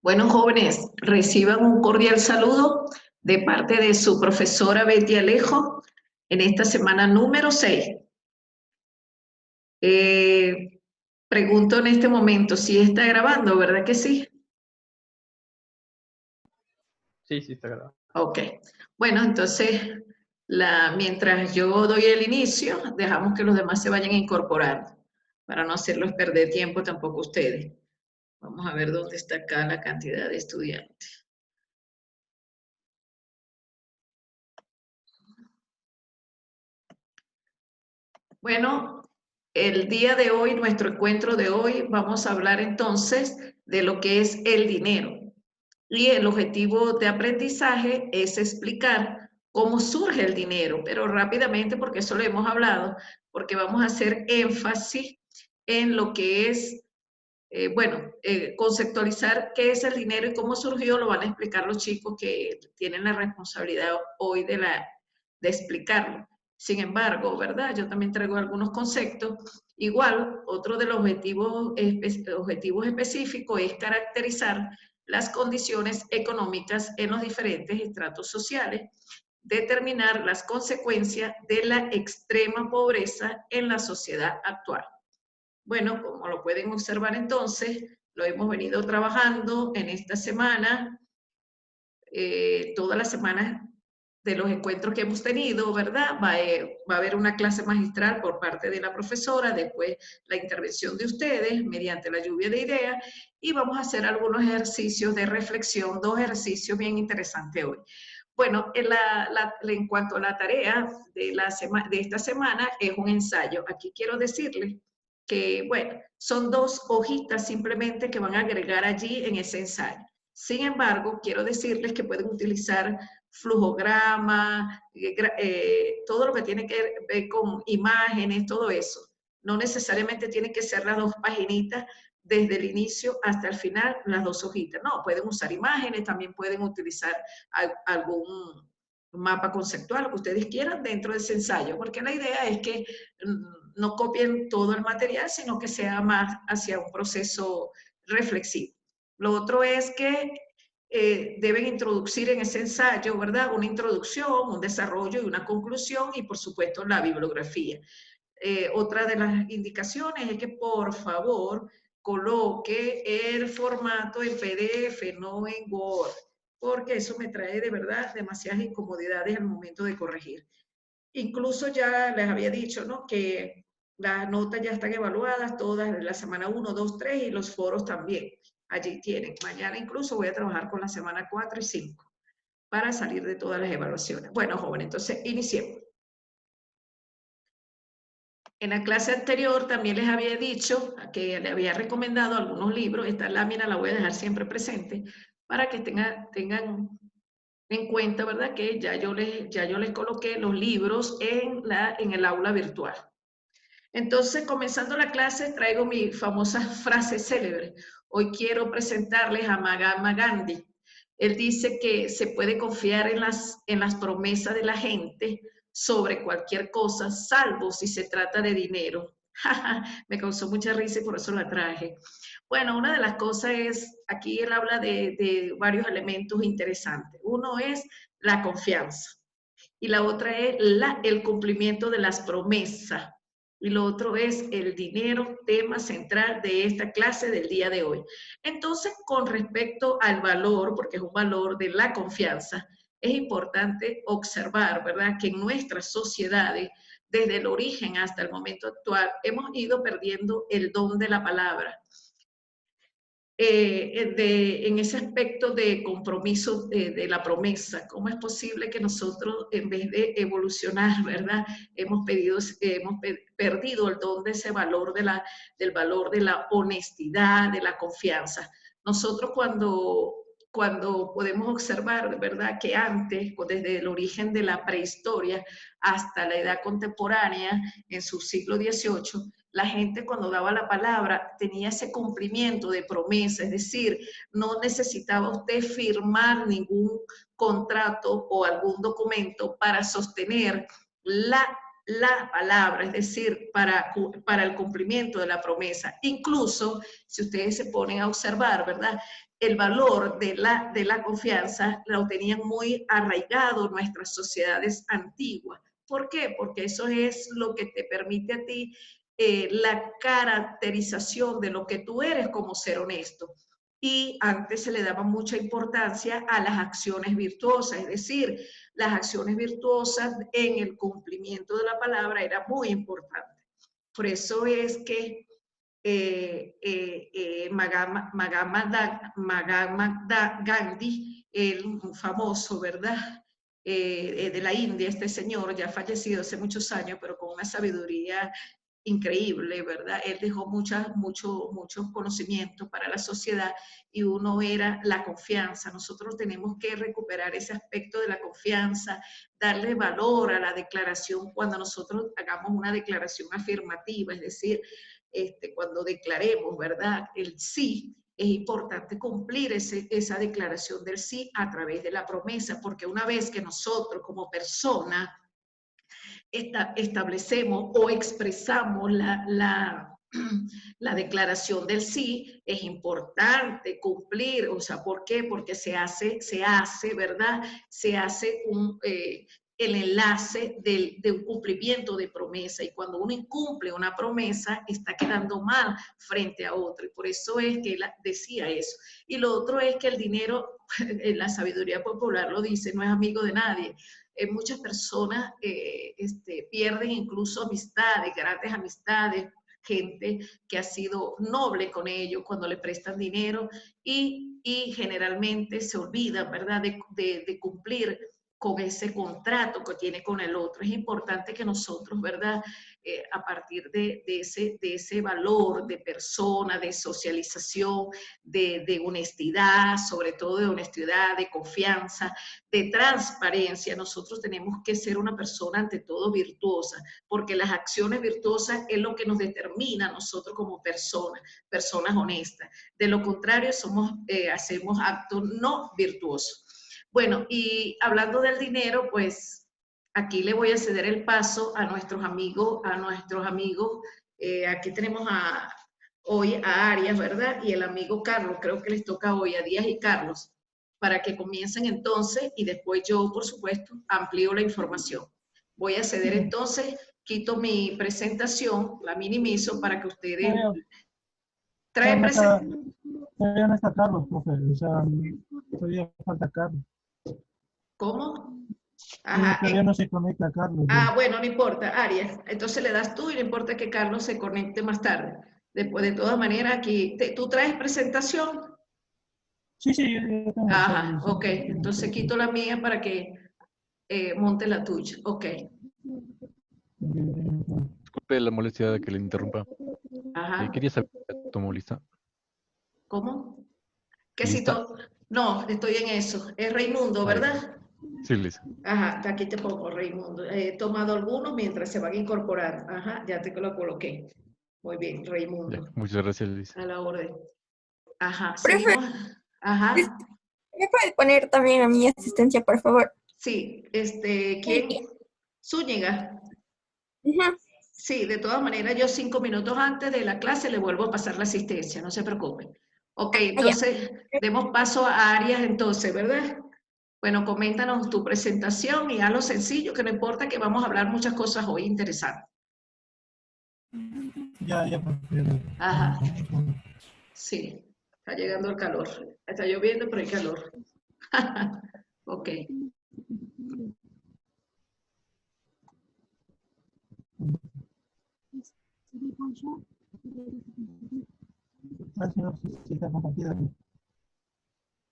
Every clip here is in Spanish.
Bueno, jóvenes, reciban un cordial saludo de parte de su profesora Betty Alejo en esta semana número 6. Pregunto en este momento si está grabando, ¿verdad que sí? Sí, sí, está grabado. Ok. Bueno, entonces, mientras yo doy el inicio, dejamos que los demás se vayan incorporando para no hacerlos perder tiempo tampoco ustedes. Vamos a ver dónde está acá la cantidad de estudiantes. Bueno, el día de hoy, nuestro encuentro de hoy, vamos a hablar entonces de lo que es el dinero. Y el objetivo de aprendizaje es explicar cómo surge el dinero, pero rápidamente, porque eso lo hemos hablado, porque vamos a hacer énfasis en lo que es, conceptualizar qué es el dinero y cómo surgió, lo van a explicar los chicos que tienen la responsabilidad hoy de explicarlo. Sin embargo, ¿verdad? Yo también traigo algunos conceptos. Igual, otro de los objetivos específicos es caracterizar las condiciones económicas en los diferentes estratos sociales, determinar las consecuencias de la extrema pobreza en la sociedad actual. Bueno, como lo pueden observar entonces, lo hemos venido trabajando en esta semana, todas las semanas de los encuentros que hemos tenido, ¿verdad? Va a haber una clase magistral por parte de la profesora, después la intervención de ustedes mediante la lluvia de ideas y vamos a hacer algunos ejercicios de reflexión, dos ejercicios bien interesantes hoy. Bueno, en cuanto a la tarea de esta semana es un ensayo. Aquí quiero decirles que, bueno, son dos hojitas simplemente que van a agregar allí en ese ensayo. Sin embargo, quiero decirles que pueden utilizar flujograma, todo lo que tiene que ver con imágenes, todo eso. No necesariamente tiene que ser las dos paginitas desde el inicio hasta el final, las dos hojitas. No, pueden usar imágenes, también pueden utilizar algún mapa conceptual, lo que ustedes quieran dentro de ese ensayo, porque la idea es que no copien todo el material, sino que sea más hacia un proceso reflexivo. Lo otro es que deben introducir en ese ensayo, ¿verdad? Una introducción, un desarrollo y una conclusión y, por supuesto, la bibliografía. Otra de las indicaciones es que, por favor, coloque el formato en PDF, no en Word, porque eso me trae de verdad demasiadas incomodidades al momento de corregir. Incluso ya les había dicho, ¿no? Que las notas ya están evaluadas, todas de la semana 1, 2, 3 y los foros también. Allí tienen. Mañana incluso voy a trabajar con la semana 4 y 5 para salir de todas las evaluaciones. Bueno, jóvenes, entonces iniciemos. En la clase anterior también les había dicho que le había recomendado algunos libros. Esta lámina la voy a dejar siempre presente para que tengan en cuenta, ¿verdad? Que ya yo les coloqué los libros en el aula virtual. Entonces, comenzando la clase, traigo mi famosa frase célebre. Hoy quiero presentarles a Mahatma Gandhi. Él dice que se puede confiar en las promesas de la gente sobre cualquier cosa, salvo si se trata de dinero. Me causó mucha risa y por eso la traje. Bueno, una de las cosas es, aquí él habla de varios elementos interesantes. Uno es la confianza y la otra es el cumplimiento de las promesas. Y lo otro es el dinero, tema central de esta clase del día de hoy. Entonces, con respecto al valor, porque es un valor de la confianza, es importante observar, ¿verdad?, que en nuestras sociedades, desde el origen hasta el momento actual, hemos ido perdiendo el don de la palabra. En ese aspecto de compromiso de la promesa, ¿cómo es posible que nosotros, en vez de evolucionar, ¿verdad?, hemos perdido el don de ese valor del valor de la honestidad, de la confianza? Nosotros cuando podemos observar, ¿verdad?, que antes, desde el origen de la prehistoria hasta la edad contemporánea, en su siglo XVIII, la gente cuando daba la palabra tenía ese cumplimiento de promesa, es decir, no necesitaba usted firmar ningún contrato o algún documento para sostener la la palabra, es decir, para el cumplimiento de la promesa. Incluso, si ustedes se ponen a observar, ¿verdad? El valor de la confianza lo tenían muy arraigado en nuestras sociedades antiguas. ¿Por qué? Porque eso es lo que te permite a ti la caracterización de lo que tú eres como ser honesto. Y antes se le daba mucha importancia a las acciones virtuosas, es decir, las acciones virtuosas en el cumplimiento de la palabra era muy importante. Por eso es que Mahatma Gandhi, el famoso, ¿verdad? De la India, este señor ya fallecido hace muchos años, pero con una sabiduría increíble, ¿verdad? Él dejó muchos conocimientos para la sociedad y uno era la confianza. Nosotros tenemos que recuperar ese aspecto de la confianza, darle valor a la declaración cuando nosotros hagamos una declaración afirmativa, es decir, cuando declaremos, ¿verdad? El sí, es importante cumplir esa declaración del sí a través de la promesa, porque una vez que nosotros como persona establecemos o expresamos la declaración del sí, es importante cumplir, o sea, ¿por qué? Porque se hace, ¿verdad? Se hace el enlace de un cumplimiento de promesa, y cuando uno incumple una promesa, está quedando mal frente a otro, y por eso es que él decía eso. Y lo otro es que el dinero, la sabiduría popular lo dice, no es amigo de nadie. Muchas personas pierden incluso amistades, grandes amistades, gente que ha sido noble con ellos cuando le prestan dinero y generalmente se olvidan, ¿verdad?, de cumplir con ese contrato que tiene con el otro. Es importante que nosotros, ¿verdad?, a partir de ese valor de persona, de socialización, de honestidad, sobre todo de honestidad, de confianza, de transparencia, nosotros tenemos que ser una persona ante todo virtuosa, porque las acciones virtuosas es lo que nos determina a nosotros como personas, personas honestas. De lo contrario, hacemos actos no virtuosos. Bueno, y hablando del dinero, pues aquí le voy a ceder el paso a nuestros amigos, aquí tenemos hoy a Arias, ¿verdad? Y el amigo Carlos, creo que les toca hoy a Díaz y Carlos, para que comiencen entonces y después yo, por supuesto, amplío la información. Voy a ceder entonces, quito mi presentación, la minimizo para que ustedes traen presentación. Todavía no está Carlos, profe. O sea, todavía falta Carlos. ¿Cómo? Ajá. Todavía no se conecta Carlos. Bueno, no importa, Arias. Entonces le das tú y no importa que Carlos se conecte más tarde. Después, de todas maneras, aquí, ¿tú traes presentación? Sí, yo tengo. Ajá, ok. Entonces quito la mía para que monte la tuya. Ok. Disculpe la molestia de que le interrumpa. Ajá. Quería saber si tomó lista. ¿Cómo? ¿Qué si ¿Lista? No, estoy en eso. Es Raimundo, ¿verdad? Sí, lista. Ajá, aquí te pongo Raimundo. He tomado algunos mientras se van incorporando. Ajá, ya te lo coloqué. Muy bien, Raimundo. Ya, muchas gracias, Luis. A la orden. Ajá, Profe, seguimos. Ajá. ¿me puede poner también a mi asistencia, por favor? Sí, ¿quién? Zúñiga. Ujú. Sí, de todas maneras, yo 5 minutos antes de la clase le vuelvo a pasar la asistencia, no se preocupen. Ok, entonces, demos paso a Arias entonces, ¿verdad? Bueno, coméntanos tu presentación y hazlo sencillo, que no importa que vamos a hablar muchas cosas hoy interesantes. Ya, profe. Ajá. Sí, está llegando el calor. Está lloviendo, pero hay calor. Ok.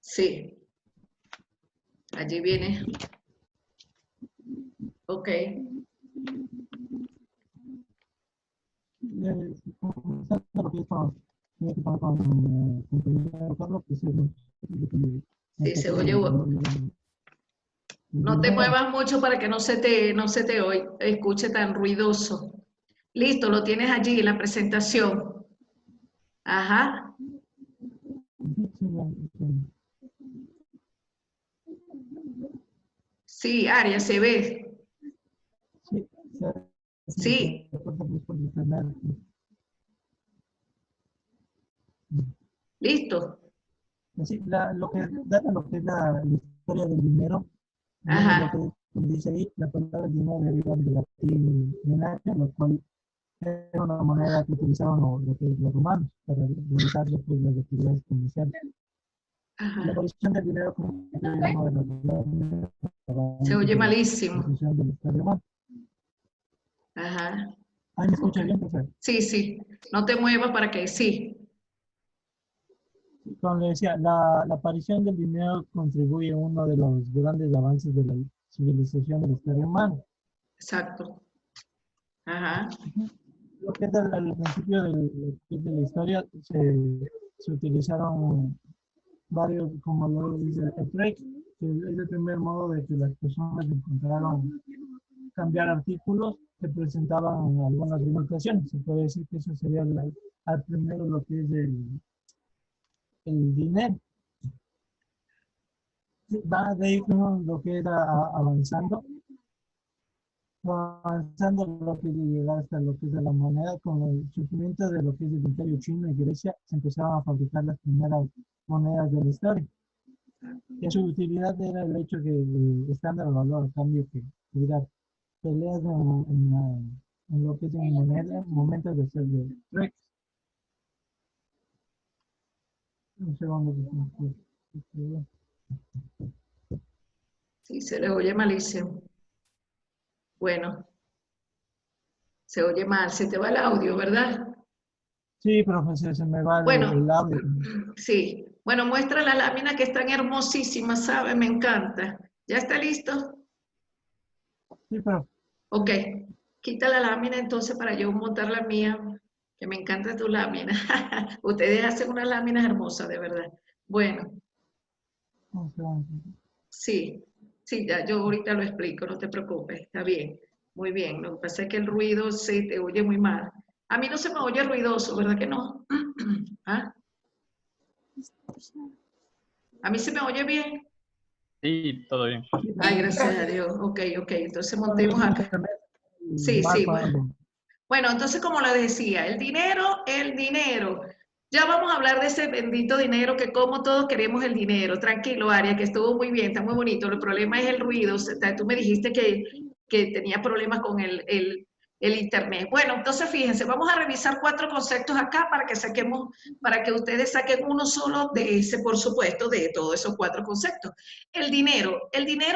Sí. Allí viene. Ok. Sí, se oye. No te muevas mucho para que no se te escuche tan ruidoso. Listo, lo tienes allí, la presentación. Ajá. Sí, Arias, se ve. Sí, listo. Sí, lo que data lo que es la historia del dinero, viene lo Ajá, que dice ahí, la palabra dinero deriva del latín denario, lo cual era una moneda que utilizaban los romanos para realizar lo que es las actividades comerciales. La ajá. aparición del dinero como uno de los grandes Se avances oye de la malísimo. construcción del Imperio Romano. Ajá, ¿Ahí me escucha ok. bien, profe? Sí, sí. No te muevas para que sí. Como le decía, la aparición del dinero contribuye a uno de los grandes avances de la civilización del Imperio Romano. Exacto. Ajá, Lo que es al principio de la historia se utilizaron varios, como lo dice el trade, que es el primer modo de que las personas encontraron cambiar artículos que presentaban algunas limitaciones. Se puede decir que eso sería al primero lo que es el dinero. Va de ahí como lo que era avanzando lo que llegaba hasta lo que es la moneda, con el surgimiento de lo que es el Imperio Chino y Grecia, se empezaban a fabricar las primeras monedas de la historia. Y su utilidad era el hecho que el estándar de valor, a cambio que hubiera peleas en lo que es en moneda, momentos de ser de Rex. Un segundo. sí, se le oye malísimo. Bueno, se oye mal. Se te va el audio, ¿verdad? Sí, profesor, se me va el Bueno, audio. sí. Bueno, muestra la lámina que están hermosísimas, ¿sabe? Me encanta. ¿Ya está listo? Sí, pero Ok. Quita la lámina entonces para yo montar la mía, que me encanta tu lámina. Ustedes hacen unas láminas hermosas, de verdad. Bueno, un segundo. sí, sí, ya yo ahorita lo explico, no te preocupes, está bien, muy bien. Lo que pasa es que el ruido se te oye muy mal. A mí no se me oye ruidoso, ¿verdad que no? ¿Ah? A mí se me oye bien. Sí, todo bien. Ay, Sí, gracias a profe. Dios. Ok, ok, entonces Solo montemos es acá. internet Sí, mal sí. cuando. Bueno, entonces como le decía, el dinero, el dinero. Ya vamos a hablar de ese bendito dinero, que como todos queremos el dinero. Tranquilo, Aria, que estuvo muy bien, está muy bonito. El problema es el ruido. O sea, tú me dijiste que tenía problemas con el internet. Bueno, entonces fíjense, vamos a revisar 4 conceptos acá para que saquemos, para que ustedes saquen uno solo de ese, por supuesto, de todos esos 4 conceptos. El dinero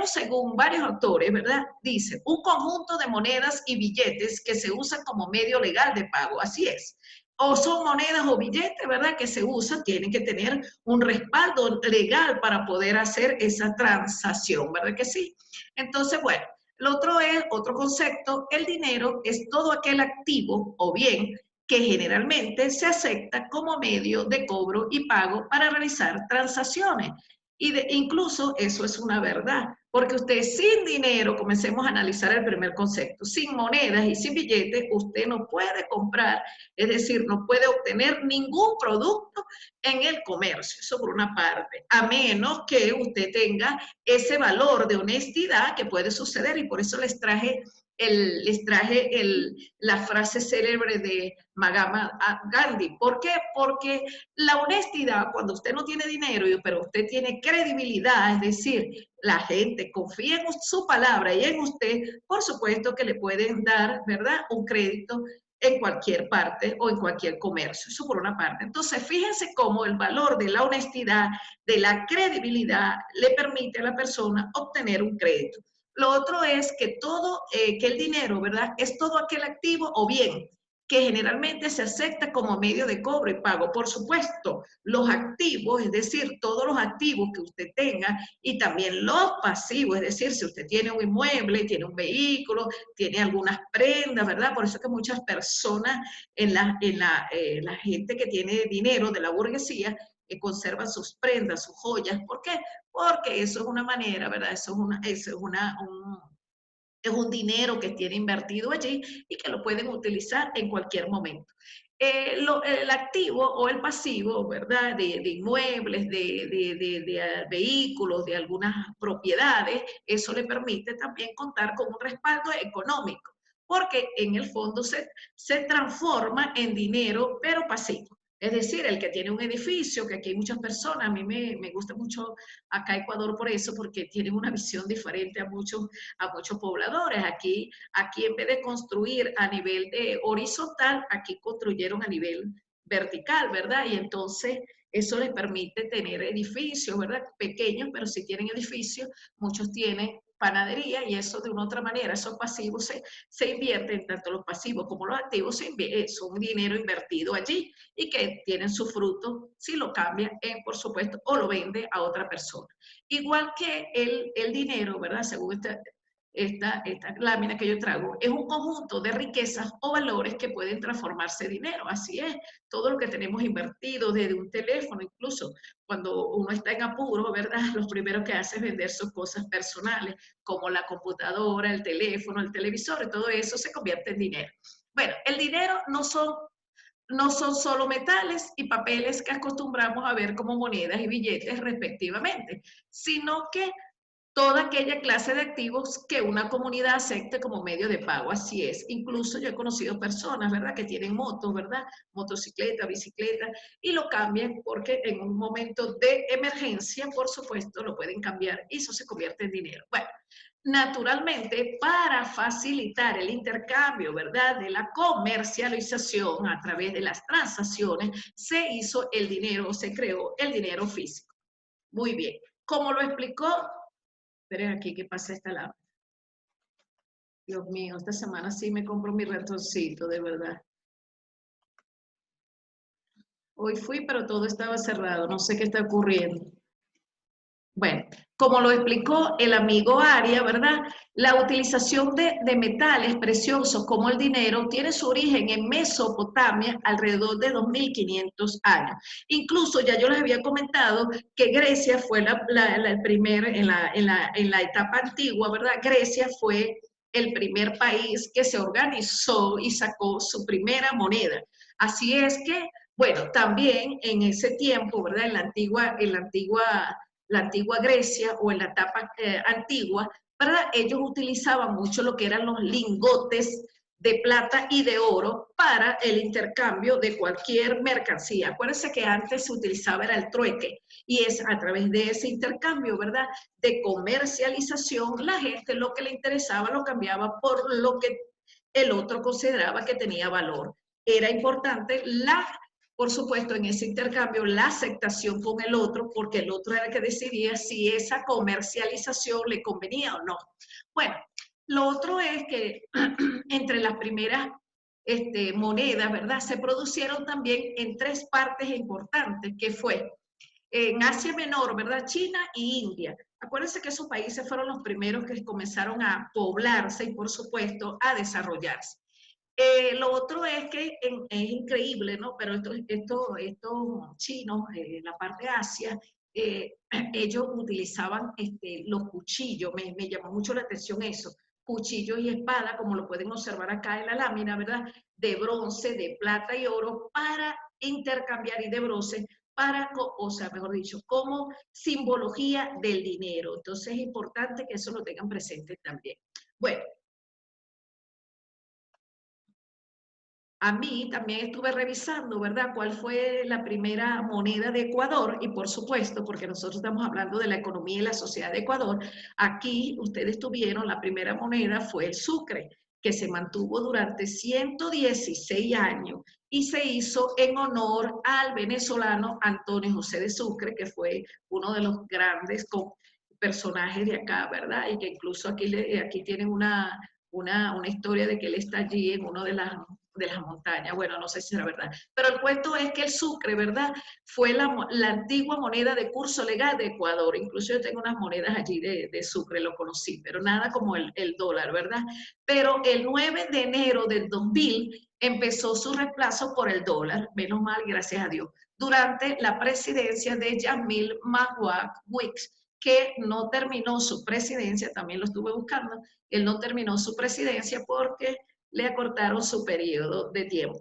según varios autores, ¿verdad? Dice, un conjunto de monedas y billetes que se usan como medio legal de pago, así es. O son monedas o billetes, ¿verdad? Que se usan, tienen que tener un respaldo legal para poder hacer esa transacción, ¿verdad que sí? Entonces, bueno, lo otro es, otro concepto, el dinero es todo aquel activo o bien que generalmente se acepta como medio de cobro y pago para realizar transacciones. Incluso eso es una verdad, porque usted sin dinero, comencemos a analizar el primer concepto, sin monedas y sin billetes, usted no puede comprar, es decir, no puede obtener ningún producto en el comercio, eso por una parte, a menos que usted tenga ese valor de honestidad que puede suceder, y por eso les traje la frase célebre de Mahatma Gandhi. ¿Por qué? Porque la honestidad, cuando usted no tiene dinero, pero usted tiene credibilidad, es decir, la gente confía en su palabra y en usted, por supuesto que le pueden dar, ¿verdad?, un crédito en cualquier parte o en cualquier comercio. Eso por una parte. Entonces, fíjense cómo el valor de la honestidad, de la credibilidad, le permite a la persona obtener un crédito. Lo otro es que que el dinero, ¿verdad?, es todo aquel activo o bien que generalmente se acepta como medio de cobro y pago. Por supuesto, los activos, es decir, todos los activos que usted tenga, y también los pasivos, es decir, si usted tiene un inmueble, tiene un vehículo, tiene algunas prendas, ¿verdad? Por eso que muchas personas, la gente que tiene dinero de la burguesía, conservan sus prendas, sus joyas. ¿Por qué? Porque eso es una manera, ¿verdad? Es un dinero que tiene invertido allí y que lo pueden utilizar en cualquier momento. El activo o el pasivo, ¿verdad?, de inmuebles, de vehículos, de algunas propiedades, eso le permite también contar con un respaldo económico. porque en el fondo se transforma en dinero, pero pasivo. Es decir, el que tiene un edificio, que aquí hay muchas personas, a mí me gusta mucho acá Ecuador por eso, porque tienen una visión diferente a muchos pobladores. Aquí en vez de construir a nivel de horizontal, aquí construyeron a nivel vertical, ¿verdad? Y entonces eso les permite tener edificios, ¿verdad? Pequeños, pero si tienen edificios, muchos tienen panadería y eso de una otra manera, esos pasivos se invierten, tanto los pasivos como los activos son dinero invertido allí y que tienen su fruto si lo cambia, por supuesto, o lo vende a otra persona. Igual que el dinero, ¿verdad? Según esta lámina que yo traigo, es un conjunto de riquezas o valores que pueden transformarse en dinero. Así es, todo lo que tenemos invertido desde un teléfono, incluso cuando uno está en apuro, ¿verdad? Lo primero que hace es vender sus cosas personales, como la computadora, el teléfono, el televisor, y todo eso se convierte en dinero. Bueno, el dinero no son solo metales y papeles que acostumbramos a ver como monedas y billetes respectivamente, sino que toda aquella clase de activos que una comunidad acepte como medio de pago. Así es. Incluso yo he conocido personas, ¿verdad?, que tienen motos, ¿verdad?, motocicleta, bicicleta, y lo cambian porque en un momento de emergencia, por supuesto, lo pueden cambiar y eso se convierte en dinero. Bueno, naturalmente, para facilitar el intercambio, ¿verdad?, de la comercialización a través de las transacciones, se hizo el dinero, se creó el dinero físico. Muy bien. Como lo explicó, esperen aquí que pasa esta lámpara. Dios mío, esta semana sí me compro mi ratoncito, de verdad. Hoy fui, pero todo estaba cerrado, no sé qué está ocurriendo. Bueno, como lo explicó el amigo Aria, ¿verdad? La utilización de metales preciosos como el dinero tiene su origen en Mesopotamia alrededor de 2500 años. Incluso ya yo les había comentado que Grecia fue el primer, en la etapa antigua, ¿verdad? Grecia fue el primer país que se organizó y sacó su primera moneda. Así es que, bueno, también en ese tiempo, ¿verdad? En la antigua Grecia o en la etapa antigua, ¿verdad? Ellos utilizaban mucho lo que eran los lingotes de plata y de oro para el intercambio de cualquier mercancía. Acuérdense que antes se utilizaba era el trueque y es a través de ese intercambio, ¿verdad?, de comercialización, la gente lo que le interesaba lo cambiaba por lo que el otro consideraba que tenía valor. Era importante por supuesto, en ese intercambio, la aceptación con el otro, porque el otro era el que decidía si esa comercialización le convenía o no. Bueno, lo otro es que entre las primeras monedas, ¿verdad?, se producieron también en tres partes importantes, que fue en Asia Menor, ¿verdad?, China y India. Acuérdense que esos países fueron los primeros que comenzaron a poblarse y, por supuesto, a desarrollarse. Lo otro es que es increíble, ¿no? Pero estos chinos, la parte de Asia, ellos utilizaban los cuchillos, me llamó mucho la atención eso, cuchillos y espada, como lo pueden observar acá en la lámina, ¿verdad?, de bronce, de plata y oro para intercambiar, y de bronce para, o sea, mejor dicho, como simbología del dinero. Entonces es importante que eso lo tengan presente también. Bueno, a mí también estuve revisando, ¿verdad?, cuál fue la primera moneda de Ecuador, y por supuesto, porque nosotros estamos hablando de la economía y la sociedad de Ecuador, aquí ustedes tuvieron, la primera moneda fue el sucre, que se mantuvo durante 116 años y se hizo en honor al venezolano Antonio José de Sucre, que fue uno de los grandes personajes de acá, ¿verdad? Y que incluso aquí tienen una historia de que él está allí en una de las montañas. Bueno, no sé si era verdad. Pero el cuento es que el sucre, ¿verdad?, fue la antigua moneda de curso legal de Ecuador. Incluso yo tengo unas monedas allí de sucre, lo conocí, pero nada como el dólar, ¿verdad? Pero el 9 de enero del 2000 empezó su reemplazo por el dólar, menos mal, gracias a Dios, durante la presidencia de Yamil Mahuad Wicks, que no terminó su presidencia, también lo estuve buscando, él no terminó su presidencia porque le acortaron su periodo de tiempo.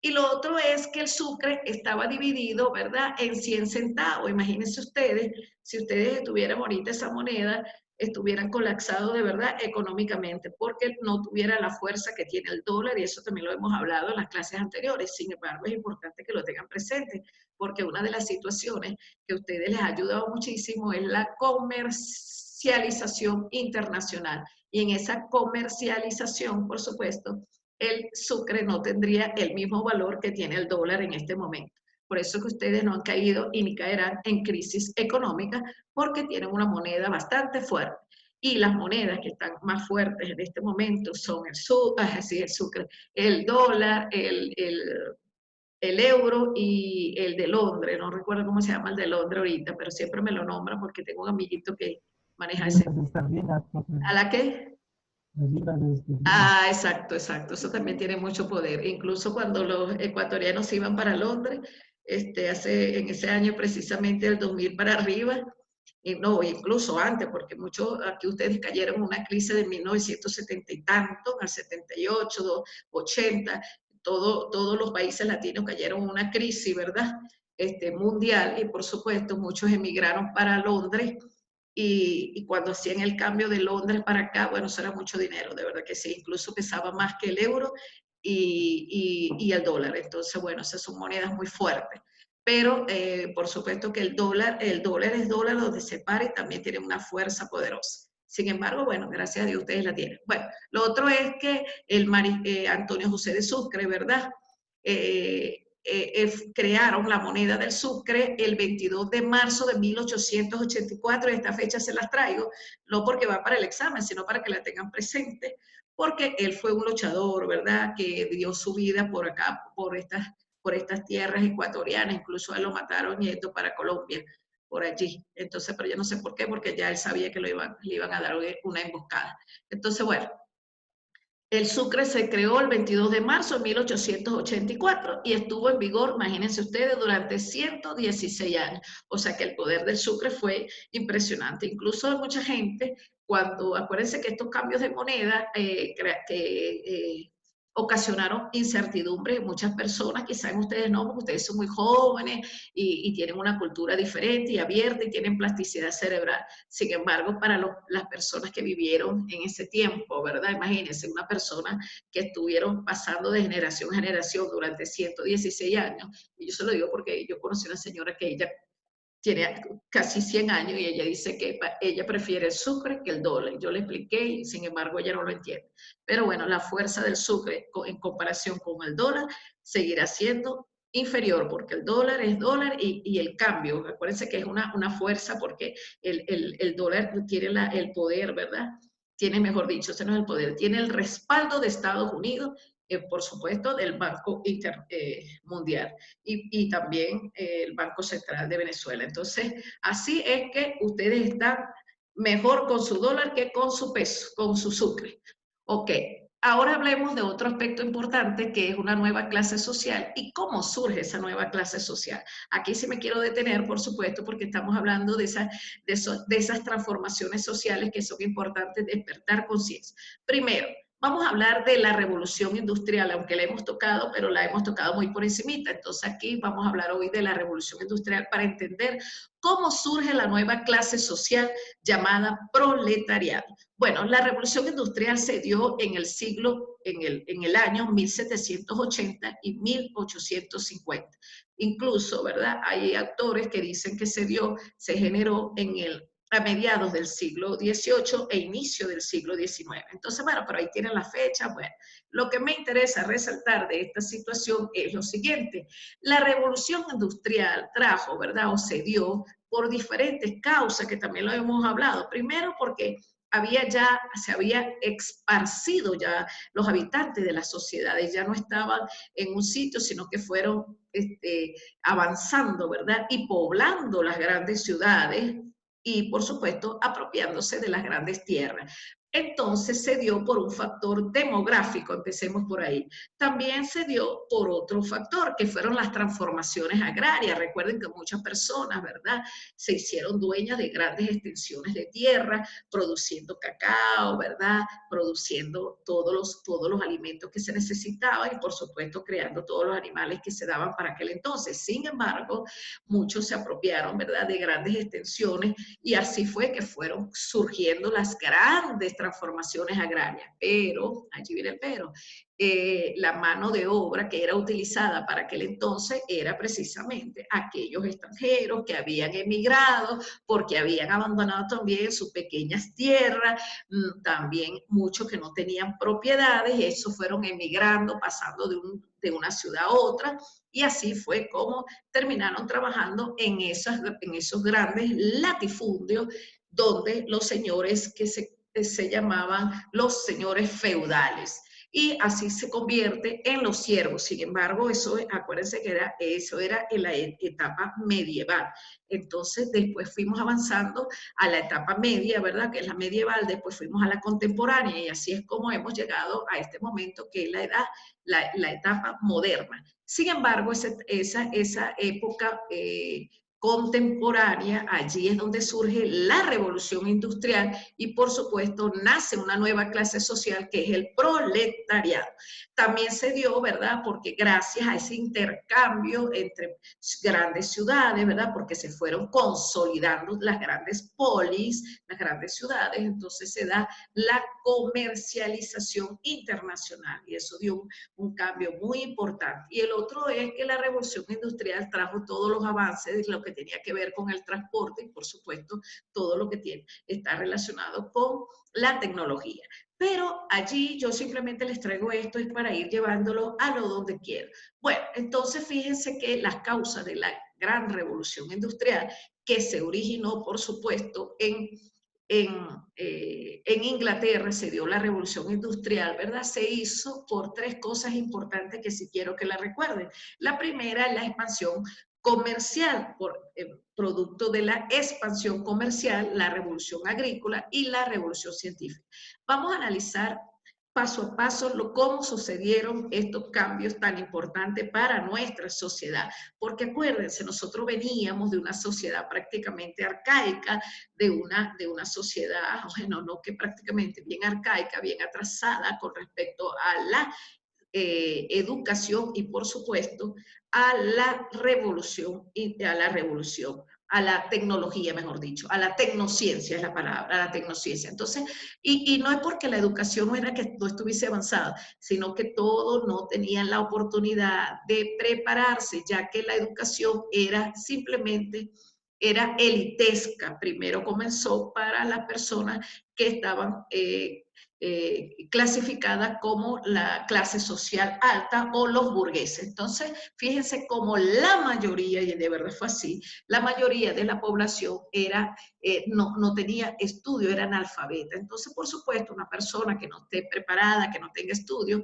Y lo otro es que el sucre estaba dividido, ¿verdad?, en 100 centavos. Imagínense ustedes, si ustedes tuvieran ahorita esa moneda, estuvieran colapsados de verdad económicamente, porque no tuviera la fuerza que tiene el dólar, y eso también lo hemos hablado en las clases anteriores. Sin embargo, es importante que lo tengan presente, porque una de las situaciones que a ustedes les ha ayudado muchísimo es la comercialización internacional. Y en esa comercialización, por supuesto, el sucre no tendría el mismo valor que tiene el dólar en este momento. Por eso que ustedes no han caído y ni caerán en crisis económica, porque tienen una moneda bastante fuerte. Y las monedas que están más fuertes en este momento son el sucre, el dólar, el euro y el de Londres. No recuerdo cómo se llama el de Londres ahorita, pero siempre me lo nombran porque tengo un amiguito que maneja ese. ¿A la qué? Ah, exacto, exacto. Eso también tiene mucho poder. Incluso cuando los ecuatorianos iban para Londres, en ese año precisamente del 2000 para arriba, y no, incluso antes, porque muchos aquí ustedes cayeron en una crisis de 1970 y tanto, al 78, 80, todos los países latinos cayeron en una crisis, ¿verdad? Mundial, y por supuesto muchos emigraron para Londres. Y cuando hacían el cambio de Londres para acá, bueno, eso era mucho dinero, de verdad que sí, incluso pesaba más que el euro y el dólar. Entonces, bueno, esas son monedas muy fuertes. Pero, por supuesto que el dólar es dólar donde se para y también tiene una fuerza poderosa. Sin embargo, bueno, gracias a Dios ustedes la tienen. Bueno, lo otro es que Antonio José de Sucre, ¿verdad? Crearon la moneda del sucre el 22 de marzo de 1884, y esta fecha se las traigo, no porque va para el examen, sino para que la tengan presente, porque él fue un luchador, ¿verdad?, que dio su vida por acá, por estas tierras ecuatorianas, incluso a él lo mataron yendo para Colombia, por allí. Entonces, pero yo no sé por qué, porque ya él sabía que le iban a dar una emboscada. Entonces, bueno, el sucre se creó el 22 de marzo de 1884 y estuvo en vigor, imagínense ustedes, durante 116 años. O sea que el poder del sucre fue impresionante. Incluso mucha gente, acuérdense que estos cambios de moneda ocasionaron incertidumbre en muchas personas, quizás ustedes no, porque ustedes son muy jóvenes y tienen una cultura diferente y abierta y tienen plasticidad cerebral. Sin embargo, para las personas que vivieron en ese tiempo, ¿verdad? Imagínense, una persona que estuvieron pasando de generación a generación durante 116 años, y yo se lo digo porque yo conocí a una señora que ella tiene casi 100 años y ella dice que ella prefiere el sucre que el dólar. Yo le expliqué y sin embargo ella no lo entiende. Pero bueno, la fuerza del sucre en comparación con el dólar seguirá siendo inferior, porque el dólar es dólar y el cambio, acuérdense que es una fuerza porque el dólar tiene el poder, ¿verdad? Tiene, mejor dicho, ese no es el poder, tiene el respaldo de Estados Unidos, por supuesto, del Banco Mundial y también el Banco Central de Venezuela. Entonces, así es que ustedes están mejor con su dólar que con su peso, con su sucre. Ok, ahora hablemos de otro aspecto importante, que es una nueva clase social y cómo surge esa nueva clase social. Aquí sí me quiero detener, por supuesto, porque estamos hablando de esas transformaciones sociales que son importantes, despertar conciencia. Primero, vamos a hablar de la revolución industrial, aunque la hemos tocado, pero la hemos tocado muy por encimita. Entonces aquí vamos a hablar hoy de la revolución industrial para entender cómo surge la nueva clase social llamada proletariado. Bueno, la revolución industrial se dio en el año 1780 y 1850. Incluso, ¿verdad? Hay autores que dicen que se generó a mediados del siglo XVIII e inicio del siglo XIX. Entonces, bueno, pero ahí tienen la fecha. Bueno, lo que me interesa resaltar de esta situación es lo siguiente. La revolución industrial trajo, ¿verdad? O se dio por diferentes causas que también lo hemos hablado. Primero, porque se había esparcido ya los habitantes de las sociedades, ya no estaban en un sitio, sino que fueron avanzando, ¿verdad? Y poblando las grandes ciudades, y por supuesto apropiándose de las grandes tierras. Entonces se dio por un factor demográfico, empecemos por ahí. También se dio por otro factor, que fueron las transformaciones agrarias. Recuerden que muchas personas, ¿verdad?, se hicieron dueñas de grandes extensiones de tierra, produciendo cacao, ¿verdad?, produciendo todos los alimentos que se necesitaban y, por supuesto, creando todos los animales que se daban para aquel entonces. Sin embargo, muchos se apropiaron, ¿verdad?, de grandes extensiones y así fue que fueron surgiendo las grandes transformaciones agrarias. Pero, allí viene el pero, la mano de obra que era utilizada para aquel entonces era precisamente aquellos extranjeros que habían emigrado porque habían abandonado también sus pequeñas tierras, también muchos que no tenían propiedades, esos fueron emigrando, pasando de una ciudad a otra, y así fue como terminaron trabajando en esos grandes latifundios donde los señores que se llamaban los señores feudales. Y así se convierte en los siervos. Sin embargo, acuérdense que eso era en la etapa medieval. Entonces, después fuimos avanzando a la etapa media, ¿verdad?, que es la medieval, después fuimos a la contemporánea, y así es como hemos llegado a este momento, que es la etapa moderna. Sin embargo, esa época contemporánea, allí es donde surge la revolución industrial y, por supuesto, nace una nueva clase social que es el proletariado. También se dio, ¿verdad?, porque gracias a ese intercambio entre grandes ciudades, ¿verdad?, porque se fueron consolidando las grandes polis, las grandes ciudades, entonces se da la comercialización internacional y eso dio un cambio muy importante. Y el otro es que la revolución industrial trajo todos los avances de lo que tenía que ver con el transporte y, por supuesto, todo lo que está relacionado con la tecnología. Pero allí yo simplemente les traigo esto, es para ir llevándolo a lo donde quiero. Bueno, entonces fíjense que las causas de la gran revolución industrial, que se originó, por supuesto, en Inglaterra, se dio la revolución industrial, ¿verdad? Se hizo por tres cosas importantes que sí quiero que la recuerden. La primera es la expansión comercial, producto de la expansión comercial, la revolución agrícola y la revolución científica. Vamos a analizar paso a paso cómo sucedieron estos cambios tan importantes para nuestra sociedad. Porque acuérdense, nosotros veníamos de una sociedad prácticamente arcaica, de una sociedad, bueno, no que prácticamente bien arcaica, bien atrasada con respecto a la educación y, por supuesto, a la revolución, a la tecnología, mejor dicho, a la tecnociencia es la palabra, a la tecnociencia. Entonces, y no es porque la educación no era que no estuviese avanzada, sino que todos no tenían la oportunidad de prepararse, ya que la educación era simplemente, era elitesca. Primero comenzó para las personas que estaban clasificada como la clase social alta o los burgueses. Entonces, fíjense cómo la mayoría, y de verdad fue así, la mayoría de la población no tenía estudio, era analfabeta. Entonces, por supuesto, una persona que no esté preparada, que no tenga estudio,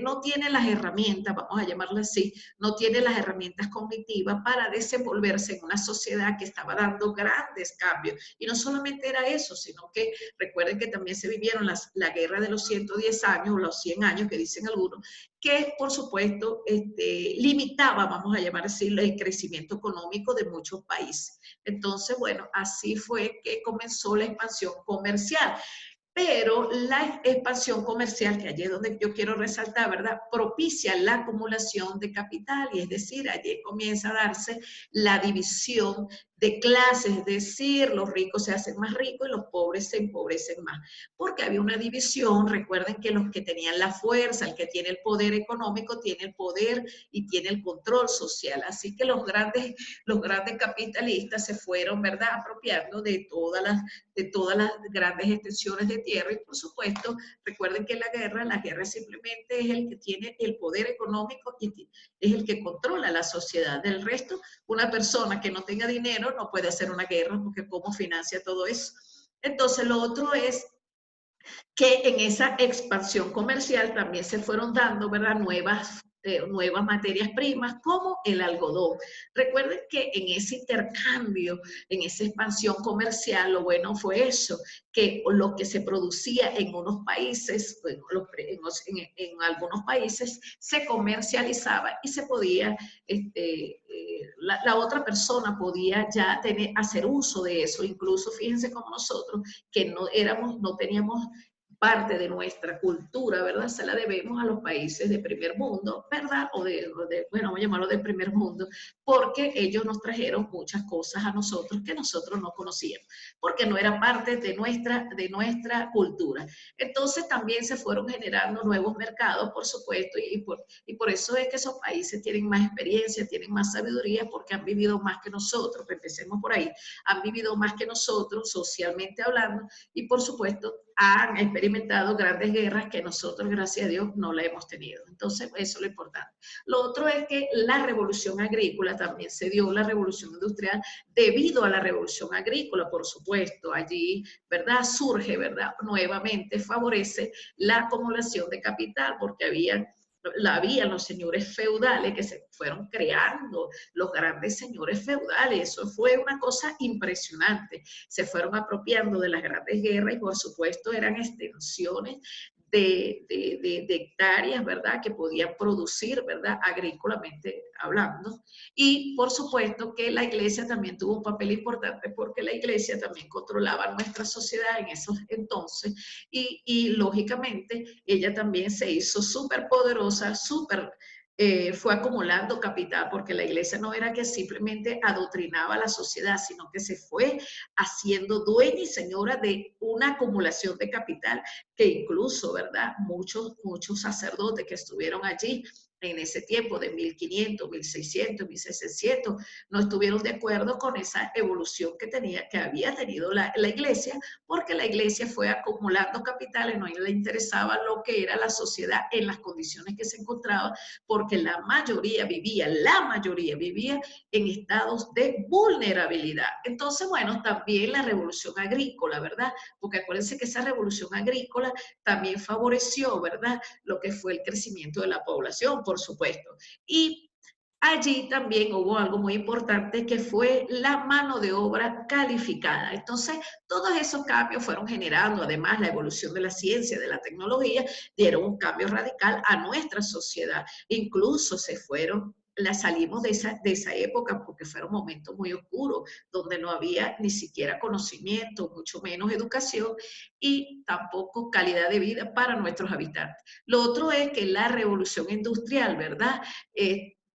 no tiene las herramientas, vamos a llamarlo así, no tiene las herramientas cognitivas para desenvolverse en una sociedad que estaba dando grandes cambios. Y no solamente era eso, sino que recuerden que también se vivieron la guerra de los 110 años, o los 100 años que dicen algunos, que por supuesto limitaba, vamos a llamar así, el crecimiento económico de muchos países. Entonces, bueno, así fue que comenzó la expansión comercial. Pero la expansión comercial, que allí es donde yo quiero resaltar, ¿verdad?, propicia la acumulación de capital, y es decir, allí comienza a darse la división de clases, es decir, los ricos se hacen más ricos y los pobres se empobrecen más, porque había una división. Recuerden que los que tenían la fuerza, el que tiene el poder económico, tiene el poder y tiene el control social, así que los grandes capitalistas se fueron, ¿verdad?, apropiando de todas las grandes extensiones de tierra. Y por supuesto, recuerden que la guerra simplemente es el que tiene el poder económico y es el que controla la sociedad. Del resto, una persona que no tenga dinero no puede hacer una guerra, porque ¿cómo financia todo eso? Entonces, lo otro es que en esa expansión comercial también se fueron dando, ¿verdad?, nuevas nuevas materias primas como el algodón. Recuerden que en ese intercambio, en esa expansión comercial, lo bueno fue eso, que lo que se producía en unos países, en algunos países, se comercializaba y se podía, la otra persona podía ya hacer uso de eso. Incluso fíjense como nosotros, que no teníamos parte de nuestra cultura, ¿verdad? Se la debemos a los países de primer mundo, ¿verdad? Bueno, vamos a llamarlo de primer mundo, porque ellos nos trajeron muchas cosas a nosotros que nosotros no conocíamos, porque no eran parte de nuestra cultura. Entonces también se fueron generando nuevos mercados, por supuesto, y por eso es que esos países tienen más experiencia, tienen más sabiduría, porque han vivido más que nosotros, empecemos por ahí, han vivido más que nosotros, socialmente hablando, y por supuesto, han experimentado grandes guerras que nosotros, gracias a Dios, no la hemos tenido. Entonces, eso es lo importante. Lo otro es que la revolución agrícola también se dio, la revolución industrial, debido a la revolución agrícola, por supuesto. Allí, ¿verdad? Surge, ¿verdad? Nuevamente favorece la acumulación de capital, porque habían los señores feudales que se fueron creando, los grandes señores feudales. Eso fue una cosa impresionante. Se fueron apropiando de las grandes guerras y por supuesto eran extensiones de hectáreas, ¿verdad? Que podían producir, ¿verdad? Agrícolamente hablando. Y por supuesto que la iglesia también tuvo un papel importante porque la iglesia también controlaba nuestra sociedad en esos entonces y lógicamente ella también se hizo súper poderosa, fue acumulando capital, porque la iglesia no era que simplemente adoctrinaba a la sociedad, sino que se fue haciendo dueña y señora de una acumulación de capital que incluso, ¿verdad? Muchos sacerdotes que estuvieron allí en ese tiempo de 1500, 1600, 1600, no estuvieron de acuerdo con esa evolución que había tenido la iglesia, porque la iglesia fue acumulando capitales, no le interesaba lo que era la sociedad en las condiciones que se encontraba, porque la mayoría vivía en estados de vulnerabilidad. Entonces, bueno, también la revolución agrícola, ¿verdad? Porque acuérdense que esa revolución agrícola también favoreció, ¿verdad? Lo que fue el crecimiento de la población, por supuesto. Y allí también hubo algo muy importante que fue la mano de obra calificada. Entonces, todos esos cambios fueron generando, además la evolución de la ciencia, de la tecnología, dieron un cambio radical a nuestra sociedad. Incluso salimos de esa época porque fueron momentos muy oscuros, donde no había ni siquiera conocimiento, mucho menos educación y tampoco calidad de vida para nuestros habitantes. Lo otro es que la revolución industrial, ¿verdad?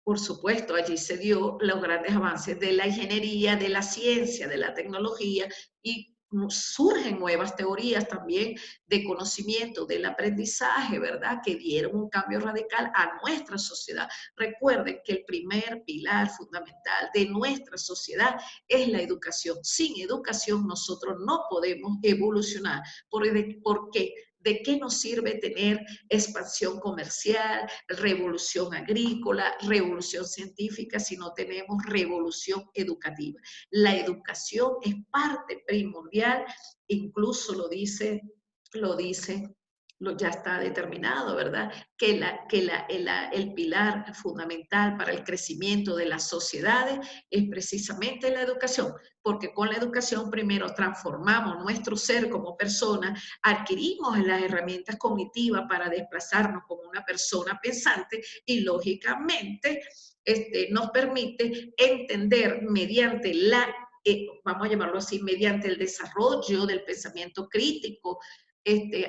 Por supuesto, allí se dio los grandes avances de la ingeniería, de la ciencia, de la tecnología y surgen nuevas teorías también de conocimiento, del aprendizaje, ¿verdad? Que dieron un cambio radical a nuestra sociedad. Recuerden que el primer pilar fundamental de nuestra sociedad es la educación. Sin educación nosotros no podemos evolucionar. ¿Por qué? ¿De qué nos sirve tener expansión comercial, revolución agrícola, revolución científica si no tenemos revolución educativa? La educación es parte primordial, incluso ya está determinado, ¿verdad? Que el pilar fundamental para el crecimiento de las sociedades es precisamente la educación, porque con la educación primero transformamos nuestro ser como persona, adquirimos las herramientas cognitivas para desplazarnos como una persona pensante y lógicamente nos permite entender mediante vamos a llamarlo así, mediante el desarrollo del pensamiento crítico,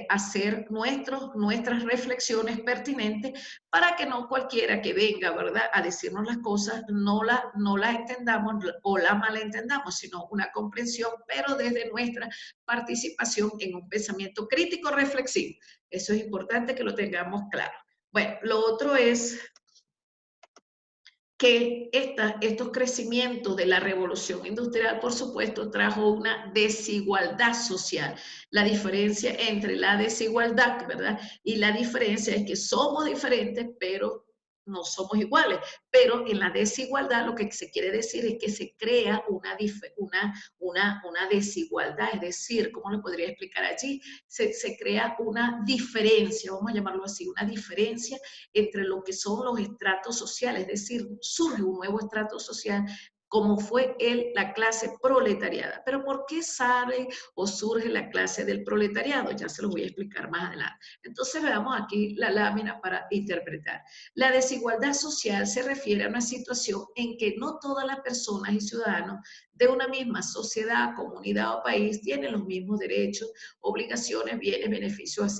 hacer nuestras reflexiones pertinentes para que no cualquiera que venga, ¿verdad?, a decirnos las cosas no la entendamos o la malentendamos, sino una comprensión, pero desde nuestra participación en un pensamiento crítico reflexivo. Eso es importante que lo tengamos claro. Bueno, lo otro es que estos crecimientos de la revolución industrial, por supuesto, trajo una desigualdad social. La diferencia entre la desigualdad, ¿verdad?, y la diferencia es que somos diferentes, pero no somos iguales, pero en la desigualdad lo que se quiere decir es que se crea una desigualdad, es decir, ¿cómo lo podría explicar allí? Se crea una diferencia, vamos a llamarlo así, una diferencia entre lo que son los estratos sociales, es decir, surge un nuevo estrato social como fue la clase proletariada. Pero ¿por qué sale o surge la clase del proletariado? Ya se lo voy a explicar más adelante. Entonces veamos aquí la lámina para interpretar. La desigualdad social se refiere a una situación en que no todas las personas y ciudadanos de una misma sociedad, comunidad o país tienen los mismos derechos, obligaciones, bienes, beneficios,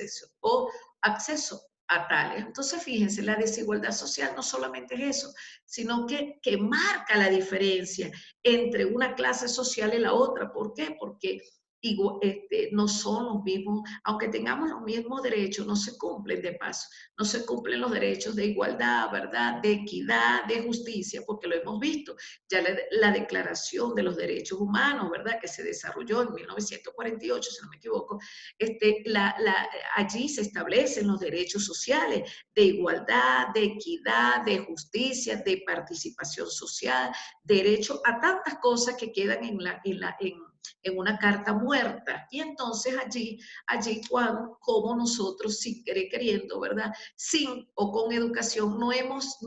acceso a tales. Entonces, fíjense, la desigualdad social no solamente es eso, sino que marca la diferencia entre una clase social y la otra. ¿Por qué? Porque no son los mismos, aunque tengamos los mismos derechos, no se cumplen de paso, no se cumplen los derechos de igualdad, ¿verdad? De equidad, de justicia, porque lo hemos visto. Ya la Declaración de los Derechos Humanos, ¿verdad? Que se desarrolló en 1948, si no me equivoco, allí se establecen los derechos sociales de igualdad, de equidad, de justicia, de participación social, derecho a tantas cosas que quedan en una carta muerta. Y entonces allí como nosotros, sin querer queriendo, ¿verdad? Sin o con educación, no hemos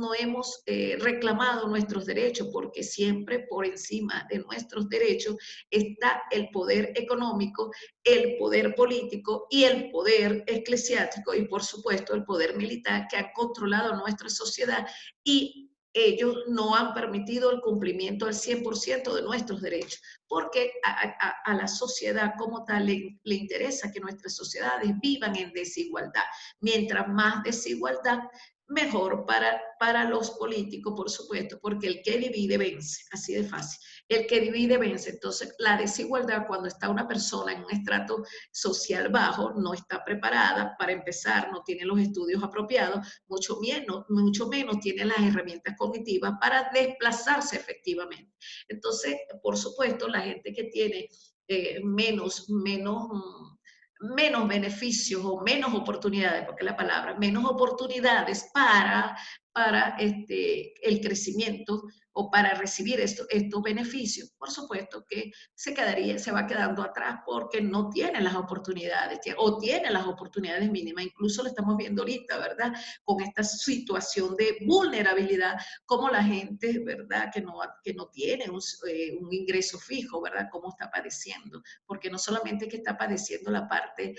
reclamado nuestros derechos, porque siempre por encima de nuestros derechos está el poder económico, el poder político y el poder eclesiástico y, por supuesto, el poder militar que han controlado nuestra sociedad y ellos no han permitido el cumplimiento al 100% de nuestros derechos, porque a la sociedad como tal le interesa que nuestras sociedades vivan en desigualdad. Mientras más desigualdad, mejor para los políticos, por supuesto, porque el que divide vence, así de fácil. El que divide vence. Entonces, la desigualdad, cuando está una persona en un estrato social bajo, no está preparada para empezar, no tiene los estudios apropiados, mucho menos tiene las herramientas cognitivas para desplazarse efectivamente. Entonces, por supuesto, la gente que tiene menos beneficios o menos oportunidades, porque la palabra, menos oportunidades para el crecimiento o para recibir estos beneficios, por supuesto que se va quedando atrás porque no tiene las oportunidades o tiene las oportunidades mínimas. Incluso lo estamos viendo ahorita, ¿verdad? Con esta situación de vulnerabilidad, como la gente, ¿verdad? Que no tiene un ingreso fijo, ¿verdad? Cómo está padeciendo, porque no solamente que está padeciendo la parte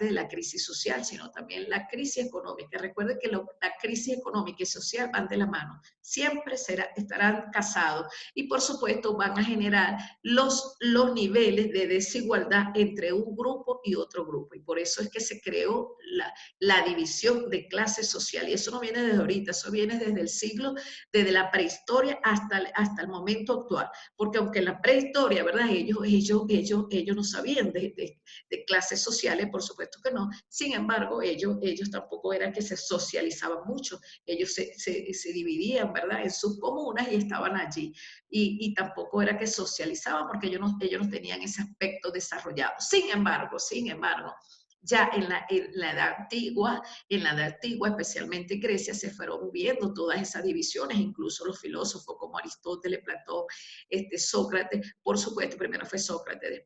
de la crisis social, sino también la crisis económica. Recuerden que la crisis económica y social van de la mano, siempre estarán casados y por supuesto van a generar los niveles de desigualdad entre un grupo y otro grupo, y por eso es que se creó la división de clase social, y eso no viene desde ahorita, eso viene desde la prehistoria hasta el momento actual, porque aunque en la prehistoria, ¿verdad? Ellos no sabían de clases sociales, por supuesto que no, sin embargo, ellos tampoco era que se socializaban mucho, ellos se dividían, ¿verdad? En sus comunas y estaban allí, y tampoco era que socializaban porque ellos no tenían ese aspecto desarrollado. Sin embargo, ya en la edad antigua, especialmente en Grecia, se fueron viendo todas esas divisiones, incluso los filósofos como Aristóteles, Platón, Sócrates, por supuesto, primero fue Sócrates,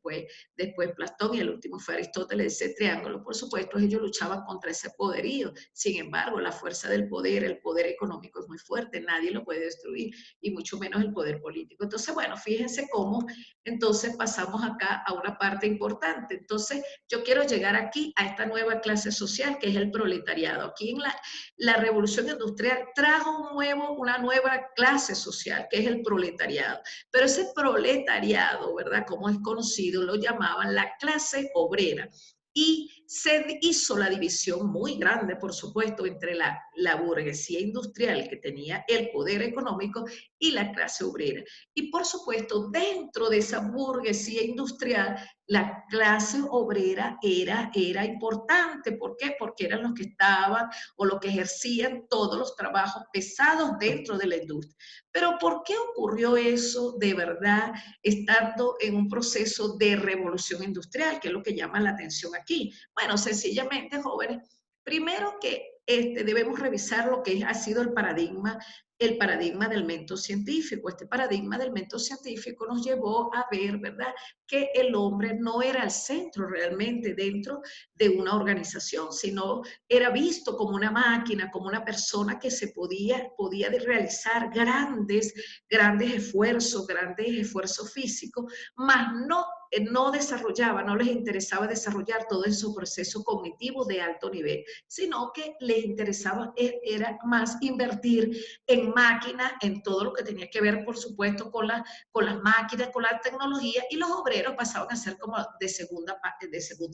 después Platón y el último fue Aristóteles, ese triángulo. Por supuesto, ellos luchaban contra ese poderío. Sin embargo, la fuerza del poder, el poder económico es muy fuerte, nadie lo puede destruir, y mucho menos el poder político. Entonces, bueno, fíjense cómo entonces pasamos acá a una parte importante. Entonces, yo quiero llegar aquí a esta nueva clase social que es el proletariado. Aquí en la revolución industrial trajo una nueva clase social que es el proletariado. Pero ese proletariado, ¿verdad? Como es conocido, lo llamaban la clase obrera. Y se hizo la división muy grande, por supuesto, entre la burguesía industrial que tenía el poder económico y la clase obrera. Y por supuesto, dentro de esa burguesía industrial, la clase obrera era importante. ¿Por qué? Porque eran los que estaban o los que ejercían todos los trabajos pesados dentro de la industria. Pero ¿por qué ocurrió eso de verdad estando en un proceso de revolución industrial, que es lo que llama la atención aquí? Bueno, sencillamente, jóvenes, primero que debemos revisar lo que ha sido el paradigma del método científico. Este paradigma del método científico nos llevó a ver, ¿verdad?, que el hombre no era el centro realmente dentro de una organización, sino era visto como una máquina, como una persona que podía realizar grandes esfuerzos físicos, mas no desarrollaba, no les interesaba desarrollar todo esos procesos cognitivos de alto nivel, sino que les interesaba era más invertir en máquinas, en todo lo que tenía que ver, por supuesto, con las máquinas, con la tecnología, y los obreros pasaban a ser como de segunda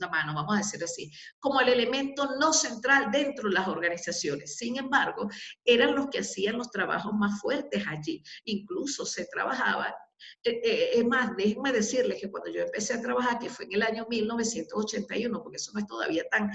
mano, vamos a decir así, como el elemento no central dentro de las organizaciones. Sin embargo, eran los que hacían los trabajos más fuertes allí. Incluso se trabajaba. Es más, déjenme decirles que cuando yo empecé a trabajar, que fue en el año 1981, porque eso no es todavía tan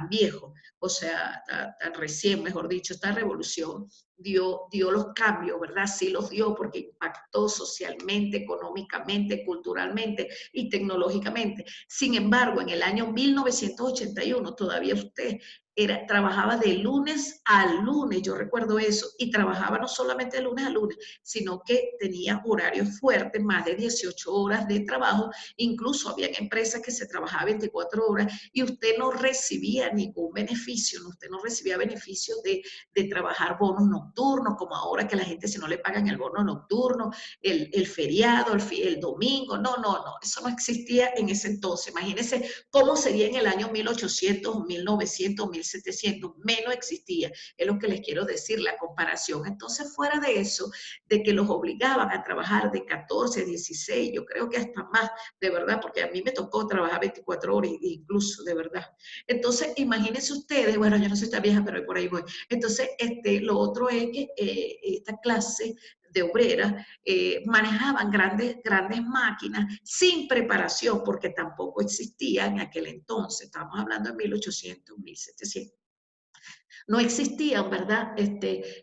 viejo, o sea, tan recién, mejor dicho, esta revolución dio los cambios, ¿verdad? Sí los dio porque impactó socialmente, económicamente, culturalmente y tecnológicamente. Sin embargo, en el año 1981 todavía usted trabajaba de lunes a lunes, yo recuerdo eso, y trabajaba no solamente de lunes a lunes, sino que tenía horarios fuertes, más de 18 horas de trabajo, incluso había empresas que se trabajaba 24 horas y usted no recibía ningún beneficio, usted no recibía beneficios de trabajar bonos nocturnos, como ahora que la gente si no le pagan el bono nocturno, el feriado, el domingo, no, eso no existía en ese entonces. Imagínense cómo sería en el año 1800, 1900, 1700, menos existía, es lo que les quiero decir, la comparación. Entonces, fuera de eso, de que los obligaban a trabajar de 14, 16, yo creo que hasta más, de verdad, porque a mí me tocó trabajar 24 horas incluso, de verdad. Entonces, imagínense ustedes, bueno, yo no soy tan vieja, pero por ahí voy. Entonces, lo otro es que esta clase de obreras manejaban grandes máquinas sin preparación, porque tampoco existía en aquel entonces, estamos hablando de 1800, 1700. No existía, ¿verdad?,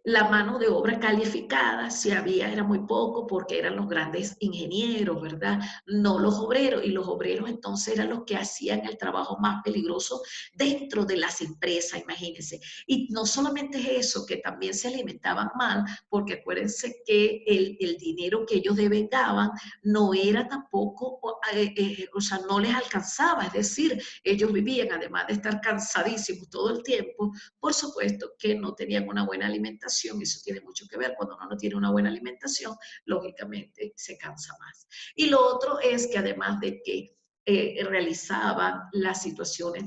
la mano de obra calificada, si había era muy poco porque eran los grandes ingenieros, ¿verdad?, no los obreros, y los obreros entonces eran los que hacían el trabajo más peligroso dentro de las empresas, imagínense. Y no solamente es eso, que también se alimentaban mal, porque acuérdense que el dinero que ellos devengaban no era tampoco, o sea, no les alcanzaba, es decir, ellos vivían, además de estar cansadísimos todo el tiempo, por supuesto que no tenían una buena alimentación, eso tiene mucho que ver, cuando uno no tiene una buena alimentación, lógicamente se cansa más. Y lo otro es que además de que realizaban las situaciones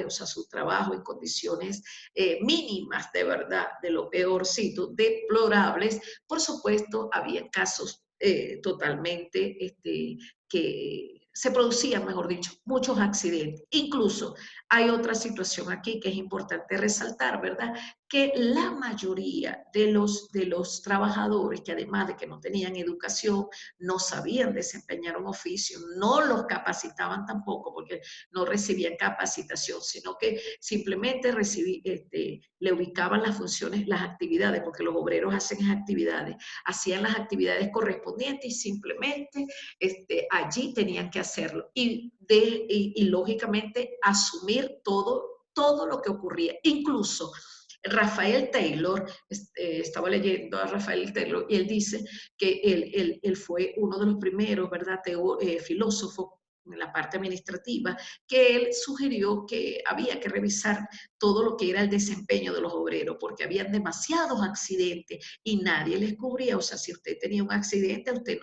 o sea, su trabajo en condiciones mínimas, de verdad, de lo peorcito, deplorables, por supuesto, había casos totalmente que se producían, mejor dicho, muchos accidentes. Incluso hay otra situación aquí que es importante resaltar, ¿verdad?, que la mayoría de los trabajadores, que además de que no tenían educación, no sabían desempeñar un oficio, no los capacitaban tampoco, porque no recibían capacitación, sino que simplemente le ubicaban las funciones, las actividades, porque los obreros hacen actividades, hacían las actividades correspondientes y simplemente allí tenían que hacerlo. Y lógicamente asumir todo lo que ocurría. Incluso Rafael Taylor, estaba leyendo a Rafael Taylor y él dice que él fue uno de los primeros, ¿verdad?, filósofos en la parte administrativa, que él sugirió que había que revisar todo lo que era el desempeño de los obreros, porque habían demasiados accidentes y nadie les cubría. O sea, si usted tenía un accidente, usted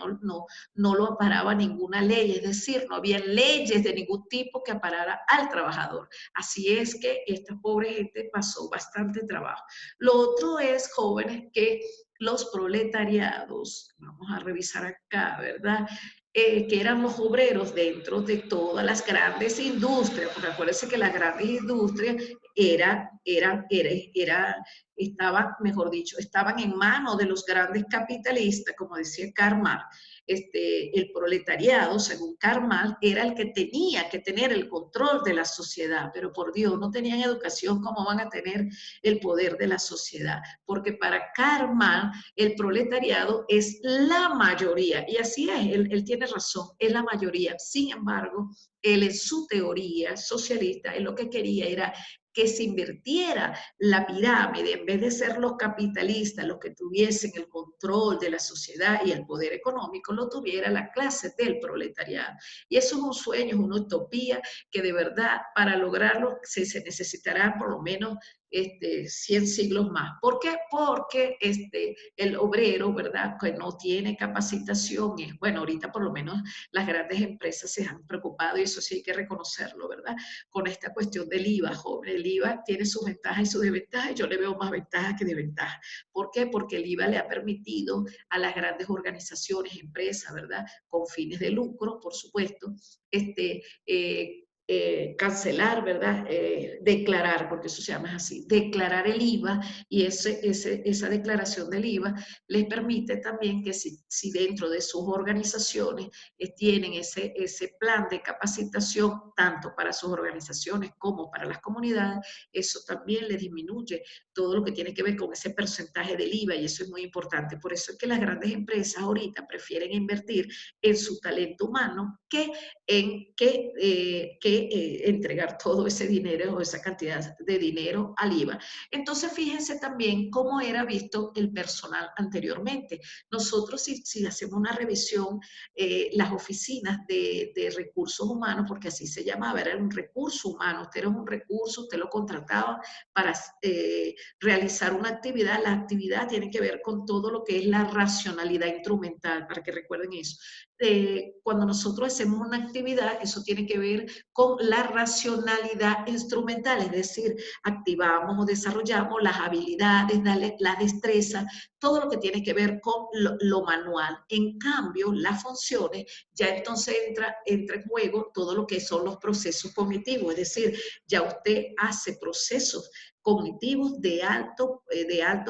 no lo amparaba ninguna ley, es decir, no había leyes de ningún tipo que amparara al trabajador. Así es que esta pobre gente pasó bastante trabajo. Lo otro es, jóvenes, que los proletariados, vamos a revisar acá, ¿verdad?, que eran los obreros dentro de todas las grandes industrias, porque acuérdense que las grandes industrias estaban en manos de los grandes capitalistas, como decía Karl Marx. El proletariado, según Karl Marx, era el que tenía que tener el control de la sociedad, pero por Dios, no tenían educación, ¿cómo van a tener el poder de la sociedad? Porque para Karl Marx, el proletariado es la mayoría, y así es, él tiene razón, es la mayoría. Sin embargo, él en su teoría socialista, él lo que quería era que se invirtiera la pirámide, en vez de ser los capitalistas los que tuviesen el control de la sociedad y el poder económico, lo tuviera la clase del proletariado. Y eso es un sueño, es una utopía que de verdad para lograrlo se necesitará por lo menos 100 siglos más. ¿Por qué? Porque el obrero, ¿verdad?, que no tiene capacitación, bueno, ahorita por lo menos las grandes empresas se han preocupado, y eso sí hay que reconocerlo, ¿verdad?, con esta cuestión del IVA, joven. El IVA tiene sus ventajas y sus desventajas, y yo le veo más ventajas que desventajas. ¿Por qué? Porque el IVA le ha permitido a las grandes organizaciones, empresas, ¿verdad?, con fines de lucro, por supuesto, cancelar, ¿verdad? Declarar, porque eso se llama así, declarar el IVA, y esa declaración del IVA les permite también que si dentro de sus organizaciones tienen ese plan de capacitación, tanto para sus organizaciones como para las comunidades, eso también les disminuye todo lo que tiene que ver con ese porcentaje del IVA, y eso es muy importante. Por eso es que las grandes empresas ahorita prefieren invertir en su talento humano que entregar todo ese dinero o esa cantidad de dinero al IVA. Entonces, fíjense también cómo era visto el personal anteriormente. Nosotros, si hacemos una revisión, las oficinas de recursos humanos, porque así se llamaba, era un recurso humano, usted era un recurso, usted lo contrataba para realizar una actividad. La actividad tiene que ver con todo lo que es la racionalidad instrumental, para que recuerden eso. Cuando nosotros hacemos una actividad, eso tiene que ver con la racionalidad instrumental, es decir, activamos o desarrollamos las habilidades, la destreza, todo lo que tiene que ver con lo manual. En cambio, las funciones, ya entonces entra en juego todo lo que son los procesos cognitivos, es decir, ya usted hace procesos cognitivos de alto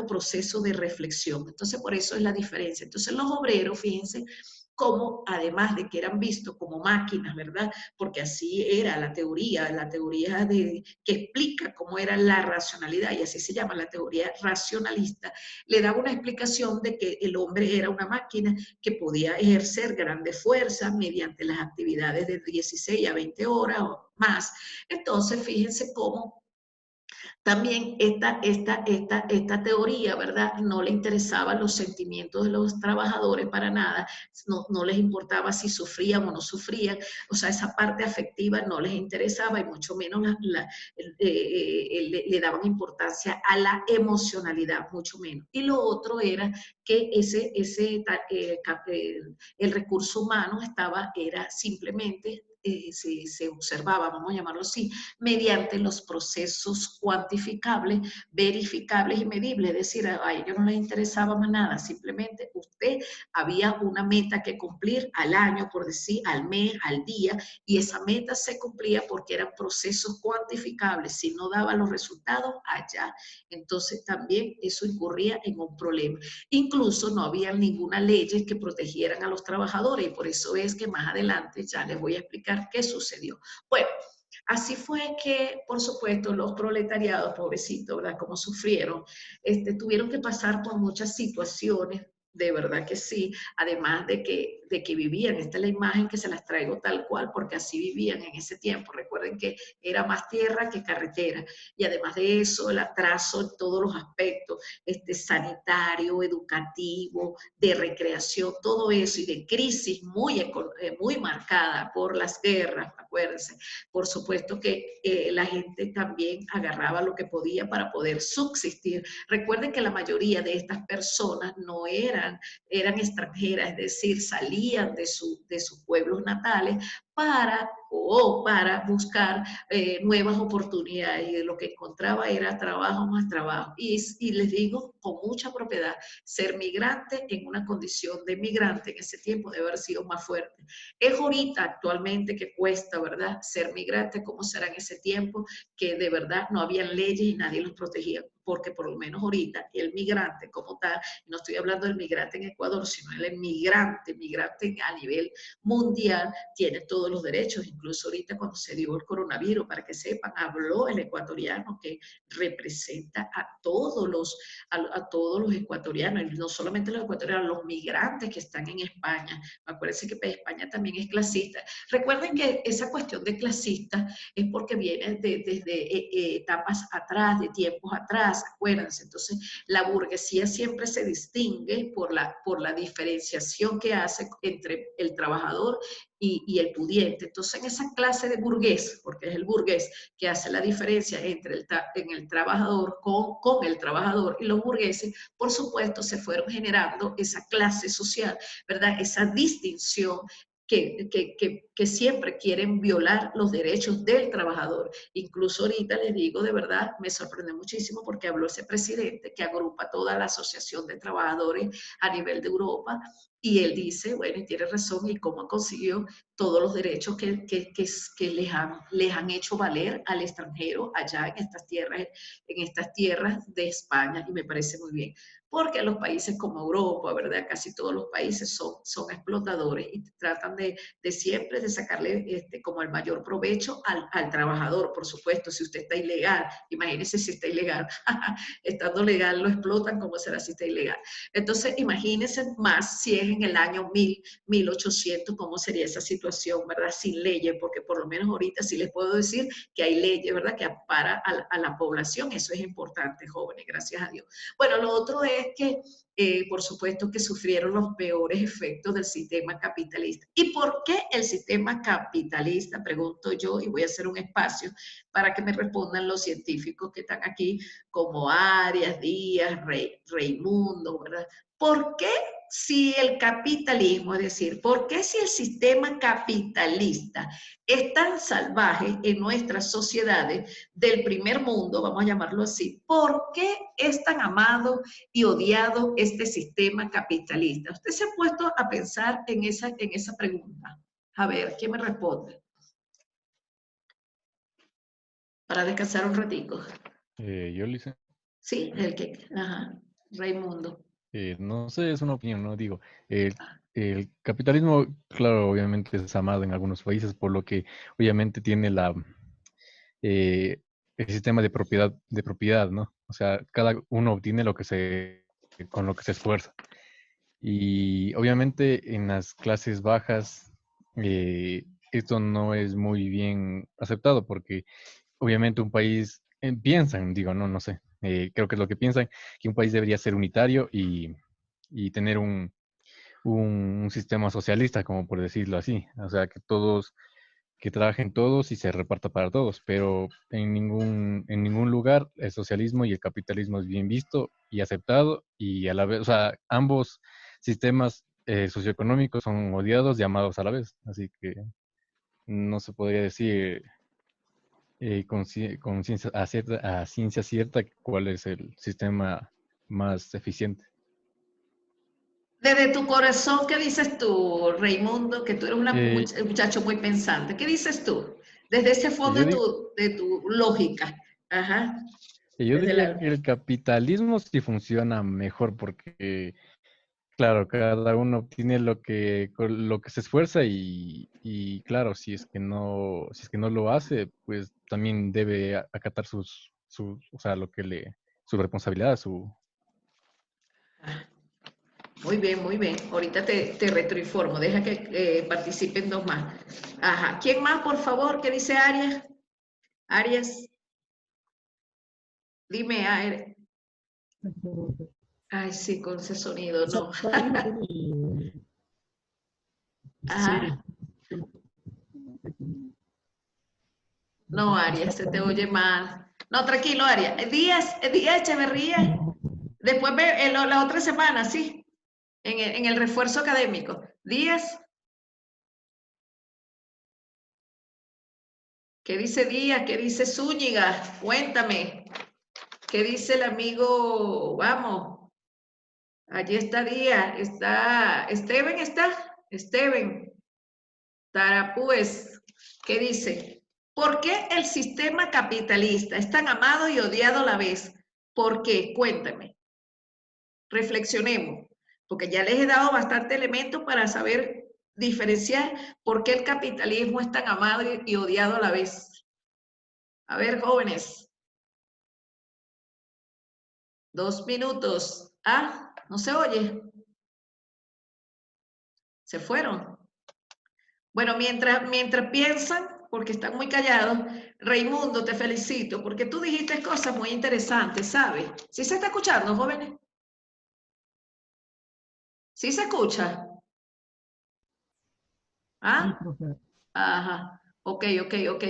proceso de reflexión. Entonces, por eso es la diferencia. Entonces, los obreros, fíjense, como además de que eran vistos como máquinas, ¿verdad? Porque así era la teoría que explica cómo era la racionalidad, y así se llama la teoría racionalista, le daba una explicación de que el hombre era una máquina que podía ejercer grandes fuerzas mediante las actividades de 16 a 20 horas o más. Entonces, fíjense cómo también esta teoría, ¿verdad?, no le interesaban los sentimientos de los trabajadores para nada, no les importaba si sufrían o no sufrían, o sea, esa parte afectiva no les interesaba, y mucho menos le daban importancia a la emocionalidad, mucho menos. Y lo otro era que el recurso humano era simplemente se observaba, vamos a llamarlo así, mediante los procesos cuantificables, verificables y medibles. Es decir, a ellos no les interesaba más nada, simplemente había una meta que cumplir al año, por decir, al mes, al día, y esa meta se cumplía porque eran procesos cuantificables. Si no daban los resultados, allá. Entonces también eso incurría en un problema. Incluso no había ninguna ley que protegieran a los trabajadores, y por eso es que más adelante ya les voy a explicar qué sucedió. Bueno, así fue que, por supuesto, los proletariados, pobrecitos, ¿verdad?, cómo sufrieron, tuvieron que pasar por muchas situaciones, de verdad que sí, además de que vivían, esta es la imagen que se las traigo tal cual, porque así vivían en ese tiempo. Recuerden que era más tierra que carretera, y además de eso, el atraso en todos los aspectos, sanitario, educativo, de recreación, todo eso, y de crisis muy marcada por las guerras, acuérdense. Por supuesto que la gente también agarraba lo que podía para poder subsistir. Recuerden que la mayoría de estas personas no eran extranjeras, es decir, salían de sus pueblos natales para buscar nuevas oportunidades, y lo que encontraba era trabajo más trabajo. Y les digo con mucha propiedad, ser migrante en una condición de migrante en ese tiempo debe haber sido más fuerte. Es ahorita actualmente que cuesta, ¿verdad?, ser migrante. ¿Cómo será en ese tiempo que de verdad no habían leyes y nadie los protegía? Porque por lo menos ahorita el migrante como tal, no estoy hablando del migrante en Ecuador, sino el migrante a nivel mundial, tiene todos los derechos, incluso ahorita cuando se dio el coronavirus, para que sepan, habló el ecuatoriano que representa a todos los ecuatorianos, y no solamente los ecuatorianos, los migrantes que están en España. Acuérdense que España también es clasista. Recuerden que esa cuestión de clasista es porque viene desde etapas atrás, de tiempos atrás, acuérdense. Entonces, la burguesía siempre se distingue por la diferenciación que hace entre el trabajador y el pudiente. Entonces, en esa clase de burgués, porque es el burgués que hace la diferencia entre el trabajador con el trabajador y los burgueses, por supuesto, se fueron generando esa clase social, ¿verdad? Esa distinción que siempre quieren violar los derechos del trabajador. Incluso ahorita les digo, de verdad, me sorprendió muchísimo porque habló ese presidente que agrupa toda la asociación de trabajadores a nivel de Europa, y él dice, bueno, y tiene razón, y cómo consiguió todos los derechos que les han hecho valer al extranjero allá en estas tierras de España, y me parece muy bien. Porque los países como Europa, ¿verdad? Casi todos los países son explotadores y tratan de siempre de sacarle como el mayor provecho al trabajador, por supuesto. Si usted está ilegal, imagínese si está ilegal, estando legal lo explotan, ¿cómo será si está ilegal? Entonces, imagínense más si es en el año 1800, cómo sería esa situación, ¿verdad? Sin leyes, porque por lo menos ahorita sí les puedo decir que hay leyes, ¿verdad? Que ampara a la población. Eso es importante, jóvenes, gracias a Dios. Bueno, lo otro es que, por supuesto, que sufrieron los peores efectos del sistema capitalista. ¿Y por qué el sistema capitalista? Pregunto yo, y voy a hacer un espacio para que me respondan los científicos que están aquí, como Arias, Díaz, Raimundo, ¿verdad? ¿Por qué si el capitalismo, es decir, por qué si el sistema capitalista es tan salvaje en nuestras sociedades del primer mundo, vamos a llamarlo así, por qué es tan amado y odiado este sistema capitalista? ¿Usted se ha puesto a pensar en esa pregunta? A ver, ¿quién me responde? Para descansar un ratico. Yo le hice. Sí, ajá, Raimundo. No sé, es una opinión, ¿no? Digo, el capitalismo, claro, obviamente es amado en algunos países, por lo que obviamente tiene el sistema de propiedad, ¿no? O sea, cada uno obtiene con lo que se esfuerza. Y obviamente en las clases bajas esto no es muy bien aceptado porque obviamente un país, piensan, digo, no sé, creo que es lo que piensan, que un país debería ser unitario y tener un sistema socialista, como por decirlo así. O sea, que trabajen todos y se reparta para todos, pero en ningún lugar el socialismo y el capitalismo es bien visto y aceptado, y a la vez, o sea, ambos sistemas socioeconómicos son odiados y amados a la vez, así que no se podría decir con a ciencia cierta cuál es el sistema más eficiente. Desde tu corazón, ¿qué dices tú, Raimundo? Que tú eres un Eh, muchacho muy pensante. ¿Qué dices tú? Desde ese fondo yo, di- de tu lógica. Ajá. yo Desde el diría alma. que el capitalismo sí funciona mejor porque claro, cada uno obtiene con lo que se esfuerza y claro, si es que no lo hace, pues también debe acatar o sea, su responsabilidad, Muy bien, muy bien. Ahorita te retroinformo. Deja que participen dos más. Ajá. ¿Quién más, por favor? ¿Qué dice Arias? Arias, dime, ay, sí, con ese sonido, no. Ajá. Sí, No, Arias, se te oye mal. No, tranquilo, Arias. Díaz Echeverría. Después la otra semana, sí. En el refuerzo académico. Díaz. ¿Qué dice Díaz? ¿Qué dice Zúñiga? Cuéntame. ¿Qué dice el amigo? Vamos. Allí está Díaz. Esteban. Tarapúes. ¿Qué dice? ¿Por qué el sistema capitalista es tan amado y odiado a la vez? ¿Por qué? Cuéntame. Reflexionemos, porque ya les he dado bastante elementos para saber diferenciar por qué el capitalismo es tan amado y odiado a la vez. A ver, jóvenes. 2 minutos. Ah, no se oye. Se fueron. Bueno, mientras piensan, porque están muy callados, Raimundo, te felicito, porque tú dijiste cosas muy interesantes, ¿sabes? ¿Sí se está escuchando, jóvenes? ¿Sí se escucha? Sí, ¿Ah? profe. Ajá. Ok,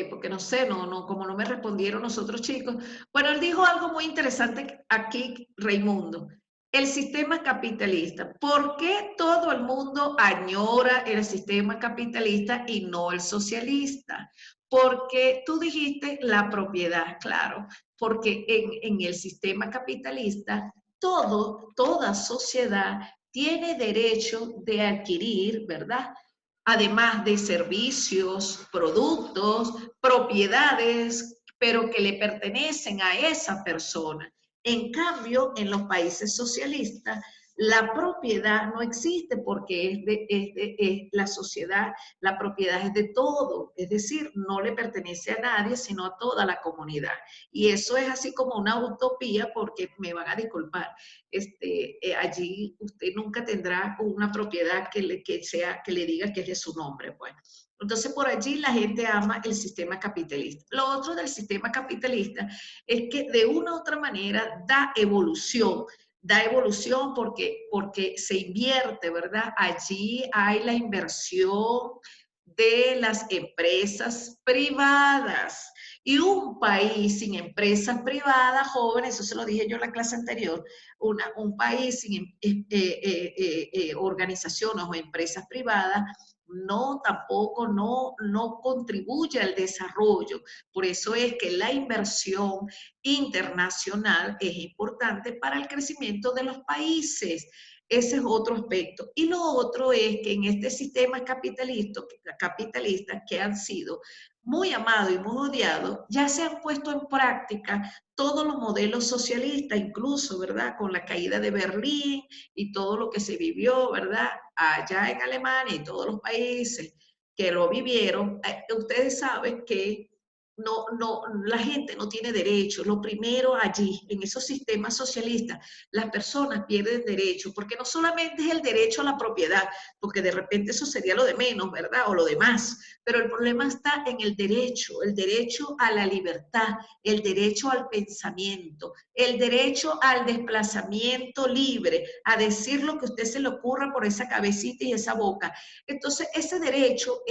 porque no sé, como no me respondieron los otros chicos. Bueno, él dijo algo muy interesante aquí, Raimundo. El sistema capitalista. ¿Por qué todo el mundo añora el sistema capitalista y no el socialista? Porque tú dijiste la propiedad, claro, porque en el sistema capitalista toda sociedad tiene derecho de adquirir, ¿verdad? Además de servicios, productos, propiedades, pero que le pertenecen a esa persona. En cambio, en los países socialistas, la propiedad no existe porque es la sociedad, la propiedad es de todo, es decir, no le pertenece a nadie, sino a toda la comunidad. Y eso es así como una utopía, porque me van a disculpar, allí usted nunca tendrá una propiedad que le diga que es de su nombre. Bueno, entonces por allí la gente ama el sistema capitalista. Lo otro del sistema capitalista es que de una u otra manera da evolución porque se invierte, ¿verdad? Allí hay la inversión de las empresas privadas. Y un país sin empresas privadas, jóvenes, eso se lo dije yo en la clase anterior, un país sin organizaciones o empresas privadas no contribuye al desarrollo. Por eso es que la inversión internacional es importante para el crecimiento de los países. Ese es otro aspecto. Y lo otro es que en este sistema capitalista que han sido muy amados y muy odiados, ya se han puesto en práctica todos los modelos socialistas, incluso, ¿verdad? Con la caída de Berlín y todo lo que se vivió, ¿verdad? Allá en Alemania y todos los países que lo vivieron, ustedes saben que la gente no tiene derecho. Lo primero allí, en esos sistemas socialistas, las personas pierden derecho, porque no solamente es el derecho a la propiedad, porque de repente eso sería lo de menos, ¿verdad? O lo demás, pero el problema está en el derecho a la libertad, el derecho al pensamiento, el derecho al desplazamiento libre, a decir lo que a usted se le ocurra por esa cabecita y esa boca. Entonces, ese derecho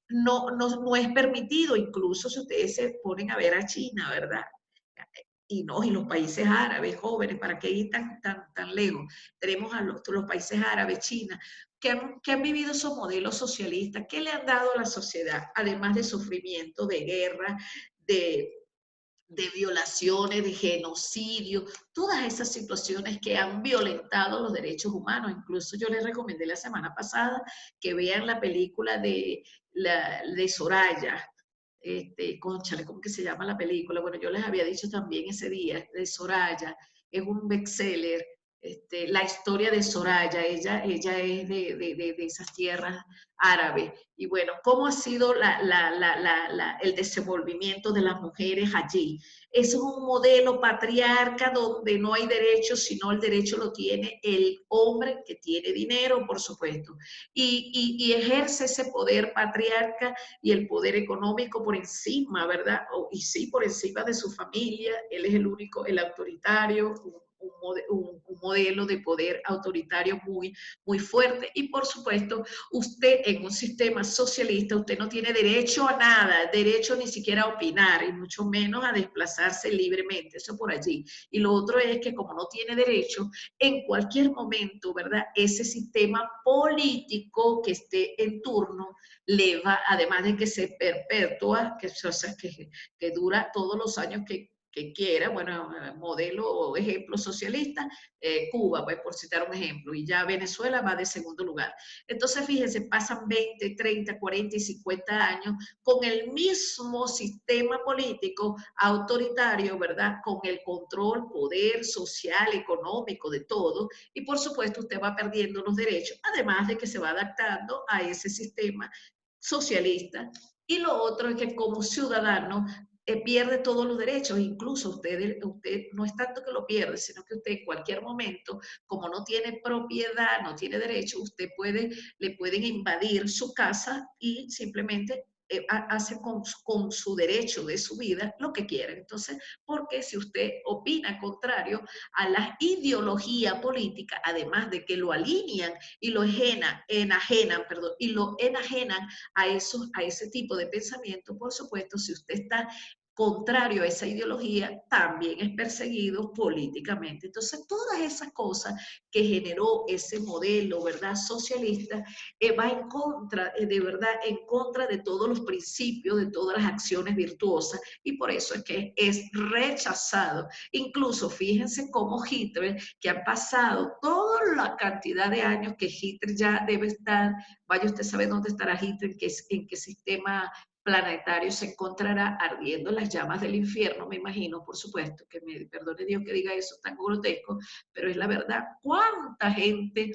no es permitido, incluso si ustedes se ponen a ver a China, ¿verdad? Y los países árabes, jóvenes, ¿para qué ir tan lejos? Tenemos a los países árabes, China, que han vivido esos modelos socialistas. ¿Qué le han dado a la sociedad? Además de sufrimiento, de guerra, de violaciones, de genocidio, todas esas situaciones que han violentado los derechos humanos. Incluso yo les recomendé la semana pasada que vean la película de Soraya. Cónchale, ¿cómo que se llama la película? Bueno, yo les había dicho también ese día, de Soraya, es un bestseller, la historia de Soraya, ella es de esas tierras árabes. Y bueno, ¿cómo ha sido el desenvolvimiento de las mujeres allí? Es un modelo patriarca donde no hay derechos, sino el derecho lo tiene el hombre que tiene dinero, por supuesto, y ejerce ese poder patriarca y el poder económico por encima, ¿verdad? Y sí, por encima de su familia. Él es el único, el autoritario, un modelo de poder autoritario muy fuerte. Y por supuesto, usted en un sistema socialista, usted no tiene derecho a nada, derecho ni siquiera a opinar, y mucho menos a desplazarse libremente, eso por allí. Y lo otro es que como no tiene derecho, en cualquier momento, ¿verdad? Ese sistema político que esté en turno le va, además de que se perpetúa, que dura todos los años que que quiera, bueno, modelo o ejemplo socialista, Cuba, pues por citar un ejemplo, y ya Venezuela va de segundo lugar. Entonces, fíjense, pasan 20, 30, 40 y 50 años con el mismo sistema político autoritario, ¿verdad? Con el control, poder social, económico, de todo, y por supuesto usted va perdiendo los derechos, además de que se va adaptando a ese sistema socialista. Y lo otro es que como ciudadano pierde todos los derechos, incluso usted no es tanto que lo pierde, sino que usted en cualquier momento, como no tiene propiedad, no tiene derecho, le pueden invadir su casa y simplemente hace con su derecho de su vida lo que quiera. Entonces, porque si usted opina contrario a la ideología política, además de que lo alinean y lo enajenan a ese tipo de pensamiento, por supuesto, si usted está contrario a esa ideología, también es perseguido políticamente. Entonces, todas esas cosas que generó ese modelo, ¿verdad?, socialista, va en contra, de verdad, en contra de todos los principios, de todas las acciones virtuosas, y por eso es que es rechazado. Incluso, fíjense cómo Hitler, que ha pasado toda la cantidad de años que Hitler ya debe estar, vaya usted sabe dónde estará Hitler, en qué sistema planetario se encontrará ardiendo las llamas del infierno, me imagino, por supuesto, que me perdone Dios que diga eso tan grotesco, pero es la verdad. ¿Cuánta gente,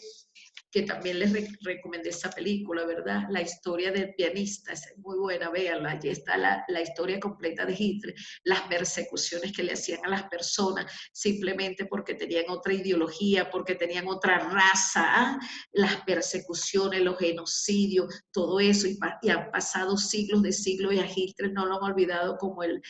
que también les recomendé esa película, ¿verdad? La historia del pianista, es muy buena, véanla, allí está la historia completa de Hitler, las persecuciones que le hacían a las personas, simplemente porque tenían otra ideología, porque tenían otra raza, las persecuciones, los genocidios, todo eso, y han pasado siglos de siglos, y a Hitler no lo han olvidado como el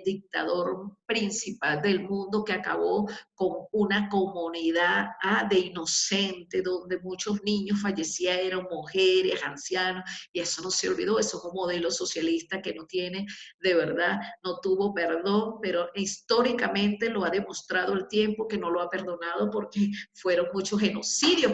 dictador principal del mundo que acabó con una comunidad de inocentes, donde muchos niños fallecieron, mujeres, ancianos, y eso no se olvidó. Eso es un modelo socialista que no tiene, de verdad, no tuvo perdón, pero históricamente lo ha demostrado el tiempo que no lo ha perdonado, porque fueron muchos genocidios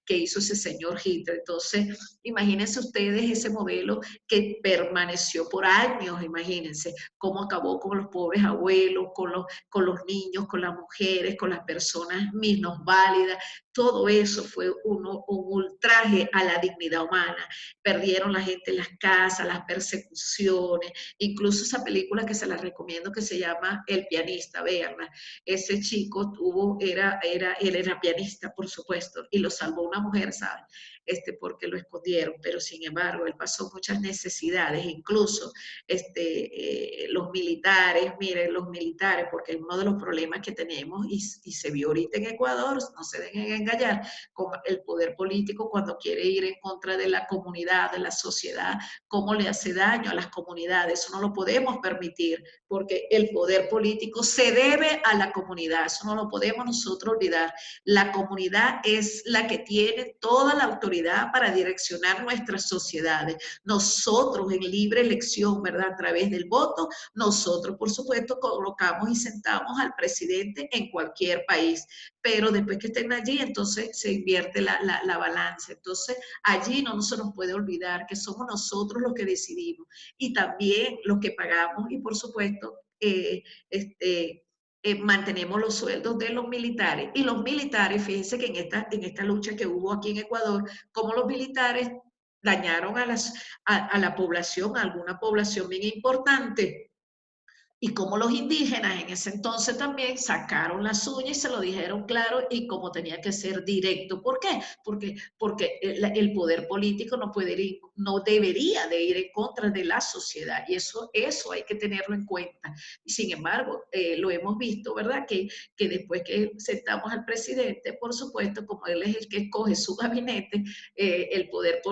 que hizo ese señor Hitler. Entonces, imagínense ustedes ese modelo que permaneció por años, imagínense cómo acabó con los pobres abuelos, con los niños, con las mujeres, con las personas minusválidas. Todo eso fue un ultraje a la dignidad humana. Perdieron la gente en las casas, las persecuciones, incluso esa película que se la recomiendo que se llama El pianista, véanla. Ese chico él era pianista, por supuesto, y lo salvó una mujer, ¿saben? Porque lo escondieron, pero sin embargo, él pasó muchas necesidades, incluso los militares, miren, los militares, porque es uno de los problemas que tenemos, y se vio ahorita en Ecuador, no se dejen engañar, con el poder político cuando quiere ir en contra de la comunidad, de la sociedad, cómo le hace daño a las comunidades. Eso no lo podemos permitir, porque el poder político se debe a la comunidad, eso no lo podemos nosotros olvidar. La comunidad es la que tiene toda la autoridad para direccionar nuestras sociedades. Nosotros en libre elección, ¿verdad?, a través del voto, nosotros por supuesto colocamos y sentamos al presidente en cualquier país, pero después que estén allí, entonces se invierte la balanza. Entonces allí no se nos puede olvidar que somos nosotros los que decidimos, y también los que pagamos, y por supuesto mantenemos los sueldos de los militares. Y los militares, fíjense que en esta lucha que hubo aquí en Ecuador, como los militares dañaron a la población, a alguna población bien importante, y como los indígenas en ese entonces también sacaron las uñas y se lo dijeron claro, y como tenía que ser directo. ¿Por qué? Porque el poder político no debería de ir en contra de la sociedad, y eso hay que tenerlo en cuenta. Y sin embargo, lo hemos visto, ¿verdad? Que después que sentamos al presidente, por supuesto, como él es el que escoge su gabinete, el poder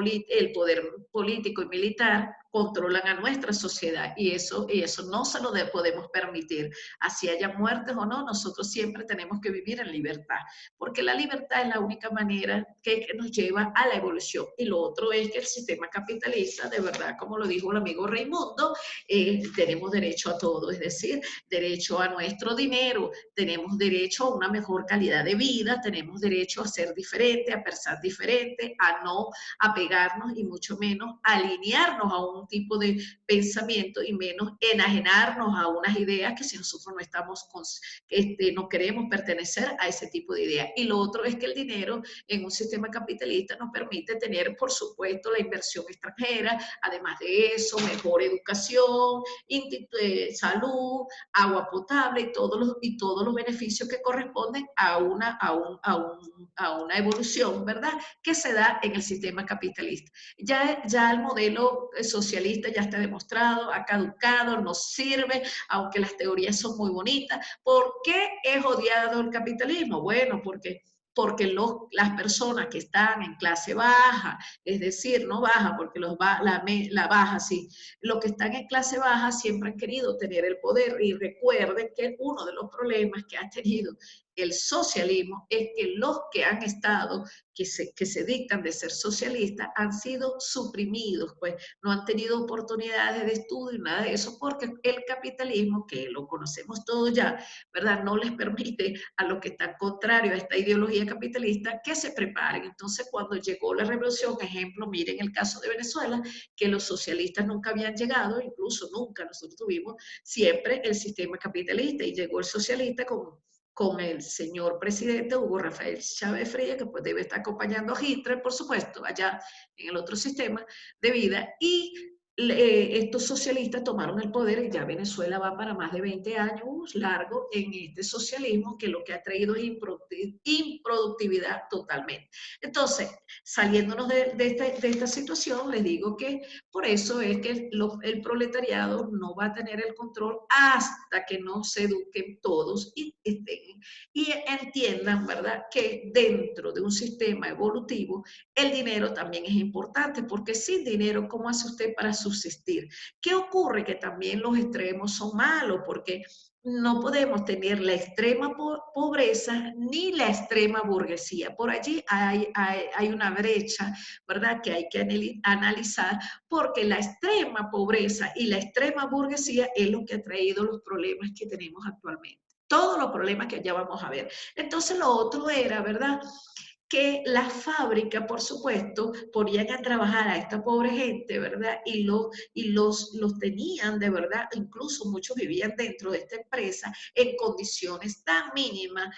político y militar controlan a nuestra sociedad, y eso no se lo podemos permitir. Así haya muertes o no, nosotros siempre tenemos que vivir en libertad, porque la libertad es la única manera que nos lleva a la evolución. Y lo otro es que el sistema capitalista, de verdad, como lo dijo el amigo Raimundo, tenemos derecho a todo, es decir, derecho a nuestro dinero, tenemos derecho a una mejor calidad de vida, tenemos derecho a ser diferente, a pensar diferente, a no apegarnos y mucho menos alinearnos a un ningún tipo de pensamiento y menos enajenarnos a unas ideas que si nosotros no estamos, no queremos pertenecer a ese tipo de ideas. Y lo otro es que el dinero en un sistema capitalista nos permite tener, por supuesto, la inversión extranjera, además de eso, mejor educación, salud, agua potable y todos los beneficios que corresponden a una evolución, ¿verdad?, que se da en el sistema capitalista. Ya el modelo socialista ya está demostrado, ha caducado, no sirve, aunque las teorías son muy bonitas. ¿Por qué es odiado el capitalismo? Bueno, porque las personas que están en clase baja, es decir, no baja, porque la baja sí, los que están en clase baja siempre han querido tener el poder, y recuerden que uno de los problemas que ha tenido el socialismo es que los que han estado, que se dictan de ser socialistas, han sido suprimidos, pues no han tenido oportunidades de estudio y nada de eso, porque el capitalismo, que lo conocemos todos ya, ¿verdad?, no les permite a los que están contrarios a esta ideología capitalista que se preparen. Entonces, cuando llegó la revolución, ejemplo, miren el caso de Venezuela, que los socialistas nunca habían llegado, incluso nunca nosotros tuvimos siempre el sistema capitalista, y llegó el socialista con el señor presidente Hugo Rafael Chávez Fría, que pues debe estar acompañando a Hitler, por supuesto, allá en el otro sistema de vida, y estos socialistas tomaron el poder y ya Venezuela va para más de 20 años largo en este socialismo, que lo que ha traído es improductividad totalmente. Entonces, saliéndonos de esta situación, les digo que por eso es que el proletariado no va a tener el control hasta que no se eduquen todos y entiendan, ¿verdad?, que dentro de un sistema evolutivo el dinero también es importante, porque sin dinero, ¿cómo hace usted para subsistir? ¿Qué ocurre? Que también los extremos son malos, porque no podemos tener la extrema pobreza ni la extrema burguesía. Por allí hay una brecha, ¿verdad?, que hay que analizar, porque la extrema pobreza y la extrema burguesía es lo que ha traído los problemas que tenemos actualmente. Todos los problemas que ya vamos a ver. Entonces, lo otro era, ¿verdad?, que las fábricas, por supuesto, ponían a trabajar a esta pobre gente, ¿verdad? Y los tenían, de verdad, incluso muchos vivían dentro de esta empresa en condiciones tan mínimas,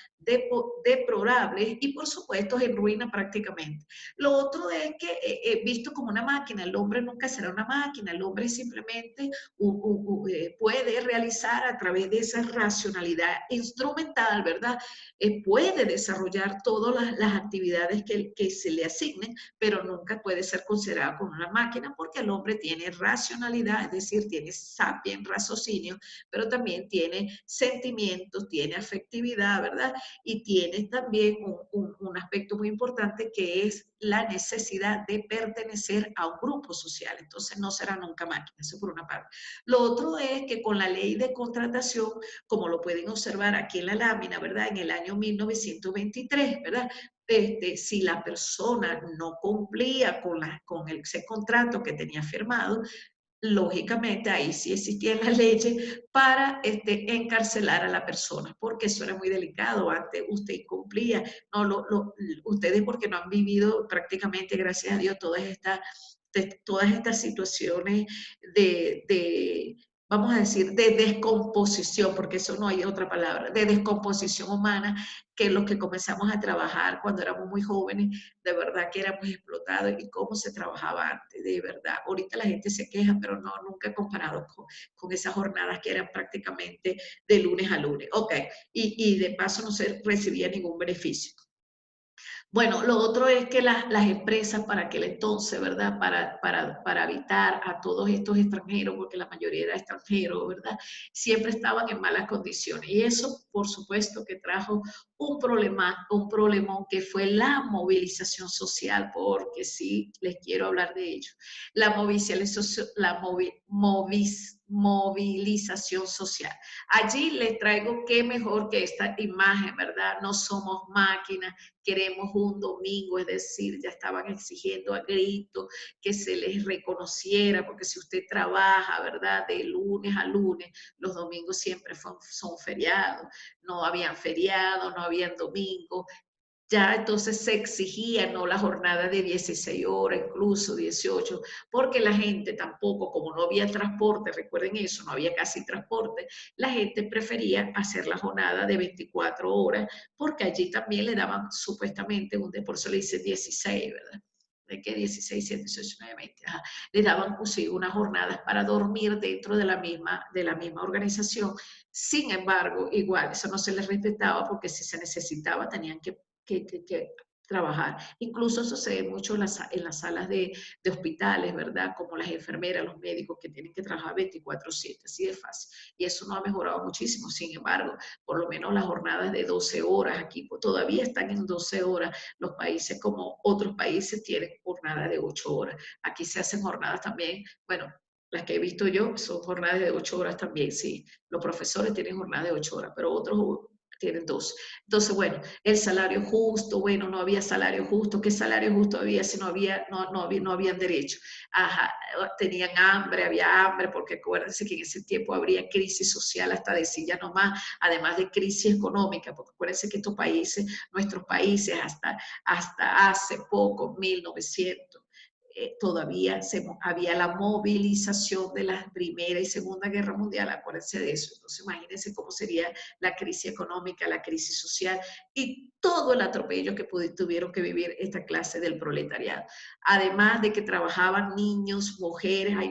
deplorables y, por supuesto, en ruina prácticamente. Lo otro es que, visto como una máquina, el hombre nunca será una máquina, el hombre simplemente puede realizar a través de esa racionalidad instrumental, ¿verdad? Puede desarrollar todas las actividades que se le asignen, pero nunca puede ser considerado como una máquina, porque el hombre tiene racionalidad, es decir, tiene sapiens, raciocinio, pero también tiene sentimientos, tiene afectividad, ¿verdad? Y tiene también un aspecto muy importante, que es la necesidad de pertenecer a un grupo social. Entonces no será nunca máquina, eso por una parte. Lo otro es que con la ley de contratación, como lo pueden observar aquí en la lámina, ¿verdad?, en el año 1923, ¿verdad?, si la persona no cumplía con ese contrato que tenía firmado, lógicamente ahí sí existían las leyes para encarcelar a la persona, porque eso era muy delicado. Antes usted incumplía, ustedes, porque no han vivido prácticamente, gracias a Dios, todas estas situaciones vamos a decir, de descomposición, porque eso no hay otra palabra, de descomposición humana, que los que comenzamos a trabajar cuando éramos muy jóvenes, de verdad que éramos explotados, y cómo se trabajaba antes, de verdad. Ahorita la gente se queja, pero no, nunca comparado con esas jornadas que eran prácticamente de lunes a lunes. Ok, y de paso no se recibía ningún beneficio. Bueno, lo otro es que las empresas para aquel entonces, ¿verdad?, para evitar a todos estos extranjeros, porque la mayoría era extranjero, ¿verdad?, siempre estaban en malas condiciones. Y eso, por supuesto, que trajo un problemón, que fue la movilización social, porque sí les quiero hablar de ello. Movilización social. Allí les traigo qué mejor que esta imagen, ¿verdad? No somos máquinas, queremos un domingo, es decir, ya estaban exigiendo a grito que se les reconociera, porque si usted trabaja, ¿verdad?, de lunes a lunes, los domingos siempre son feriados, no habían feriados, no habían domingos, Ya entonces se exigía, ¿no?, la jornada de 16 horas, incluso 18, porque la gente tampoco, como no había transporte, recuerden eso, no había casi transporte, la gente prefería hacer la jornada de 24 horas, porque allí también le daban supuestamente, por eso le dice 16, ¿verdad? ¿De qué? 16, 7, 18, 9, 20. Ajá. Le daban pues, unas jornadas para dormir dentro de la misma organización. Sin embargo, igual, eso no se les respetaba porque si se necesitaba tenían que trabajar. Incluso sucede mucho en las salas de hospitales, ¿verdad? Como las enfermeras, los médicos que tienen que trabajar 24/7, así de fácil. Y eso no ha mejorado muchísimo. Sin embargo, por lo menos las jornadas de 12 horas aquí pues, todavía están en 12 horas. Los países como otros países tienen jornadas de 8 horas. Aquí se hacen jornadas también, bueno, las que he visto yo son jornadas de 8 horas también, sí. Los profesores tienen jornadas de 8 horas, pero otros tienen 2. Entonces, bueno, el salario justo, bueno, no había salario justo. ¿Qué salario justo había si no habían derecho? Ajá, tenían hambre, había hambre, porque acuérdense que en ese tiempo habría crisis social hasta de silla nomás, además de crisis económica, porque acuérdense que estos países, nuestros países, hasta hace poco, 1900, todavía había la movilización de la Primera y Segunda Guerra Mundial, acuérdense de eso. Entonces imagínense cómo sería la crisis económica, la crisis social y todo el atropello que tuvieron que vivir esta clase del proletariado. Además de que trabajaban niños, mujeres, ahí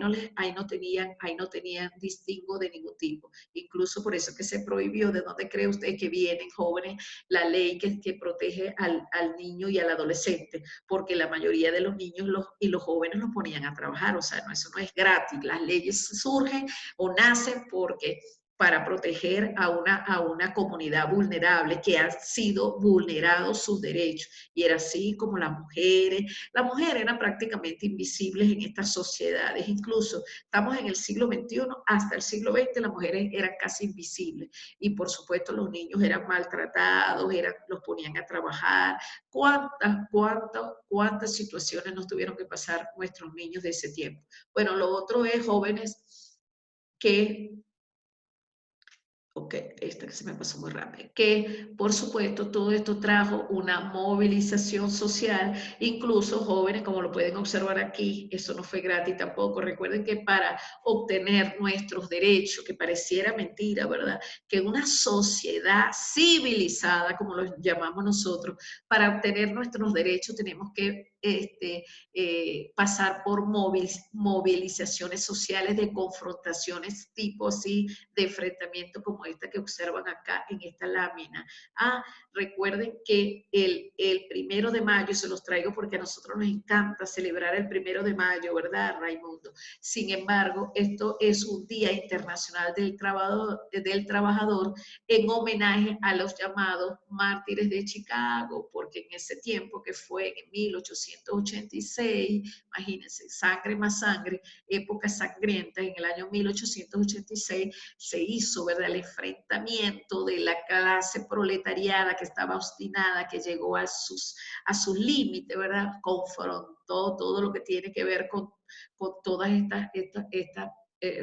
no tenían distingo de ningún tipo. Incluso por eso que se prohibió, ¿de dónde cree usted que vienen jóvenes? La ley que protege al niño y al adolescente, porque la mayoría de los niños y los jóvenes los ponían a trabajar, o sea, eso no es gratis, las leyes surgen o nacen porque para proteger a una comunidad vulnerable que ha sido vulnerados sus derechos. Y era así como las mujeres eran prácticamente invisibles en estas sociedades. Incluso estamos en el siglo XXI, hasta el siglo XX las mujeres eran casi invisibles. Y por supuesto los niños eran maltratados, los ponían a trabajar. ¿Cuántas situaciones nos tuvieron que pasar nuestros niños de ese tiempo? Bueno, lo otro es jóvenes que Ok, esta que se me pasó muy rápido. Que, por supuesto, todo esto trajo una movilización social, incluso jóvenes, como lo pueden observar aquí, eso no fue gratis tampoco. Recuerden que para obtener nuestros derechos, que pareciera mentira, ¿verdad? Que una sociedad civilizada, como lo llamamos nosotros, para obtener nuestros derechos tenemos que pasar por movilizaciones sociales de confrontaciones tipo así, de enfrentamiento como esta que observan acá en esta lámina. Recuerden que el 1 de mayo, se los traigo porque a nosotros nos encanta celebrar el 1 de mayo, ¿verdad, Raimundo? Sin embargo, esto es un Día Internacional del Trabajador en homenaje a los llamados mártires de Chicago, porque en ese tiempo que fue en 1886, imagínense, sangre más sangre, época sangrienta, en el año 1886 se hizo, ¿verdad?, el enfrentamiento de la clase proletariada que estaba obstinada, que llegó a sus límites, ¿verdad?, confrontó todo lo que tiene que ver con todas estas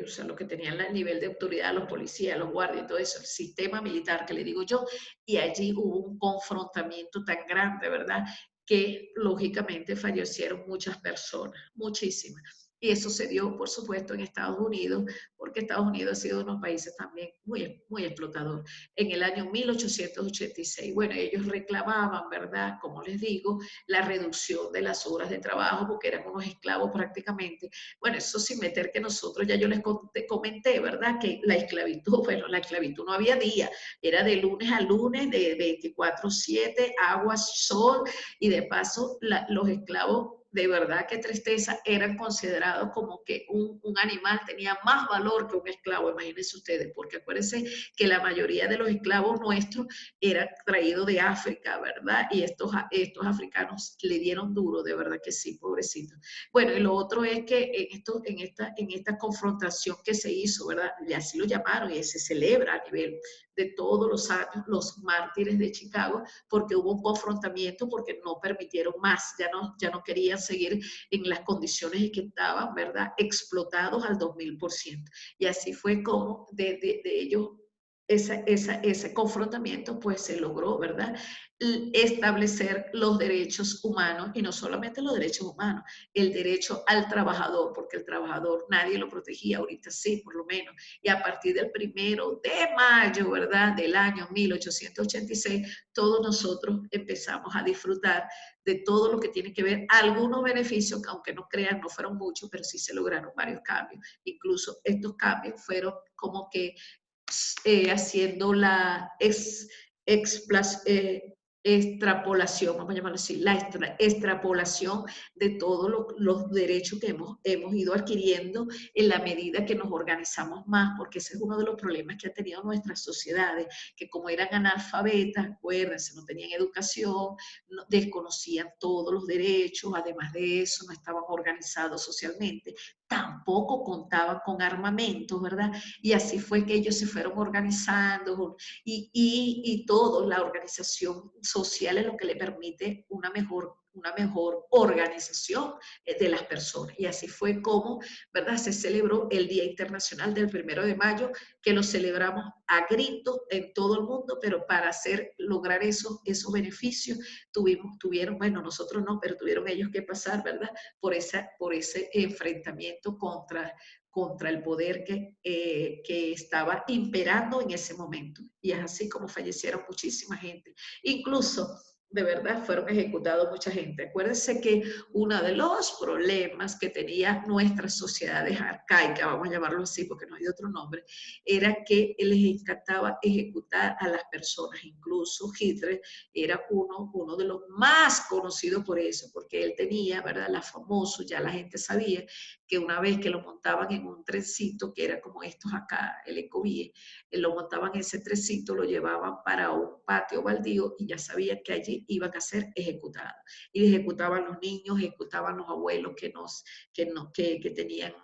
o sea, los que tenían el nivel de autoridad, los policías, los guardias, todo eso, el sistema militar que le digo yo, y allí hubo un confrontamiento tan grande, ¿verdad?, que lógicamente fallecieron muchas personas, muchísimas. Y eso se dio, por supuesto, en Estados Unidos, porque Estados Unidos ha sido uno de los países también muy, muy explotador. En el año 1886, bueno, ellos reclamaban, ¿verdad?, como les digo, la reducción de las horas de trabajo, porque eran unos esclavos prácticamente. Bueno, eso sin meter que nosotros, ya yo les comenté, ¿verdad?, que la esclavitud, bueno, la esclavitud no había día, era de lunes a lunes, de 24/7, agua, sol, y de paso los esclavos, de verdad qué tristeza, eran considerados como que un animal tenía más valor que un esclavo, imagínense ustedes, porque acuérdense que la mayoría de los esclavos nuestros eran traídos de África, ¿verdad? Y estos africanos le dieron duro, de verdad que sí, pobrecitos. Bueno, y lo otro es que en esta confrontación que se hizo, ¿verdad? Y así lo llamaron y se celebra a nivel de todos los años, los mártires de Chicago, porque hubo un confrontamiento, porque no permitieron más, ya no querían seguir en las condiciones en que estaban, ¿verdad?, explotados al 2000%. Y así fue como de ellos ese confrontamiento, pues se logró, ¿verdad? Establecer los derechos humanos, y no solamente los derechos humanos, el derecho al trabajador, porque el trabajador nadie lo protegía, ahorita sí, por lo menos. Y a partir del 1 de mayo, ¿verdad?, del año 1886, todos nosotros empezamos a disfrutar de todo lo que tiene que ver, algunos beneficios, que aunque no crean, no fueron muchos, pero sí se lograron varios cambios. Incluso estos cambios fueron como que haciendo la extrapolación, vamos a llamarlo así, la extrapolación de todos los derechos que hemos ido adquiriendo en la medida que nos organizamos más, porque ese es uno de los problemas que han tenido nuestras sociedades, que como eran analfabetas, acuérdense, no tenían educación, desconocían todos los derechos, además de eso no estaban organizados socialmente, tampoco contaban con armamentos, ¿verdad? Y así fue que ellos se fueron organizando y todo, la organización social es lo que le permite una mejor organización de las personas. Y así fue como, ¿verdad?, se celebró el Día Internacional del 1 de mayo, que lo celebramos a gritos en todo el mundo, pero para lograr esos beneficios tuvieron, bueno, nosotros no, pero tuvieron ellos que pasar, ¿verdad?, por ese enfrentamiento contra el poder que estaba imperando en ese momento. Y es así como fallecieron muchísima gente. Incluso, de verdad, fueron ejecutados mucha gente. Acuérdense que uno de los problemas que tenía nuestras sociedades arcaicas, vamos a llamarlo así porque no hay otro nombre, era que les encantaba ejecutar a las personas. Incluso Hitler era uno de los más conocidos por eso, porque él tenía, ¿verdad?, la famosa, ya la gente sabía, que una vez que lo montaban en un trencito, que era como estos acá, el Ecovía, lo montaban en ese trencito, lo llevaban para un patio baldío y ya sabían que allí iban a ser ejecutados. Y ejecutaban los niños, ejecutaban los abuelos que tenían,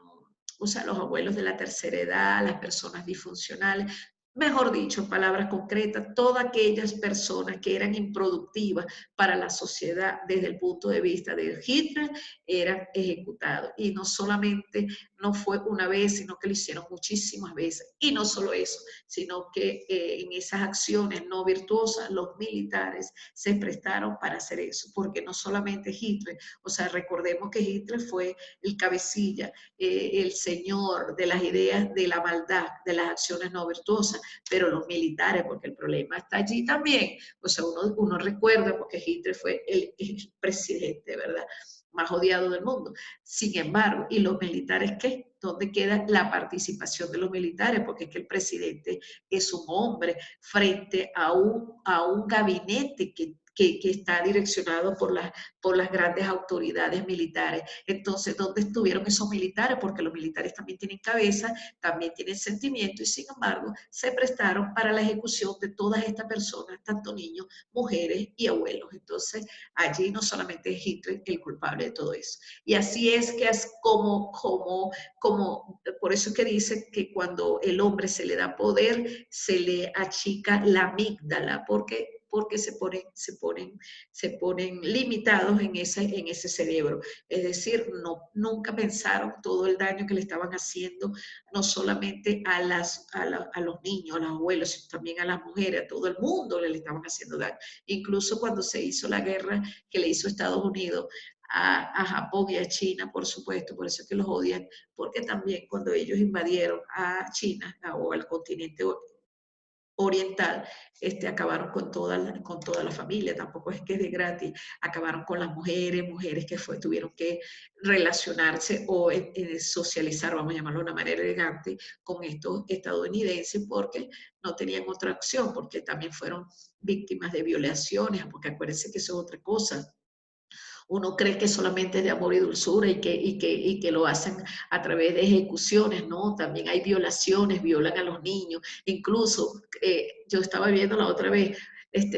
o sea, los abuelos de la tercera edad, las personas disfuncionales, mejor dicho, en palabras concretas, todas aquellas personas que eran improductivas para la sociedad desde el punto de vista de Hitler, eran ejecutados. Y no solamente, no fue una vez, sino que lo hicieron muchísimas veces. Y no solo eso, sino que en esas acciones no virtuosas, los militares se prestaron para hacer eso, porque no solamente Hitler, o sea, recordemos que Hitler fue el cabecilla, el señor de las ideas de la maldad, de las acciones no virtuosas, pero los militares, porque el problema está allí también. O sea, uno recuerda, porque Hitler fue el presidente, ¿verdad?, más odiado del mundo. Sin embargo, ¿y los militares qué? ¿Dónde queda la participación de los militares? Porque es que el presidente es un hombre frente a un gabinete que está direccionado por las grandes autoridades militares. Entonces, ¿dónde estuvieron esos militares? Porque los militares también tienen cabeza, también tienen sentimiento, y sin embargo, se prestaron para la ejecución de todas estas personas, tanto niños, mujeres y abuelos. Entonces, allí no solamente es Hitler el culpable de todo eso. Y así es que es como por eso es que dice que cuando el hombre se le da poder, se le achica la amígdala, porque se ponen limitados en ese cerebro. Es decir, nunca pensaron todo el daño que le estaban haciendo, no solamente a los niños, a los abuelos, sino también a las mujeres, a todo el mundo le estaban haciendo daño. Incluso cuando se hizo la guerra que le hizo Estados Unidos a Japón y a China, por supuesto, por eso es que los odian, porque también cuando ellos invadieron a China o al continente oriental, acabaron con toda la familia, tampoco es que es de gratis, acabaron con las mujeres que tuvieron que relacionarse o socializar, vamos a llamarlo de una manera elegante, con estos estadounidenses, porque no tenían otra opción, porque también fueron víctimas de violaciones, porque acuérdense que eso es otra cosa. Uno cree que solamente es de amor y dulzura y que lo hacen a través de ejecuciones, ¿no? También hay violaciones, violan a los niños. Incluso, yo estaba viendo la otra vez, en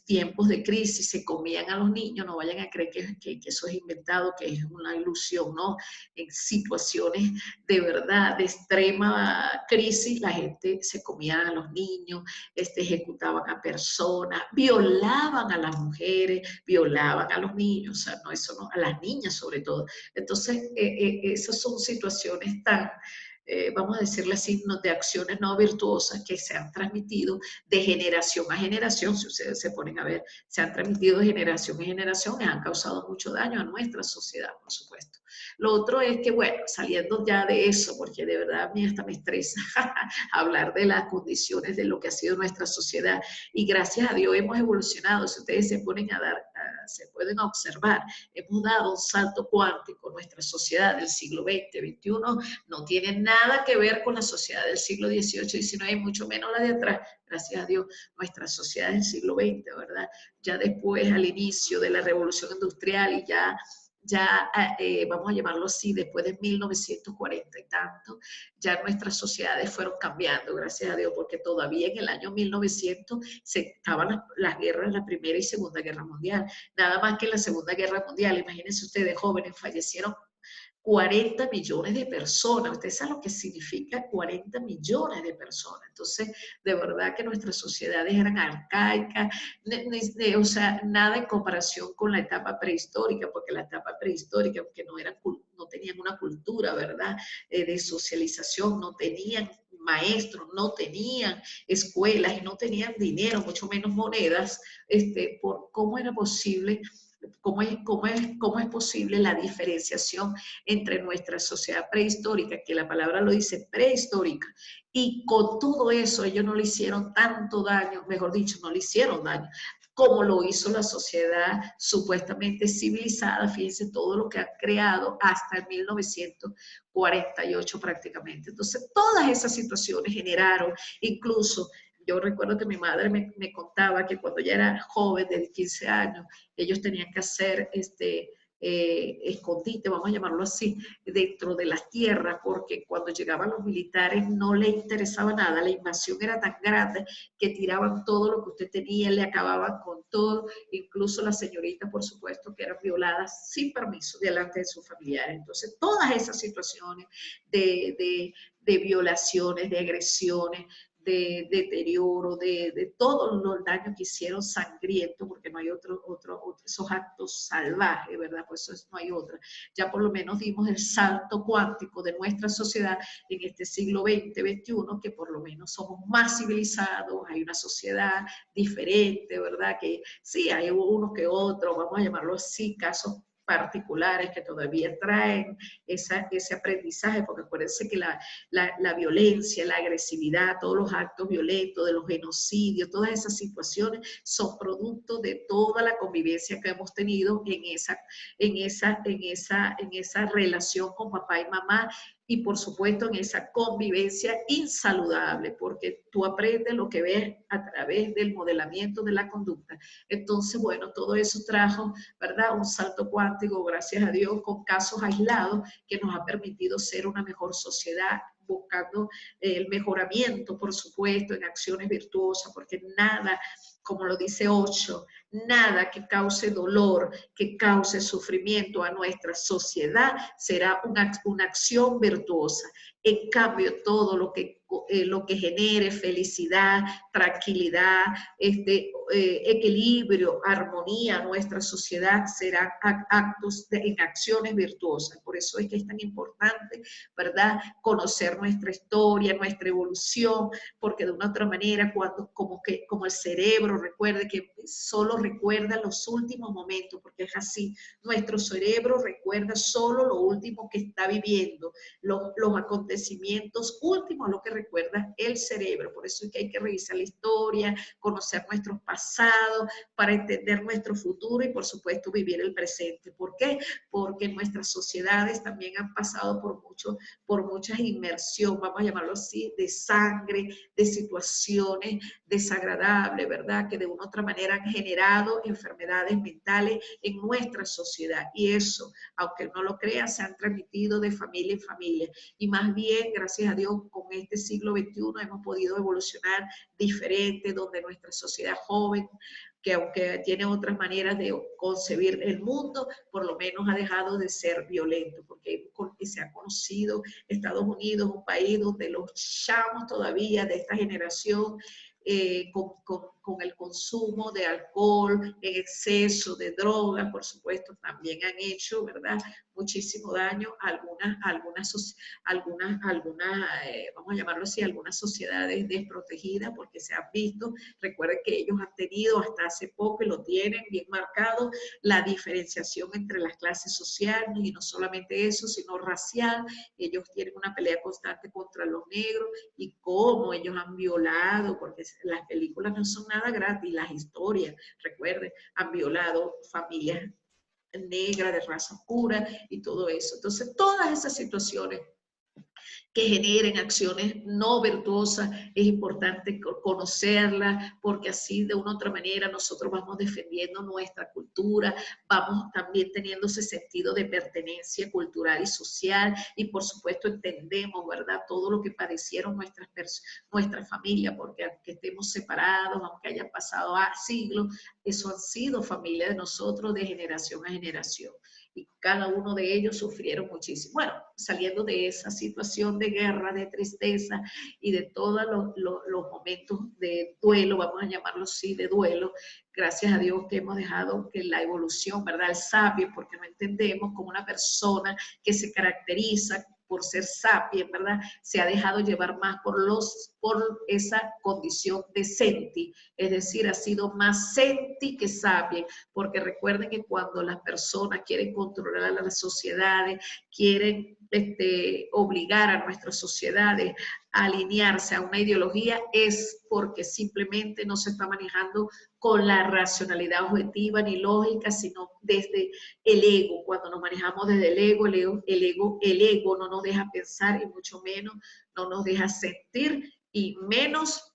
tiempos de crisis se comían a los niños, no vayan a creer que eso es inventado, que es una ilusión, ¿no? En situaciones de verdad, de extrema crisis, la gente se comía a los niños, ejecutaban a personas, violaban a las mujeres, violaban a los niños, o sea, no, eso no, a las niñas sobre todo. Entonces, esas son situaciones tan vamos a decirle así, de acciones no virtuosas que se han transmitido de generación a generación, si ustedes se ponen a ver, se han transmitido de generación en generación y han causado mucho daño a nuestra sociedad, por supuesto. Lo otro es que, bueno, saliendo ya de eso, porque de verdad a mí hasta me estresa hablar de las condiciones de lo que ha sido nuestra sociedad, y gracias a Dios hemos evolucionado. Si ustedes se ponen a dar, se pueden observar, hemos dado un salto cuántico. Nuestra sociedad del siglo XX, XXI, no tiene nada que ver con la sociedad del siglo XVIII, XIX, y mucho menos la de atrás. Gracias a Dios, nuestra sociedad del siglo XX, ¿verdad? Ya después, al inicio de la revolución industrial y ya vamos a llamarlo así, después de 1940 y tanto, ya nuestras sociedades fueron cambiando, gracias a Dios, porque todavía en el año 1900 se estaban las guerras, la Primera y Segunda Guerra Mundial. Nada más que en la Segunda Guerra Mundial, imagínense ustedes, jóvenes, fallecieron 40 millones de personas. Ustedes saben lo que significa 40 millones de personas. Entonces, de verdad que nuestras sociedades eran arcaicas, o sea, nada en comparación con la etapa prehistórica, porque la etapa prehistórica, aunque no tenían una cultura, ¿verdad?, de socialización, no tenían maestros, no tenían escuelas y no tenían dinero, mucho menos monedas, por cómo era posible. ¿Cómo es posible la diferenciación entre nuestra sociedad prehistórica, que la palabra lo dice, prehistórica, y con todo eso ellos no le hicieron tanto daño, mejor dicho, no le hicieron daño, como lo hizo la sociedad supuestamente civilizada? Fíjense todo lo que han creado hasta el 1948 prácticamente. Entonces, todas esas situaciones generaron, incluso, yo recuerdo que mi madre me contaba que cuando ella era joven, de 15 años, ellos tenían que hacer escondite, vamos a llamarlo así, dentro de las tierras, porque cuando llegaban los militares no les interesaba nada, la invasión era tan grande que tiraban todo lo que usted tenía, le acababan con todo, incluso las señoritas, por supuesto, que eran violadas sin permiso delante de sus familiares. Entonces, todas esas situaciones de violaciones, de agresiones, de deterioro, de todos los daños que hicieron sangrientos, porque no hay esos actos salvajes, ¿verdad? Pues eso no hay otra. Ya por lo menos dimos el salto cuántico de nuestra sociedad en este siglo XX, XXI, que por lo menos somos más civilizados, hay una sociedad diferente, ¿verdad? Que sí, hay unos que otros, vamos a llamarlo así, casos particulares que todavía traen ese aprendizaje, porque acuérdense que la violencia, la agresividad, todos los actos violentos, de los genocidios, todas esas situaciones son producto de toda la convivencia que hemos tenido en esa relación con papá y mamá, y por supuesto en esa convivencia insaludable, porque tú aprendes lo que ves a través del modelamiento de la conducta. Entonces, bueno, todo eso trajo, ¿verdad?, un salto cuántico, gracias a Dios, con casos aislados que nos ha permitido ser una mejor sociedad, buscando el mejoramiento, por supuesto, en acciones virtuosas, porque nada, como lo dice Osho, nada que cause dolor, que cause sufrimiento a nuestra sociedad será una acción virtuosa. En cambio, todo lo que genere felicidad, tranquilidad, equilibrio, armonía a nuestra sociedad serán actos en acciones virtuosas. Por eso es que es tan importante, ¿verdad?, conocer nuestra historia, nuestra evolución, porque de una otra manera, como el cerebro, recuerde que solo recuerda los últimos momentos, porque es así, nuestro cerebro recuerda solo lo último que está viviendo, los acontecimientos últimos, lo que recuerda el cerebro. Por eso es que hay que revisar la historia, conocer nuestros pasados, para entender nuestro futuro y, por supuesto, vivir el presente. ¿Por qué? Porque nuestras sociedades también han pasado por mucha inmersión, vamos a llamarlo así, de sangre, de situaciones desagradables, ¿verdad?, que de una u otra manera han generado enfermedades mentales en nuestra sociedad. Y eso, aunque no lo crean, se han transmitido de familia en familia. Y más bien, gracias a Dios, con este siglo XXI hemos podido evolucionar diferente, donde nuestra sociedad joven, que aunque tiene otras maneras de concebir el mundo, por lo menos ha dejado de ser violento, porque se ha conocido Estados Unidos, un país donde los chamos todavía de esta generación, con con el consumo de alcohol en exceso, de drogas, por supuesto, también han hecho, ¿verdad?, muchísimo daño a vamos a llamarlo así, algunas sociedades desprotegidas, porque se han visto, recuerden que ellos han tenido hasta hace poco, y lo tienen bien marcado, la diferenciación entre las clases sociales, y no solamente eso, sino racial. Ellos tienen una pelea constante contra los negros, y cómo ellos han violado, porque las películas no son nada gratis, las historias, recuerden, han violado familias negras, de raza oscura y todo eso. Entonces, todas esas situaciones que generen acciones no virtuosas, es importante conocerlas, porque así de una u otra manera nosotros vamos defendiendo nuestra cultura, vamos también teniendo ese sentido de pertenencia cultural y social, y por supuesto entendemos, ¿verdad?, todo lo que padecieron nuestras familias, porque aunque estemos separados, aunque hayan pasado siglos, eso han sido familias de nosotros de generación a generación. Y cada uno de ellos sufrieron muchísimo. Bueno, saliendo de esa situación de guerra, de tristeza y de todos los momentos de duelo, vamos a llamarlo así, de duelo, gracias a Dios que hemos dejado que la evolución, ¿verdad?, el sabio, porque no entendemos como una persona que se caracteriza por ser sapien, ¿verdad?, se ha dejado llevar más por esa condición de senti, es decir, ha sido más senti que sapien, porque recuerden que cuando las personas quieren controlar a las sociedades, quieren obligar a nuestras sociedades a alinearse a una ideología, es porque simplemente no se está manejando con la racionalidad objetiva ni lógica, sino desde el ego. Cuando nos manejamos desde el ego no nos deja pensar, y mucho menos no nos deja sentir, y menos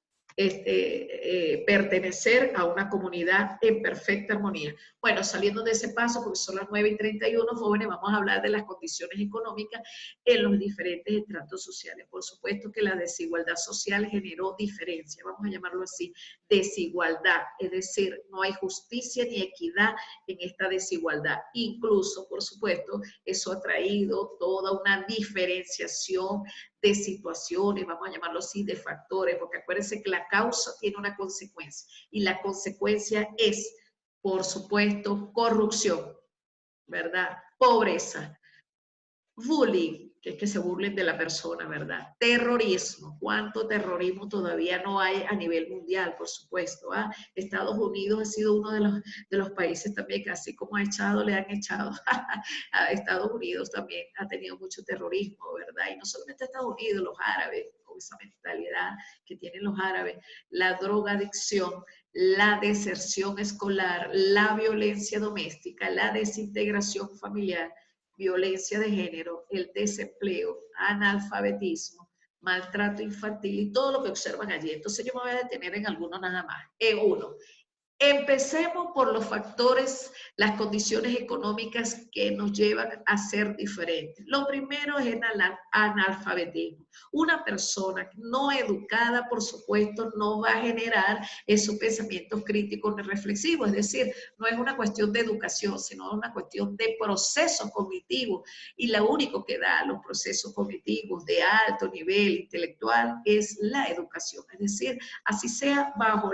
pertenecer a una comunidad en perfecta armonía. Bueno, saliendo de ese paso, porque son las 9:31, jóvenes, vamos a hablar de las condiciones económicas en los diferentes estratos sociales. Por supuesto que la desigualdad social generó diferencia, vamos a llamarlo así, desigualdad, es decir, no hay justicia ni equidad en esta desigualdad. Incluso, por supuesto, eso ha traído toda una diferenciación de situaciones, vamos a llamarlo así, de factores, porque acuérdense que la causa tiene una consecuencia, y la consecuencia es, por supuesto, corrupción, ¿verdad?, pobreza, bullying, que es que se burlen de la persona, ¿verdad?, terrorismo, ¿cuánto terrorismo todavía no hay a nivel mundial? Por supuesto, Estados Unidos ha sido uno de los países también que así como le han echado a Estados Unidos también ha tenido mucho terrorismo, ¿verdad? Y no solamente Estados Unidos, los árabes, con esa mentalidad que tienen los árabes, la drogadicción, la deserción escolar, la violencia doméstica, la desintegración familiar, violencia de género, el desempleo, analfabetismo, maltrato infantil y todo lo que observan allí. Entonces yo me voy a detener en algunos nada más. Uno, empecemos por los factores, las condiciones económicas que nos llevan a ser diferentes. Lo primero es el analfabetismo. Una persona no educada, por supuesto, no va a generar esos pensamientos críticos ni reflexivos. Es decir, no es una cuestión de educación, sino una cuestión de procesos cognitivos. Y lo único que da los procesos cognitivos de alto nivel intelectual es la educación. Es decir, así sea bajo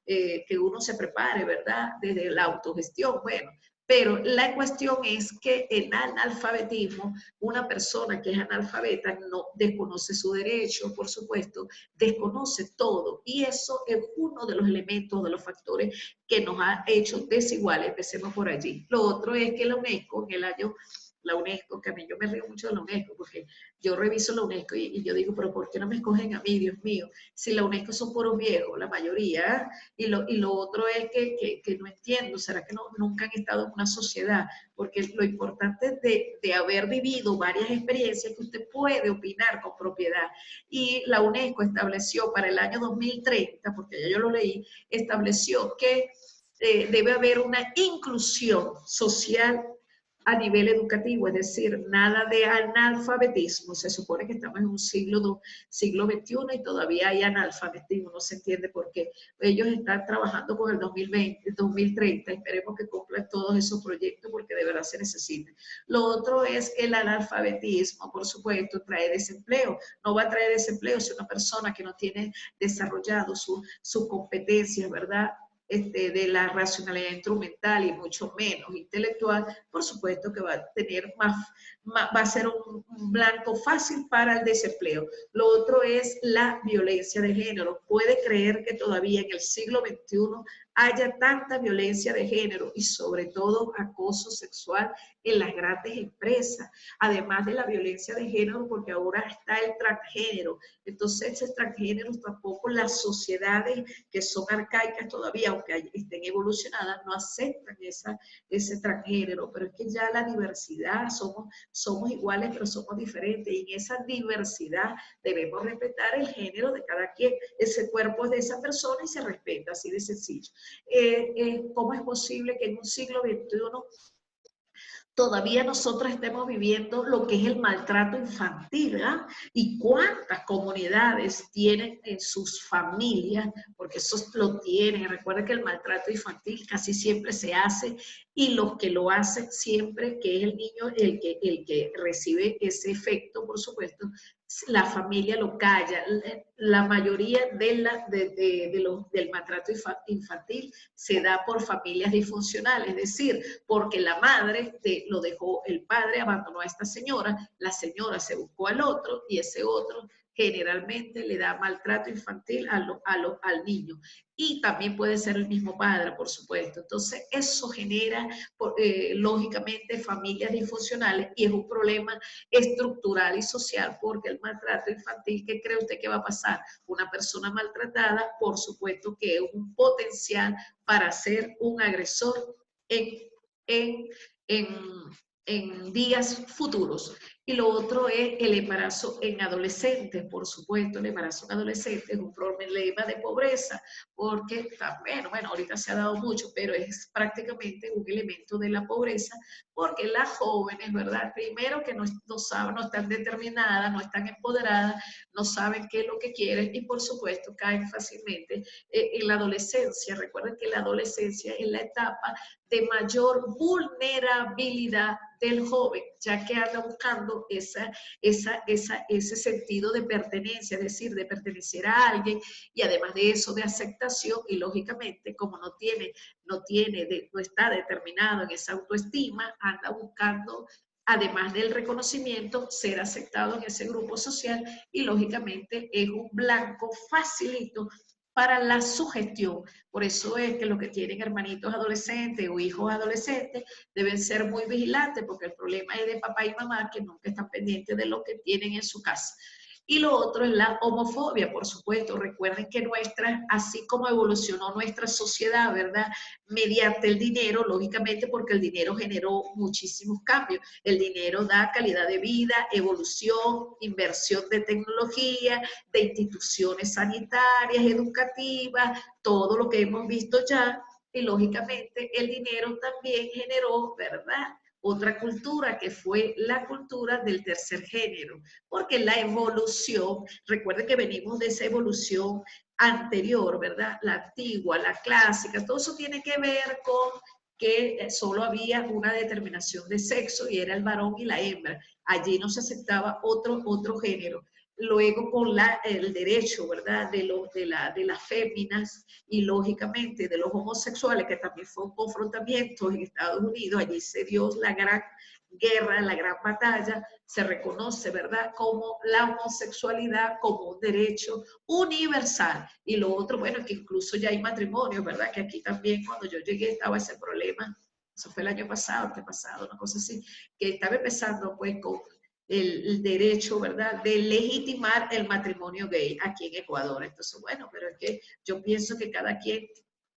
que uno se prepare, ¿verdad?, desde la autogestión, bueno, pero la cuestión es que el analfabetismo, una persona que es analfabeta no desconoce su derecho, por supuesto, desconoce todo, y eso es uno de los elementos, de los factores que nos ha hecho desiguales. Empecemos por allí. Lo otro es que la UNESCO, que a mí yo me río mucho de la UNESCO, porque yo reviso la UNESCO y yo digo, pero ¿por qué no me escogen a mí, Dios mío? Si la UNESCO son puros viejos, la mayoría, y lo otro es que no entiendo, ¿será que nunca han estado en una sociedad? Porque lo importante de haber vivido varias experiencias es que usted puede opinar con propiedad. Y la UNESCO estableció para el año 2030, porque ya yo lo leí, estableció que debe haber una inclusión social a nivel educativo, es decir, nada de analfabetismo. Se supone que estamos en un siglo XXI y todavía hay analfabetismo, no se entiende por qué. Ellos están trabajando con el 2020, el 2030, esperemos que cumplan todos esos proyectos porque de verdad se necesitan. Lo otro es que el analfabetismo, por supuesto, trae desempleo. No va a traer desempleo si una persona que no tiene desarrollado su competencia, ¿verdad?, de la racionalidad instrumental y mucho menos intelectual, por supuesto que va a tener va a ser un blanco fácil para el desempleo. Lo otro es la violencia de género. Puede creer que todavía en el siglo XXI haya tanta violencia de género y sobre todo acoso sexual en las grandes empresas, además de la violencia de género, porque ahora está el transgénero. Entonces, ese transgénero tampoco las sociedades que son arcaicas todavía, aunque estén evolucionadas, no aceptan ese transgénero, pero es que ya la diversidad, somos iguales, pero somos diferentes, y en esa diversidad debemos respetar el género de cada quien. Ese cuerpo es de esa persona y se respeta, así de sencillo. ¿Cómo es posible que en un siglo XXI todavía nosotros estemos viviendo lo que es el maltrato infantil? ¿Y cuántas comunidades tienen en sus familias? Porque eso lo tienen. Recuerden que el maltrato infantil casi siempre se hace, y los que lo hacen siempre, que es el niño el que recibe ese efecto, por supuesto, la familia lo calla. La mayoría del maltrato infantil se da por familias disfuncionales, es decir, porque la madre lo dejó, el padre abandonó a esta señora, la señora se buscó al otro y ese otro generalmente le da maltrato infantil al niño. Y también puede ser el mismo padre, por supuesto. Entonces, eso genera, lógicamente, familias disfuncionales, y es un problema estructural y social, porque el maltrato infantil, ¿qué cree usted que va a pasar? Una persona maltratada, por supuesto que es un potencial para ser un agresor en, en días futuros. Y lo otro es el embarazo en adolescentes. Por supuesto, el embarazo en adolescentes es un problema de pobreza, porque también, bueno, ahorita se ha dado mucho, pero es prácticamente un elemento de la pobreza, porque las jóvenes, ¿verdad? Primero que no saben, no están determinadas, no están empoderadas, no saben qué es lo que quieren, y por supuesto caen fácilmente en la adolescencia. Recuerden que la adolescencia es la etapa de mayor vulnerabilidad del joven, ya que anda buscando ese sentido de pertenencia, es decir, de pertenecer a alguien, y además de eso, de aceptación, y lógicamente, como no está determinado en esa autoestima, anda buscando, además del reconocimiento, ser aceptado en ese grupo social, y lógicamente es un blanco facilito para la sugestión. Por eso es que los que tienen hermanitos adolescentes o hijos adolescentes deben ser muy vigilantes, porque el problema es de papá y mamá, que nunca están pendientes de lo que tienen en su casa. Y lo otro es la homofobia, por supuesto. Recuerden que así como evolucionó nuestra sociedad, ¿verdad?, mediante el dinero, lógicamente, porque el dinero generó muchísimos cambios. El dinero da calidad de vida, evolución, inversión de tecnología, de instituciones sanitarias, educativas, todo lo que hemos visto ya. Y lógicamente el dinero también generó, ¿verdad?, otra cultura, que fue la cultura del tercer género, porque la evolución, recuerden que venimos de esa evolución anterior, ¿verdad?, la antigua, la clásica, todo eso tiene que ver con que solo había una determinación de sexo, y era el varón y la hembra. Allí no se aceptaba otro género. Luego con el derecho, ¿verdad?, de las féminas, y lógicamente de los homosexuales, que también fue un confrontamiento en Estados Unidos. Allí se dio la gran guerra, la gran batalla. Se reconoce, ¿verdad?, como la homosexualidad como un derecho universal. Y lo otro, bueno, es que incluso ya hay matrimonios, ¿verdad?, que aquí también cuando yo llegué estaba ese problema. Eso fue el año pasado, una cosa así, que estaba empezando pues con el derecho, ¿verdad?, de legitimar el matrimonio gay aquí en Ecuador. Entonces, bueno, pero es que yo pienso que cada quien,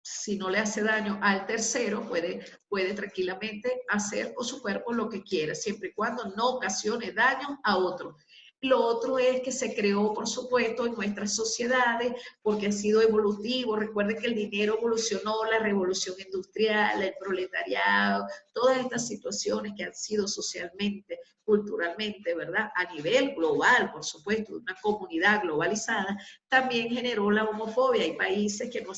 si no le hace daño al tercero, puede tranquilamente hacer con su cuerpo lo que quiera, siempre y cuando no ocasione daño a otro. Lo otro es que se creó, por supuesto, en nuestras sociedades, porque ha sido evolutivo. Recuerden que el dinero evolucionó, la revolución industrial, el proletariado, todas estas situaciones que han sido socialmente, culturalmente, ¿verdad? A nivel global, por supuesto, de una comunidad globalizada, también generó la homofobia. Hay países que no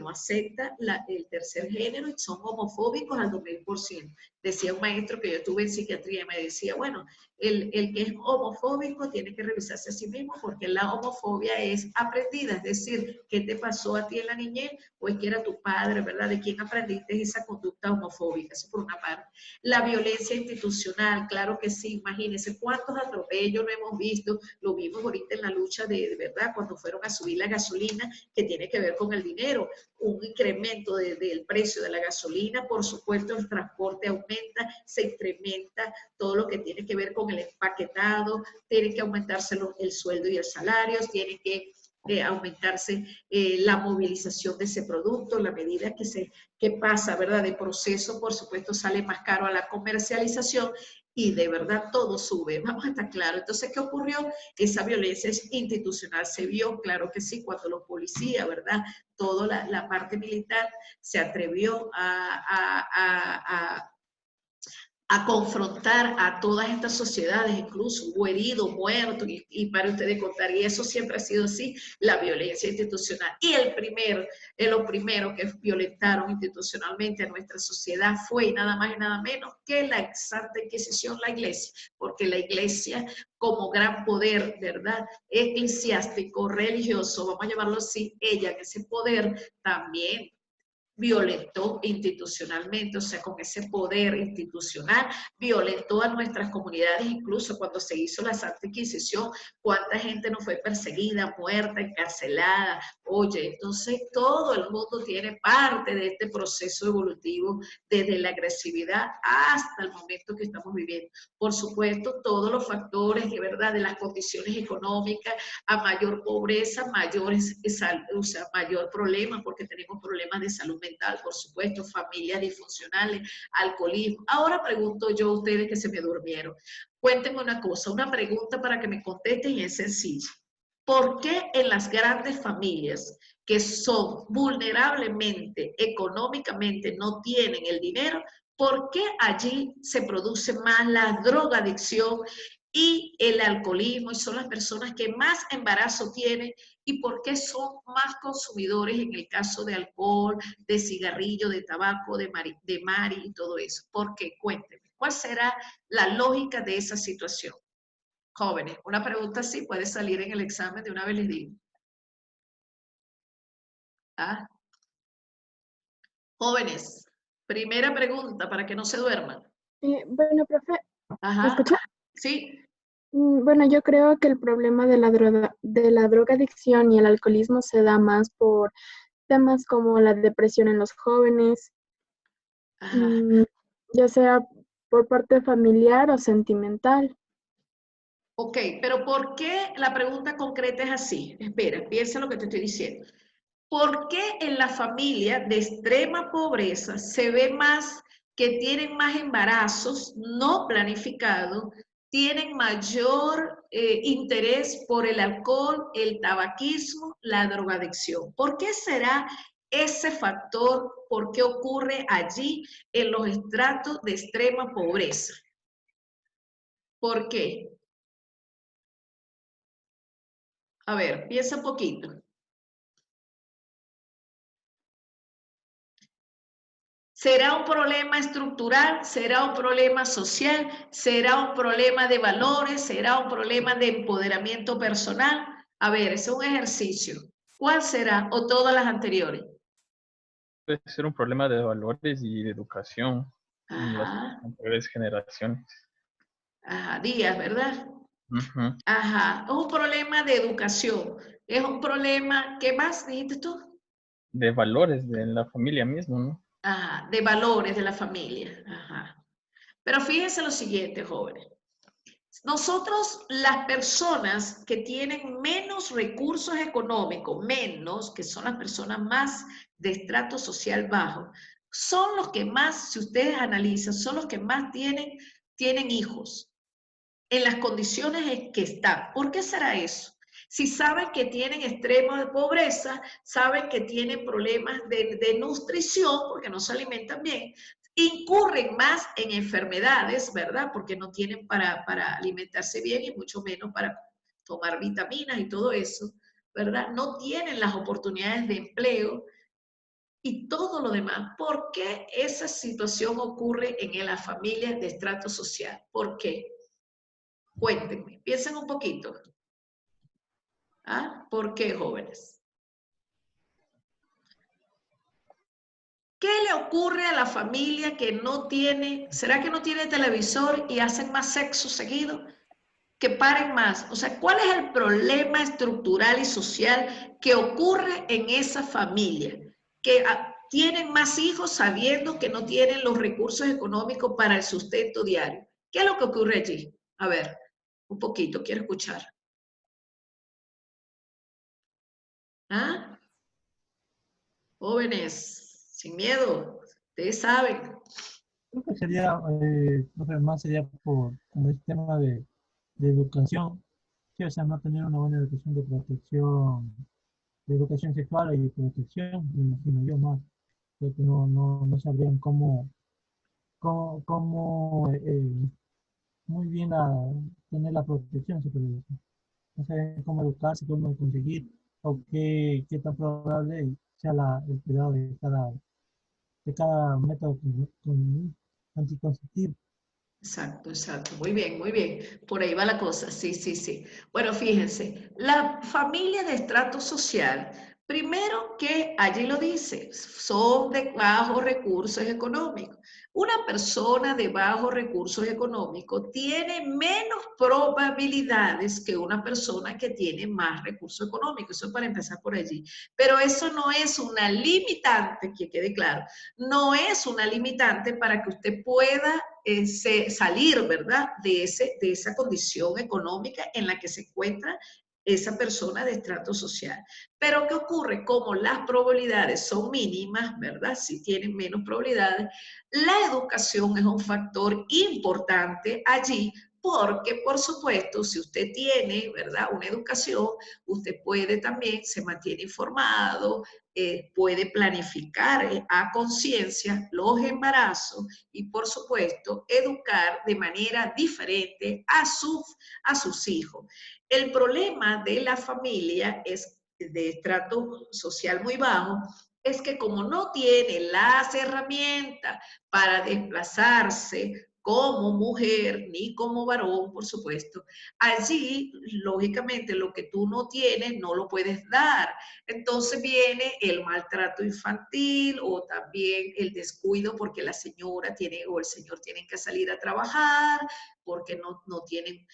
aceptan el tercer género y son homofóbicos al 2000%. Decía un maestro que yo tuve en psiquiatría y me decía, bueno, el que es homofóbico tiene que revisarse a sí mismo porque la homofobia es aprendida, es decir, ¿qué te pasó a ti en la niñez? O es que era tu padre, ¿verdad? ¿De quién aprendiste esa conducta homofóbica? Eso por una parte. La violencia institucional, claro que sí, imagínense cuántos atropellos no hemos visto, lo vimos ahorita en la lucha de verdad, cuando fueron a subir la gasolina, que tiene que ver con el dinero, un incremento del precio de la gasolina, por supuesto el transporte aumenta, se incrementa todo lo que tiene que ver con el empaquetado, tiene que aumentarse el sueldo y el salario, tiene que aumentarse la movilización de ese producto, la medida que pasa, ¿verdad? De proceso, por supuesto, sale más caro a la comercialización y de verdad todo sube, vamos a estar claros. Entonces, ¿qué ocurrió? Esa violencia institucional se vio, claro que sí, cuando los policías, ¿verdad? Toda la parte militar se atrevió a confrontar a todas estas sociedades, incluso hubo heridos, muertos, y para ustedes contar, y eso siempre ha sido así, la violencia institucional. Y lo primero que violentaron institucionalmente a nuestra sociedad fue, y nada más y nada menos, que la Santa Inquisición, la Iglesia, porque la Iglesia, como gran poder, ¿verdad?, eclesiástico, religioso, vamos a llamarlo así, ella en ese poder también violentó institucionalmente, o sea, con ese poder institucional, violentó a nuestras comunidades, incluso cuando se hizo la Santa Inquisición, cuánta gente no fue perseguida, muerta, encarcelada. Oye, entonces todo el mundo tiene parte de este proceso evolutivo, desde la agresividad hasta el momento que estamos viviendo. Por supuesto, todos los factores, de verdad, de las condiciones económicas, a mayor pobreza, mayor problema, porque tenemos problemas de salud mental, por supuesto, familias disfuncionales, alcoholismo. Ahora pregunto yo a ustedes que se me durmieron. Cuéntenme una cosa, una pregunta para que me contesten y es sencilla. ¿Por qué en las grandes familias que son vulnerablemente, económicamente, no tienen el dinero, por qué allí se produce más la drogadicción y el alcoholismo y son las personas que más embarazo tienen y por qué son más consumidores en el caso de alcohol, de cigarrillo, de tabaco, de mari y todo eso? ¿Por qué? Cuéntenme. ¿Cuál será la lógica de esa situación? Jóvenes, una pregunta así puede salir en el examen, de una vez les digo. ¿Ah? Jóvenes, primera pregunta para que no se duerman. Bueno, profe, Ajá. ¿me escucha? Sí. Bueno, yo creo que el problema de la drogadicción y el alcoholismo se da más por temas como la depresión en los jóvenes, Ajá. ya sea por parte familiar o sentimental. Ok, pero ¿por qué la pregunta concreta es así? Espera, piensa lo que te estoy diciendo. ¿Por qué en la familia de extrema pobreza se ve más que tienen más embarazos no planificados, tienen mayor interés por el alcohol, el tabaquismo, la drogadicción? ¿Por qué será ese factor? ¿Por qué ocurre allí en los estratos de extrema pobreza? ¿Por qué? A ver, piensa un poquito. ¿Será un problema estructural? ¿Será un problema social? ¿Será un problema de valores? ¿Será un problema de empoderamiento personal? A ver, es un ejercicio. ¿Cuál será? ¿O todas las anteriores? Puede ser un problema de valores y de educación en las Ajá. anteriores generaciones. Ajá, Díaz, ¿verdad? Ujú. Ajá, es un problema de educación. Es un problema, ¿qué más dijiste tú? De valores de la familia misma, ¿no? Ajá, de valores de la familia. Ajá. Pero fíjense lo siguiente, jóvenes. Nosotros, las personas que tienen menos recursos económicos, menos, que son las personas más de estrato social bajo, son los que más, si ustedes analizan, son los que más tienen hijos. en las condiciones en que están. ¿Por qué será eso? Si saben que tienen extremos de pobreza, saben que tienen problemas de nutrición porque no se alimentan bien, incurren más en enfermedades, ¿verdad? Porque no tienen para alimentarse bien y mucho menos para tomar vitaminas y todo eso, ¿verdad? No tienen las oportunidades de empleo y todo lo demás. ¿Por qué esa situación ocurre en las familias de estrato social? ¿Por qué? Cuéntenme, piensen un poquito. ¿Ah? ¿Por qué, jóvenes? ¿Qué le ocurre a la familia que no tiene, será que no tiene televisor y hacen más sexo seguido? Que paren más. O sea, ¿cuál es el problema estructural y social que ocurre en esa familia? Que tienen más hijos sabiendo que no tienen los recursos económicos para el sustento diario. ¿Qué es lo que ocurre allí? A ver, un poquito, quiero escuchar. ¿Ah? Jóvenes, sin miedo, ustedes saben. Creo que sería, creo que más sería por como el tema de educación, sí, o sea, no tener una buena educación de protección, de educación sexual y protección, me imagino yo más, porque no sabrían cómo muy bien tener la protección, se puede decir. No saben cómo educarse, cómo conseguir, o qué tan probable sea el cuidado de cada método anticonceptivo. Exacto, exacto. Muy bien, muy bien. Por ahí va la cosa. Sí, sí, sí. Bueno, fíjense, la familia de estrato social, primero que allí lo dice, son de bajos recursos económicos. Una persona de bajos recursos económicos tiene menos probabilidades que una persona que tiene más recursos económicos. Eso para empezar por allí. Pero eso no es una limitante, que quede claro, no es una limitante para que usted pueda salir, ¿verdad?, de esa condición económica en la que se encuentra esa persona de estrato social. Pero ¿qué ocurre? Como las probabilidades son mínimas, ¿verdad? Si tienen menos probabilidades, la educación es un factor importante allí porque, por supuesto, si usted tiene, ¿verdad?, una educación, usted puede también, se mantiene informado, puede planificar a conciencia los embarazos y, por supuesto, educar de manera diferente a sus hijos. El problema de la familia es de estrato social muy bajo, es que como no tiene las herramientas para desplazarse como mujer ni como varón, por supuesto, allí, lógicamente, lo que tú no tienes no lo puedes dar. Entonces viene el maltrato infantil o también el descuido porque la señora tiene o el señor tienen que salir a trabajar, porque no tienen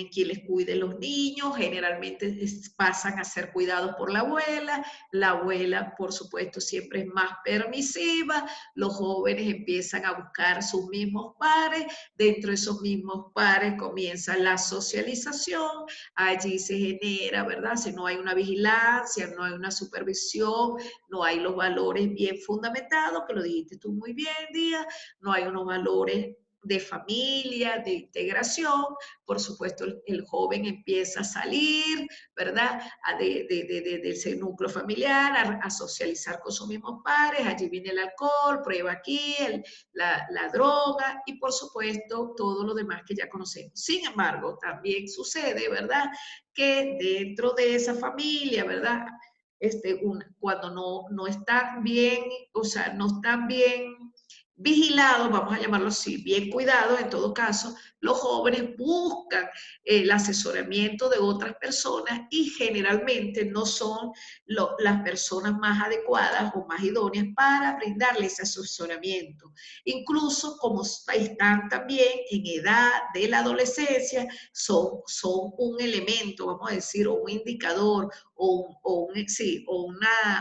quien les cuide los niños, generalmente pasan a ser cuidados por la abuela, por supuesto, siempre es más permisiva, los jóvenes empiezan a buscar sus mismos pares, dentro de esos mismos pares comienza la socialización, allí se genera, ¿verdad? Si no hay una vigilancia, no hay una supervisión, no hay los valores bien fundamentados, que lo dijiste tú muy bien, Díaz, no hay unos valores de familia, de integración, por supuesto el joven empieza a salir, ¿verdad? De ese núcleo familiar, a socializar con sus mismos pares, allí viene el alcohol, prueba aquí, la droga y por supuesto todo lo demás que ya conocemos. Sin embargo, también sucede, ¿verdad? Que dentro de esa familia, ¿verdad? Cuando no están bien, o sea, no están bien vigilados, vamos a llamarlo así, bien cuidados, en todo caso, los jóvenes buscan el asesoramiento de otras personas y generalmente no son las personas más adecuadas o más idóneas para brindarles ese asesoramiento. Incluso como están también en edad de la adolescencia, son un elemento, vamos a decir, o un indicador o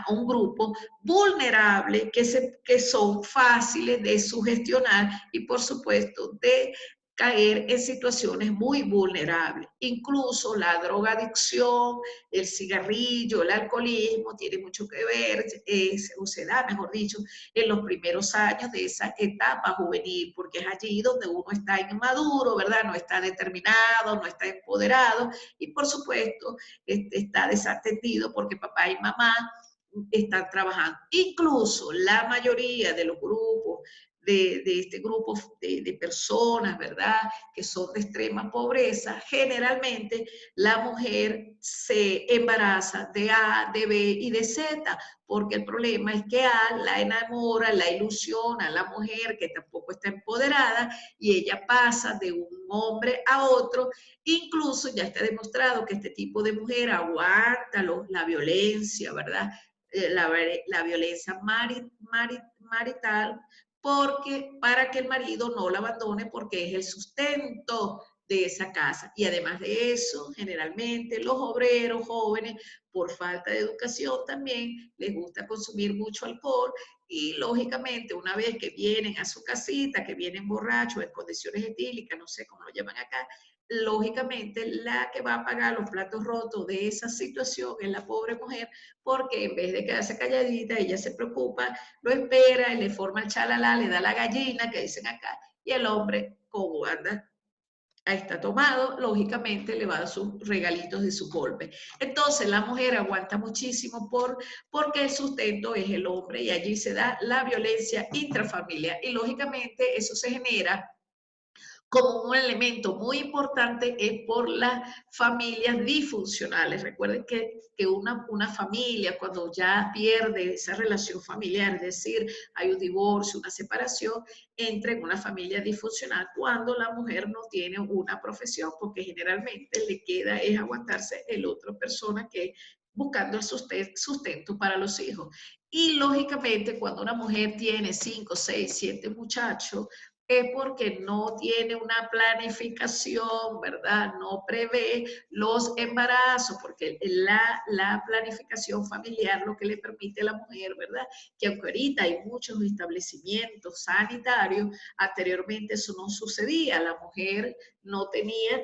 un grupo vulnerable que son fáciles de sugestionar y por supuesto de caer en situaciones muy vulnerables. Incluso la drogadicción, el cigarrillo, el alcoholismo tiene mucho que ver, o se da, mejor dicho, en los primeros años de esa etapa juvenil, porque es allí donde uno está inmaduro, ¿verdad? No está determinado, no está empoderado y por supuesto está desatendido porque papá y mamá están trabajando. Incluso la mayoría de los grupos, de este grupo de personas, ¿verdad?, que son de extrema pobreza, generalmente la mujer se embaraza de A, de B y de Z, porque el problema es que A la enamora, la ilusiona a la mujer que tampoco está empoderada y ella pasa de un hombre a otro. Incluso ya está demostrado que este tipo de mujer aguanta la violencia, ¿verdad?, la violencia marital, porque para que el marido no la abandone, porque es el sustento de esa casa. Y además de eso, generalmente los obreros jóvenes, por falta de educación también, les gusta consumir mucho alcohol y lógicamente una vez que vienen a su casita, que vienen borrachos en condiciones etílicas, no sé cómo lo llaman acá, lógicamente la que va a pagar los platos rotos de esa situación es la pobre mujer, porque en vez de quedarse calladita, ella se preocupa, lo espera, y le forma el chalala, le da la gallina, que dicen acá, y el hombre, como anda, ahí está tomado, lógicamente le va a dar sus regalitos de su golpe. Entonces la mujer aguanta muchísimo porque el sustento es el hombre y allí se da la violencia intrafamiliar y lógicamente eso se genera como un elemento muy importante es por las familias disfuncionales. Recuerden que una familia cuando ya pierde esa relación familiar, es decir, hay un divorcio, una separación, entra en una familia disfuncional cuando la mujer no tiene una profesión, porque generalmente le queda es aguantarse el otra persona que buscando el sustento para los hijos. Y lógicamente cuando una mujer tiene 5, 6, 7 muchachos, es porque no tiene una planificación, ¿verdad? No prevé los embarazos, porque la planificación familiar lo que le permite a la mujer, ¿verdad? Que aunque ahorita hay muchos establecimientos sanitarios, anteriormente eso no sucedía, la mujer no tenía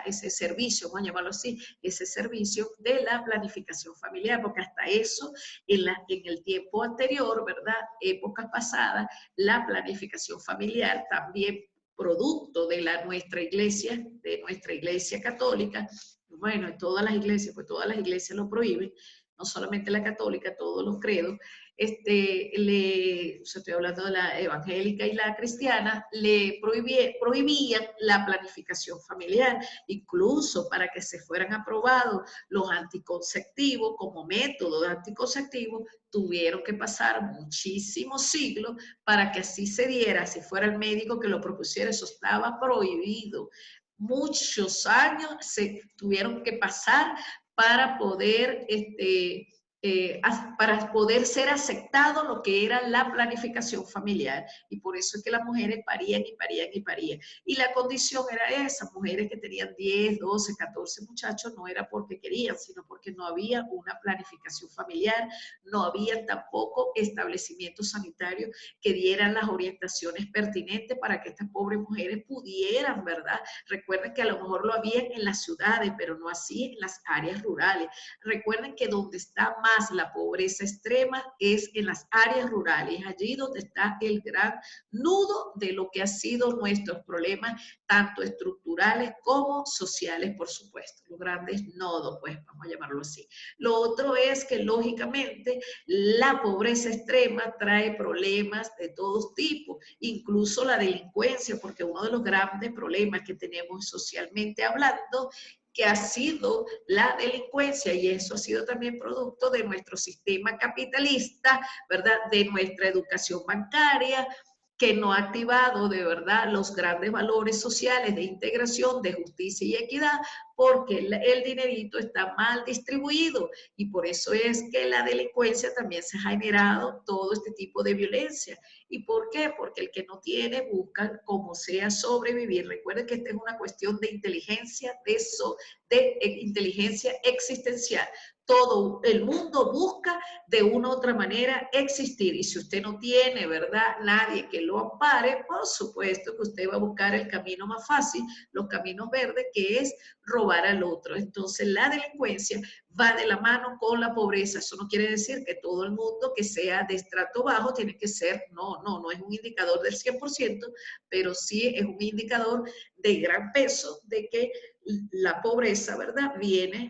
ese servicio, vamos a llamarlo así, ese servicio de la planificación familiar, porque hasta eso en el tiempo anterior, ¿verdad? Épocas pasadas, la planificación familiar, también producto de nuestra iglesia católica, bueno, en todas las iglesias, pues todas las iglesias lo prohíben, no solamente la católica, todos los credos, estoy hablando de la evangélica y la cristiana, le prohibían la planificación familiar, incluso para que se fueran aprobados los anticonceptivos como método de anticonceptivo, tuvieron que pasar muchísimos siglos para que así se diera, si fuera el médico que lo propusiera, eso estaba prohibido. Muchos años se tuvieron que pasar para poder ser aceptado lo que era la planificación familiar. Y por eso es que las mujeres parían y parían y parían. Y la condición era esa, mujeres que tenían 10, 12, 14 muchachos, no era porque querían, sino porque no había una planificación familiar, no había tampoco establecimientos sanitarios que dieran las orientaciones pertinentes para que estas pobres mujeres pudieran, ¿verdad? Recuerden que a lo mejor lo había en las ciudades, pero no así en las áreas rurales. Recuerden que donde está más la pobreza extrema es en las áreas rurales, allí donde está el gran nudo de lo que ha sido nuestros problemas, tanto estructurales como sociales, por supuesto, los grandes nodos, pues vamos a llamarlo así. Lo otro es que lógicamente la pobreza extrema trae problemas de todos tipos, incluso la delincuencia, porque uno de los grandes problemas que tenemos socialmente hablando que ha sido la delincuencia, y eso ha sido también producto de nuestro sistema capitalista, ¿verdad? De nuestra educación bancaria, que no ha activado de verdad los grandes valores sociales de integración, de justicia y equidad, porque el dinerito está mal distribuido y por eso es que la delincuencia también se ha generado todo este tipo de violencia. ¿Y por qué? Porque el que no tiene busca como sea sobrevivir. Recuerden que esta es una cuestión de inteligencia, de inteligencia existencial. todo el mundo busca de una u otra manera existir. Y si usted no tiene, ¿verdad?, nadie que lo ampare, por supuesto que usted va a buscar el camino más fácil, los caminos verdes, que es robar al otro. Entonces, la delincuencia va de la mano con la pobreza. Eso no quiere decir que todo el mundo que sea de estrato bajo tiene que ser, no es un indicador del 100%, pero sí es un indicador de gran peso de que la pobreza, ¿verdad?,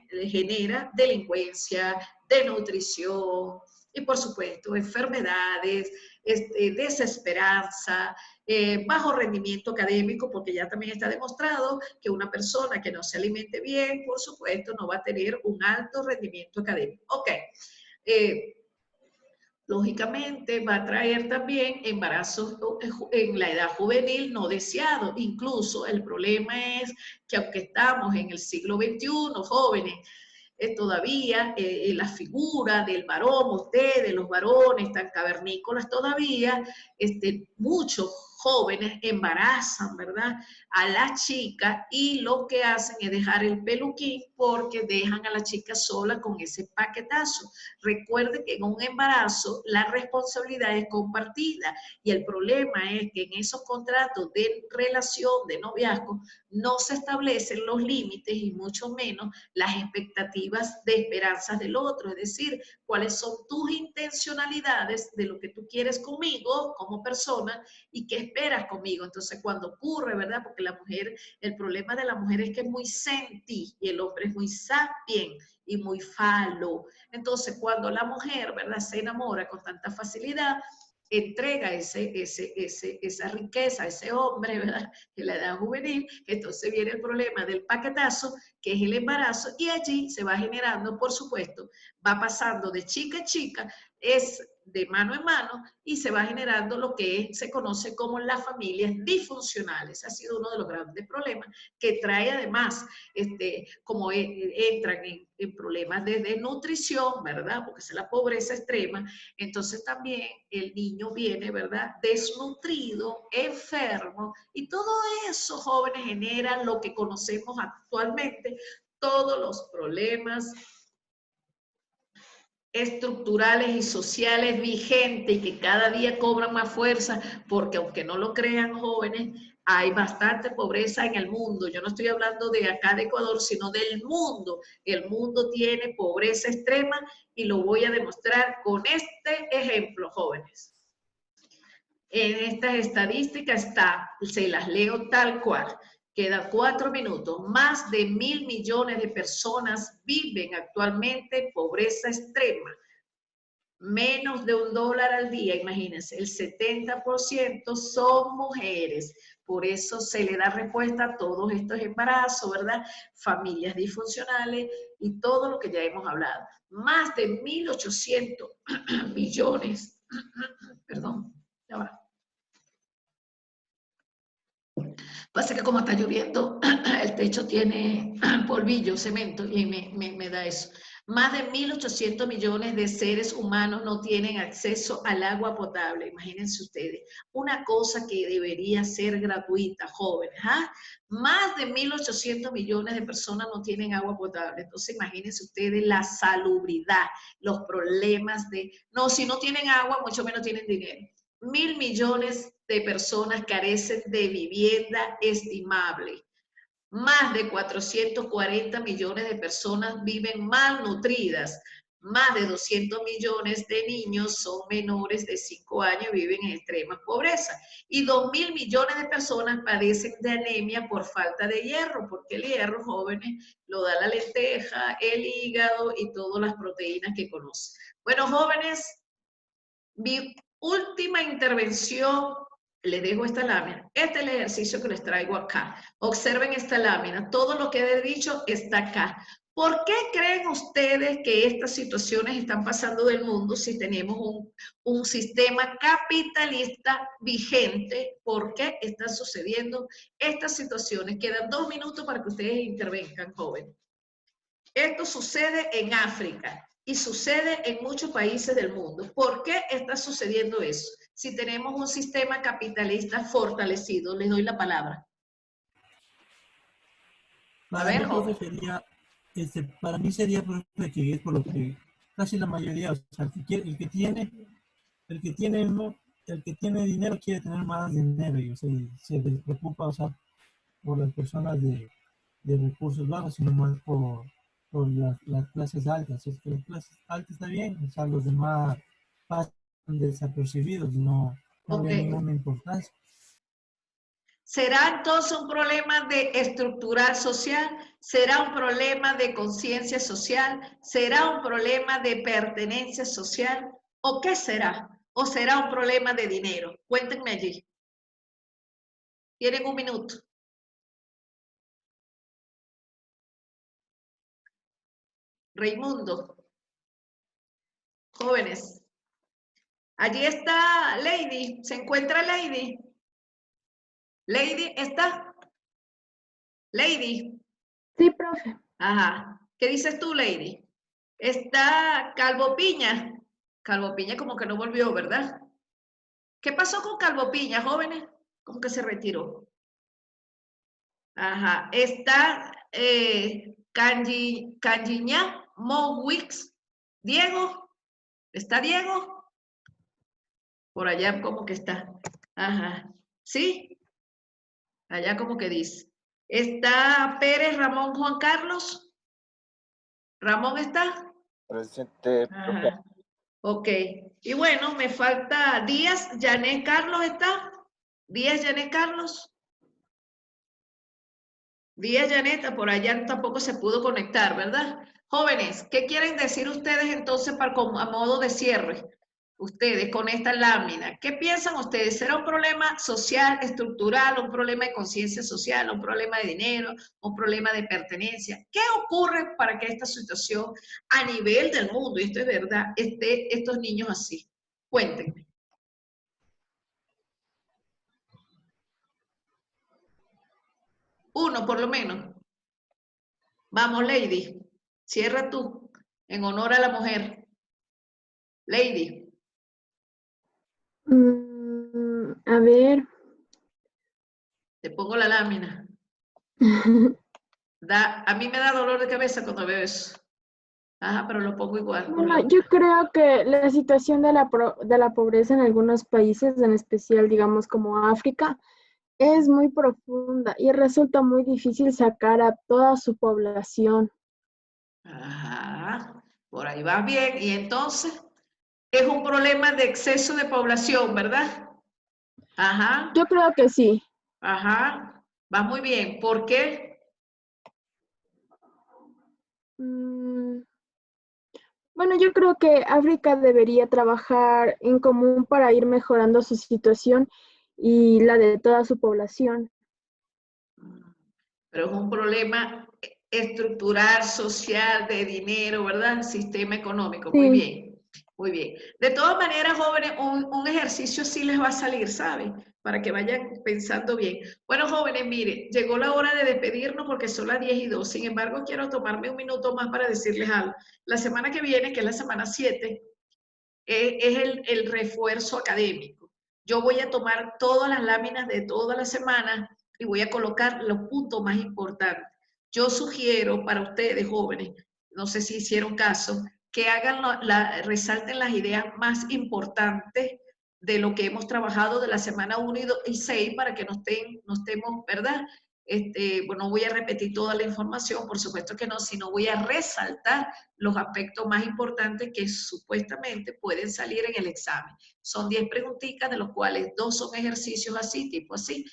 genera delincuencia, desnutrición y, por supuesto, enfermedades, desesperanza, bajo rendimiento académico, porque ya también está demostrado que una persona que no se alimente bien, por supuesto, no va a tener un alto rendimiento académico. Ok. Lógicamente va a traer también embarazos en la edad juvenil no deseados. Incluso el problema es que aunque estamos en el siglo XXI, jóvenes, todavía la figura del varón, ustedes, los varones tan cavernícolas todavía, muchos jóvenes embarazan, ¿verdad?, a la chica, y lo que hacen es dejar el peluquín porque dejan a la chica sola con ese paquetazo. Recuerde que en un embarazo la responsabilidad es compartida, y el problema es que en esos contratos de relación, de noviazgo, no se establecen los límites y mucho menos las expectativas de esperanzas del otro, es decir, cuáles son tus intencionalidades de lo que tú quieres conmigo como persona y qué esperas conmigo. Entonces, cuando ocurre, ¿verdad? Porque la mujer, el problema de la mujer es que es muy senti y el hombre es muy sapien y muy falo. Entonces, cuando la mujer, ¿verdad?, se enamora con tanta facilidad, entrega esa riqueza a ese hombre, ¿verdad?, en la edad juvenil. Entonces viene el problema del paquetazo, que es el embarazo, y allí se va generando, por supuesto, va pasando de chica a chica, es de mano en mano, y se va generando lo que se conoce como las familias disfuncionales. Ha sido uno de los grandes problemas que trae además, como entran en problemas de desnutrición, ¿verdad?, porque es la pobreza extrema. Entonces también el niño viene, ¿verdad?, desnutrido, enfermo, y todo eso, jóvenes, genera lo que conocemos actualmente, todos los problemas estructurales y sociales vigentes y que cada día cobran más fuerza, porque aunque no lo crean, jóvenes, hay bastante pobreza en el mundo. Yo no estoy hablando de acá de Ecuador, sino del mundo. El mundo tiene pobreza extrema y lo voy a demostrar con este ejemplo, jóvenes. En estas estadísticas está, se las leo tal cual. Quedan 4 minutos. Más de 1.000 millones de personas viven actualmente en pobreza extrema. Menos de $1 al día, imagínense. El 70% son mujeres. Por eso se le da respuesta a todos estos embarazos, ¿verdad? Familias disfuncionales y todo lo que ya hemos hablado. Más de 1.800 millones. Perdón, ya va. Pasa que como está lloviendo, el techo tiene polvillo, cemento, y me da eso. Más de 1.800 millones de seres humanos no tienen acceso al agua potable. Imagínense ustedes, una cosa que debería ser gratuita, jóvenes. ¿Ah? Más de 1.800 millones de personas no tienen agua potable. Entonces, imagínense ustedes la salubridad, los problemas de... No, si no tienen agua, mucho menos tienen dinero. 1.000 millones de personas carecen de vivienda estimable. Más de 440 millones de personas viven malnutridas. Más de 200 millones de niños son menores de 5 años y viven en extrema pobreza. Y 2.000 millones de personas padecen de anemia por falta de hierro, porque el hierro, jóvenes, lo da la lenteja, el hígado y todas las proteínas que conocen. Bueno, jóvenes, mi última intervención, les dejo esta lámina. Este es el ejercicio que les traigo acá. Observen esta lámina. Todo lo que he dicho está acá. ¿Por qué creen ustedes que estas situaciones están pasando del mundo si tenemos un sistema capitalista vigente? ¿Por qué están sucediendo estas situaciones? Quedan 2 minutos para que ustedes intervengan, jóvenes. Esto sucede en África y sucede en muchos países del mundo. ¿Por qué está sucediendo eso? Si tenemos un sistema capitalista fortalecido, les doy la palabra. A ver, profe, sería Para mí sería, profe, que es por lo que casi la mayoría, o sea, el que tiene, el que tiene dinero quiere tener más dinero y, o sea, y se preocupa, o sea, por las personas de recursos bajos, sino más por las clases altas. Es que las clases altas está bien, o sea, los demás pasan desapercibidos, no Ok. había ninguna importancia. ¿Será entonces un problema de estructural social? ¿Será un problema de conciencia social? ¿Será un problema de pertenencia social? ¿O qué será? ¿O será un problema de dinero? Cuéntenme allí. Tienen un minuto. Raimundo. Jóvenes. Allí está Lady. ¿Se encuentra Lady? Lady, ¿está? Lady. Sí, profe. Ajá. ¿Qué dices tú, Lady? Está Calvo Piña. Calvo Piña como que no volvió, ¿verdad? ¿Qué pasó con Calvo Piña, jóvenes? ¿Cómo que se retiró? Ajá. Está Canjiñá Mowix. Diego. ¿Está Diego? Por allá como que está. Ajá. ¿Sí? Allá como que dice. ¿Está Pérez Ramón Juan Carlos? ¿Ramón está? Presente, profe. Ajá. Ok. Y bueno, me falta Díaz. ¿Janet Carlos está? ¿Díaz Janet Carlos? Díaz Janeta, por allá tampoco se pudo conectar, ¿verdad? Jóvenes, ¿qué quieren decir ustedes entonces a modo de cierre? Ustedes con esta lámina, ¿qué piensan ustedes? ¿Será un problema social, estructural, un problema de conciencia social, un problema de dinero, un problema de pertenencia? ¿Qué ocurre para que esta situación a nivel del mundo, y esto es verdad, esté estos niños así? Cuéntenme. Uno por lo menos. Vamos, Lady, cierra tú, en honor a la mujer. Lady. A ver. Te pongo la lámina. A mí me da dolor de cabeza cuando veo eso. Ajá, pero lo pongo igual. Bueno, yo creo que la situación de la pobreza en algunos países, en especial, digamos, como África, es muy profunda y resulta muy difícil sacar a toda su población. Ajá, por ahí va bien. Y entonces, es un problema de exceso de población, ¿verdad? Ajá. Yo creo que sí. Ajá, va muy bien. ¿Por qué? Bueno, yo creo que África debería trabajar en común para ir mejorando su situación y la de toda su población. Pero es un problema estructural, social, de dinero, ¿verdad? Sistema económico. Muy Sí. bien, muy bien. De todas maneras, jóvenes, un ejercicio sí les va a salir, ¿saben? Para que vayan pensando bien. Bueno, jóvenes, miren, llegó la hora de despedirnos porque son las 10:02. Sin embargo, quiero tomarme un minuto más para decirles algo. La semana que viene, que es la semana 7, es el refuerzo académico. Yo voy a tomar todas las láminas de toda la semana y voy a colocar los puntos más importantes. Yo sugiero para ustedes, jóvenes, no sé si hicieron caso, que hagan resalten las ideas más importantes de lo que hemos trabajado de la semana 1 y 6 para que no estemos, ¿verdad? Bueno, voy a repetir toda la información, por supuesto que no, sino voy a resaltar los aspectos más importantes que supuestamente pueden salir en el examen. Son 10 preguntitas, de los cuales 2 son ejercicios así, tipo así,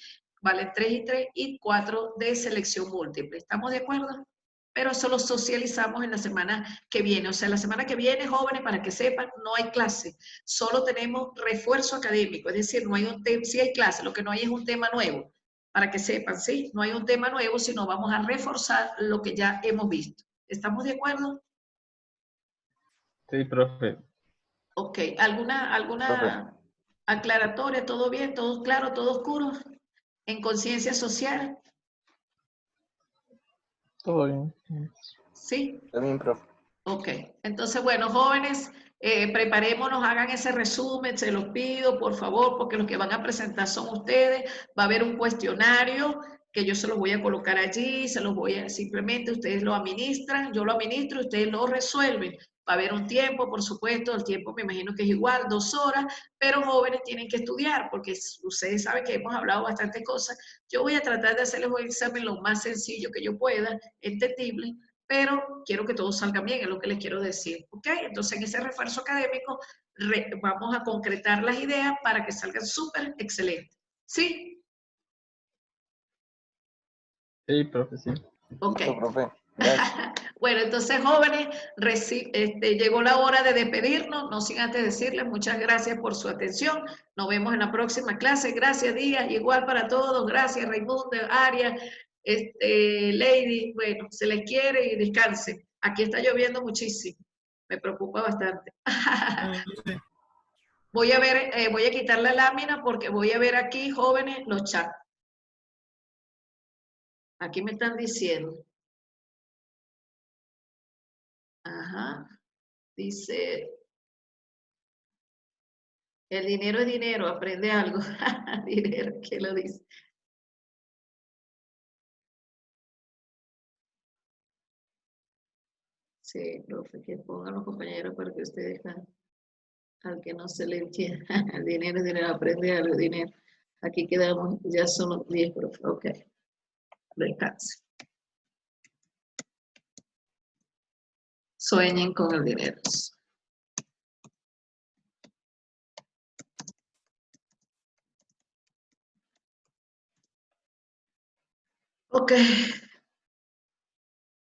valen 3 y 3 y 4 de selección múltiple. ¿Estamos de acuerdo? Pero eso lo socializamos en la semana que viene. O sea, la semana que viene, jóvenes, para que sepan, no hay clase. Solo tenemos refuerzo académico. Es decir, no hay un tema, sí hay clase, lo que no hay es un tema nuevo. Para que sepan, ¿sí? No hay un tema nuevo, sino vamos a reforzar lo que ya hemos visto. ¿Estamos de acuerdo? Sí, profe. Ok. ¿Alguna aclaratoria? ¿Todo bien? ¿Todo claro? ¿Todo oscuro? ¿En conciencia social? Todo bien. ¿Sí? También, profe. Ok. Entonces, bueno, jóvenes, preparémonos, hagan ese resumen, se los pido, por favor, porque los que van a presentar son ustedes. Va a haber un cuestionario que yo se los voy a colocar allí, se los voy a, simplemente ustedes lo administran, yo lo administro, ustedes lo resuelven. Va a haber un tiempo, por supuesto, el tiempo me imagino que es igual, 2 horas, pero jóvenes tienen que estudiar, porque ustedes saben que hemos hablado bastantes cosas. Yo voy a tratar de hacerles un examen lo más sencillo que yo pueda, entendible, pero quiero que todo salga bien, es lo que les quiero decir, ¿ok? Entonces, en ese refuerzo académico vamos a concretar las ideas para que salgan súper excelentes. ¿Sí? Sí, profe, sí. Ok. Listo, profe. Gracias. Bueno, entonces, jóvenes, llegó la hora de despedirnos, no sin antes decirles muchas gracias por su atención. Nos vemos en la próxima clase. Gracias, Díaz. Igual para todos. Gracias, Raimundo, Aria, Lady. Bueno, se les quiere y descansen. Aquí está lloviendo muchísimo. Me preocupa bastante. Voy a ver, voy a quitar la lámina porque voy a ver aquí, jóvenes, los chats. Aquí me están diciendo. Ajá. Dice, el dinero es dinero, aprende algo. Dinero, ¿qué lo dice? Sí, profe, que pongan los compañeros para que ustedes al que no se le entienda. El dinero es dinero, aprende algo, dinero. Aquí quedamos, ya son los 10, profe. Ok, descanse. Sueñen con el dinero. Ok.